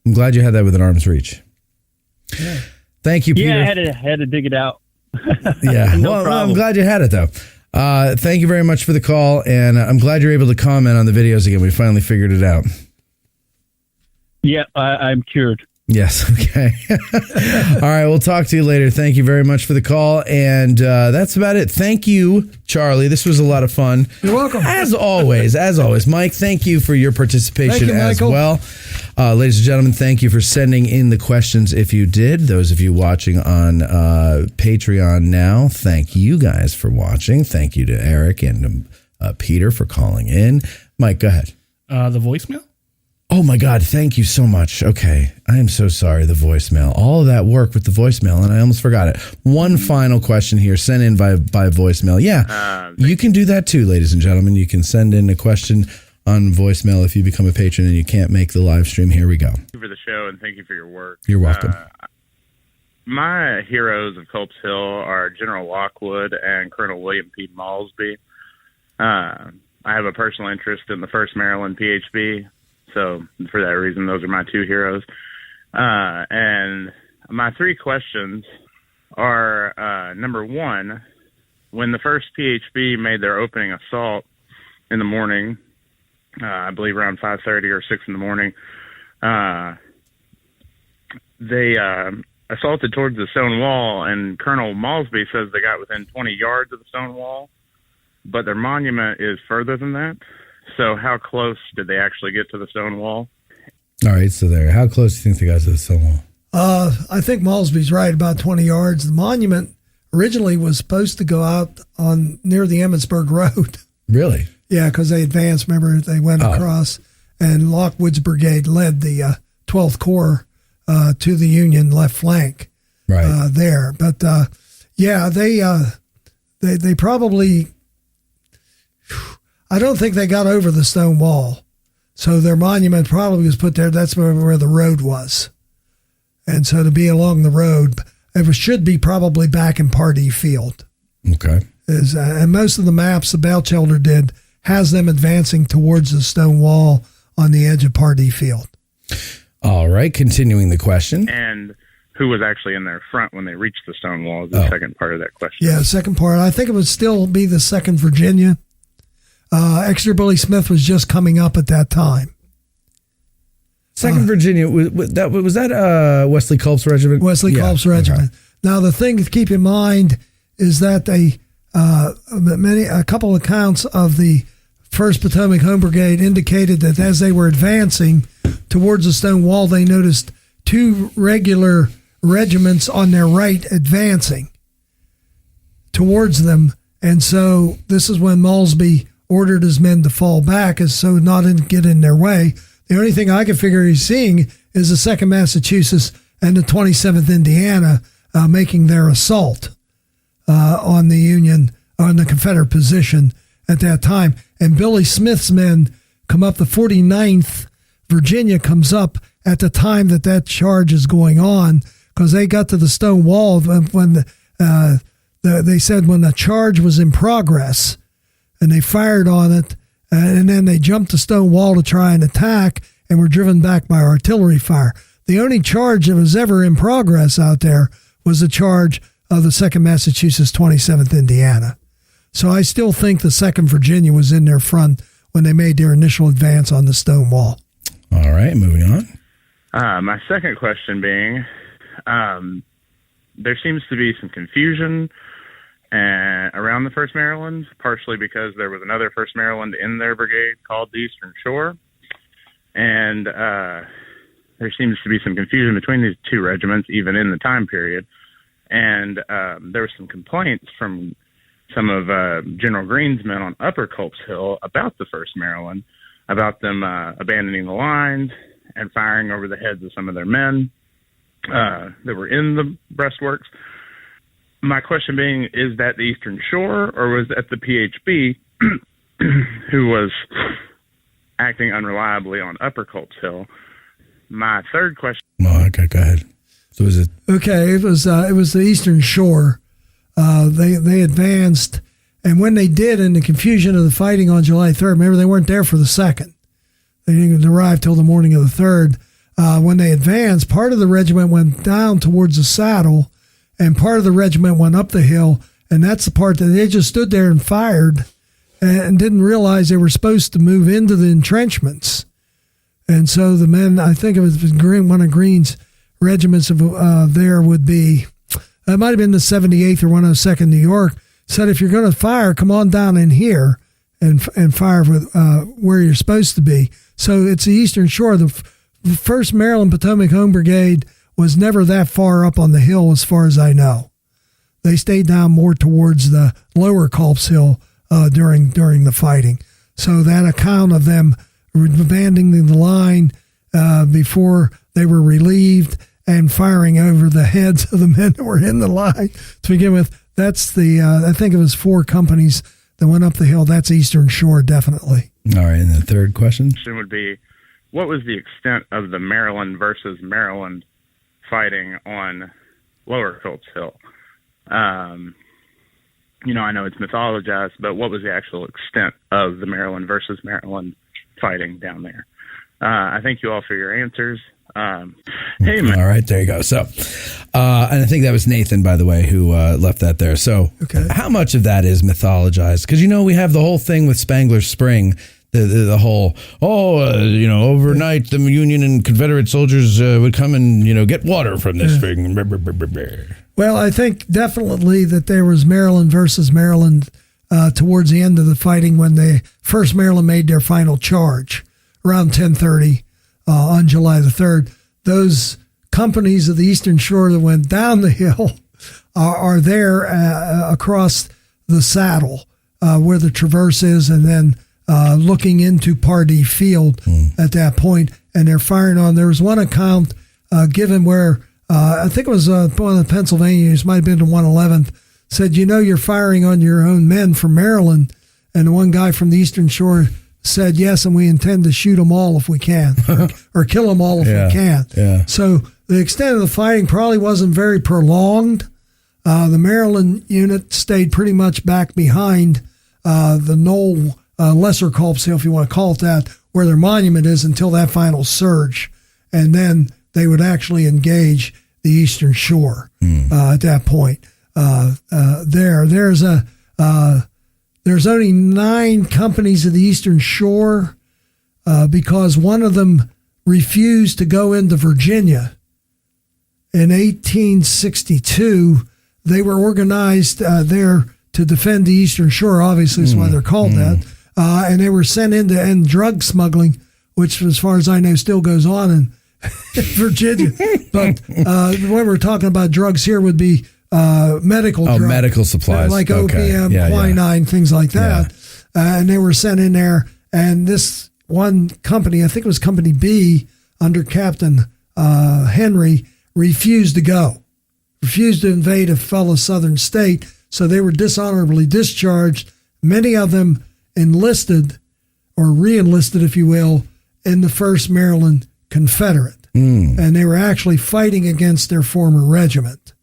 I'm glad you had that within arm's reach. Yeah. Thank you, Peter. Yeah, I had to dig it out. Yeah. No well, problem. I'm glad you had it, though. Thank you very much for the call, and I'm glad you're able to comment on the videos again. We finally figured it out. Yeah, I'm cured. Yes. Okay. All right. We'll talk to you later. Thank you very much for the call. And that's about it. Thank you, Charlie. This was a lot of fun. You're welcome. As always. Mike, thank you for your participation Thank you, as Michael. well. Ladies and gentlemen, thank you for sending in the questions if you did. Those of you watching on Patreon now, thank you guys for watching. Thank you to Eric and Peter for calling in. Mike, go ahead. The voicemail? Oh my God, thank you so much. Okay, I am so sorry, the voicemail. All of that work with the voicemail, and I almost forgot it. One final question here, sent in by voicemail. Yeah, you can do that too, ladies and gentlemen. You can send in a question on voicemail if you become a patron and you can't make the live stream. Here we go. Thank you for the show, and thank you for your work. You're welcome. My heroes of Culp's Hill are General Lockwood and Colonel William P. Malsby. I have a personal interest in the 1st Maryland PHB. So for that reason, those are my two heroes. And my three questions are, number one, when the first PHB made their opening assault in the morning, I believe around 5:30 or 6 in the morning, they assaulted towards the stone wall, and Colonel Malsby says they got within 20 yards of the stone wall, but their monument is further than that. So how close did they actually get to the stone wall? All right, so there. How close do you think they got to the stone wall? I think Malsby's right, about 20 yards. The monument originally was supposed to go out on near the Emmitsburg Road. Really? Yeah, because they advanced. Remember, they went across, and Lockwood's brigade led the 12th Corps to the Union left flank there. But yeah, they probably. I don't think they got over the stone wall, so their monument probably was put there. That's where the road was, and so to be along the road, it should be probably back in Pardee Field. Okay. And most of the maps the Batchelder did has them advancing towards the stone wall on the edge of Pardee Field. All right, continuing the question. And who was actually in their front when they reached the stone wall is the second part of that question. Yeah, second part. I think it would still be the 2nd Virginia. Exeter Billy Smith was just coming up at that time. 2nd Virginia, was that Wesley Culp's regiment? Wesley Culp's regiment. Okay. Now, the thing to keep in mind is that a couple of accounts of the 1st Potomac Home Brigade indicated that as they were advancing towards the stone wall, they noticed 2 regular regiments on their right advancing towards them. And so this is when Malsby ordered his men to fall back as so not to get in their way. The only thing I could figure he's seeing is the 2nd Massachusetts and the 27th Indiana making their assault on the Confederate position at that time. And Billy Smith's men come up, the 49th Virginia comes up at the time that charge is going on, because they got to the stone wall when they said when the charge was in progress, and they fired on it, and then they jumped the stone wall to try and attack and were driven back by artillery fire. The only charge that was ever in progress out there was the charge of the 2nd Massachusetts, 27th Indiana. So I still think the 2nd Virginia was in their front when they made their initial advance on the stone wall. All right, moving on. My second question being, there seems to be some confusion around the 1st Maryland, partially because there was another 1st Maryland in their brigade called the Eastern Shore. And there seems to be some confusion between these 2 regiments, even in the time period. And there were some complaints from some of General Greene's men on Upper Culp's Hill about the 1st Maryland, about them abandoning the lines and firing over the heads of some of their men that were in the breastworks. My question being, is that the Eastern Shore, or was that the PHB who was acting unreliably on Upper Culp's Hill? My third question. Oh, okay, go ahead. So is it? Okay, it was the Eastern Shore. They advanced, and when they did, in the confusion of the fighting on July 3rd, remember they weren't there for the 2nd. They didn't arrive till the morning of the 3rd. When they advanced, part of the regiment went down towards the saddle, and part of the regiment went up the hill, and that's the part that they just stood there and fired and didn't realize they were supposed to move into the entrenchments. And so the men, I think it was one of Greene's regiments there would be, it might have been the 78th or 102nd New York, said, if you're going to fire, come on down in here and fire where you're supposed to be. So it's the Eastern Shore. The 1st Maryland Potomac Home Brigade was never that far up on the hill as far as I know. They stayed down more towards the lower Culp's Hill during the fighting. So that account of them abandoning the line before they were relieved and firing over the heads of the men that were in the line to begin with, that's I think it was 4 companies that went up the hill. That's Eastern Shore, definitely. All right, and the third question? Would be, what was the extent of the Maryland versus Maryland fighting on Lower Culp's Hill? I know it's mythologized, but what was the actual extent of the Maryland versus Maryland fighting down there? I thank you all for your answers. Hey, man. All right, there you go. So, and I think that was Nathan, by the way, who left that there. So, how much of that is mythologized? Because, we have the whole thing with Spangler's Spring, the whole, overnight the Union and Confederate soldiers would come and, get water from this spring. Well, I think definitely that there was Maryland versus Maryland towards the end of the fighting when the 1st Maryland made their final charge around 10:30 on July the 3rd. Those companies of the Eastern Shore that went down the hill are there across the saddle where the traverse is, and then looking into Pardee Field at that point, and they're firing on. There was one account given where I think it was one of the Pennsylvanians, might have been the 111th, said, you're firing on your own men from Maryland. And the one guy from the Eastern Shore said, yes, and we intend to shoot them all if we can, or kill them all if we can. Yeah. So the extent of the fighting probably wasn't very prolonged. The Maryland unit stayed pretty much back behind the knoll, Lesser Culp's Hill, if you want to call it that, where their monument is until that final surge. And then they would actually engage the Eastern Shore at that point. There's only 9 companies of the Eastern Shore because one of them refused to go into Virginia. In 1862, they were organized there to defend the Eastern Shore. Obviously, that's why they're called that. And they were sent in to end drug smuggling, which, as far as I know, still goes on in Virginia. But when we're talking about drugs here would be medical drugs. Medical supplies. Like opium, quinine, things like that. And they were sent in there. And this one company, I think it was Company B, under Captain Henry, refused to go. Refused to invade a fellow southern state. So they were dishonorably discharged. Many of them enlisted, or re-enlisted, if you will, in the 1st Maryland Confederate. And they were actually fighting against their former regiment.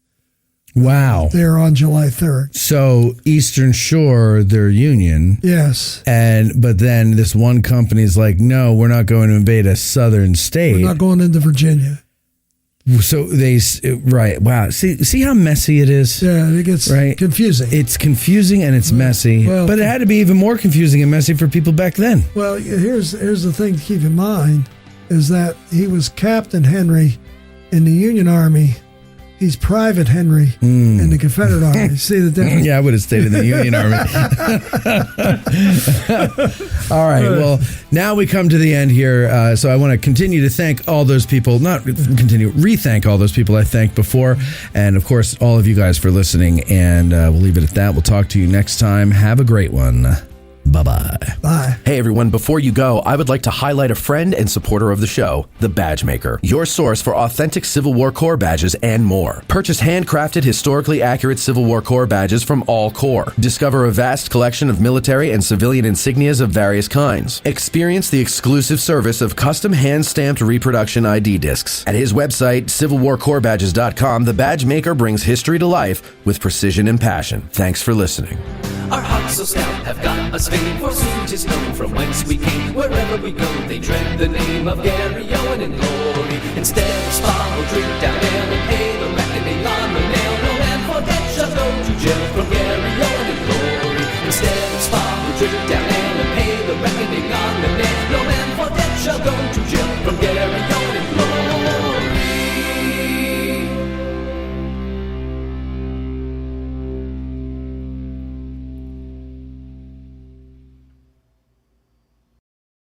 Wow. There on July 3rd. So Eastern Shore, they're Union. Yes. But then this one company's like, no, we're not going to invade a southern state. We're not going into Virginia. So right. Wow. See how messy it is? Yeah, it gets confusing. It's confusing and it's messy. Well, but it had to be even more confusing and messy for people back then. Well, here's the thing to keep in mind is that he was Captain Henry in the Union Army. He's Private Henry in the Confederate Army. See the difference? Yeah, I would have stayed in the Union Army. All right. Well, now we come to the end here. So I want to continue to thank all those people, re-thank all those people I thanked before. And, of course, all of you guys for listening. And we'll leave it at that. We'll talk to you next time. Have a great one. Bye-bye. Bye. Hey, everyone. Before you go, I would like to highlight a friend and supporter of the show, The Badge Maker, your source for authentic Civil War Corps badges and more. Purchase handcrafted, historically accurate Civil War Corps badges from all Corps. Discover a vast collection of military and civilian insignias of various kinds. Experience the exclusive service of custom hand-stamped reproduction ID discs. At his website, civilwarcorpsbadges.com, The Badge Maker brings history to life with precision and passion. Thanks for listening. Our hearts so stout have got us fame, for soon 'tis known from whence we came. Wherever we go, they dread the name of Gary Owen in glory. Instead of spa or drink down ale and pay the reckoning on the nail, no man for debt shall go to jail from Gary Owen in glory. Instead of spa or drink down ale and pay the reckoning on the nail, no man for debt shall go to jail from Gary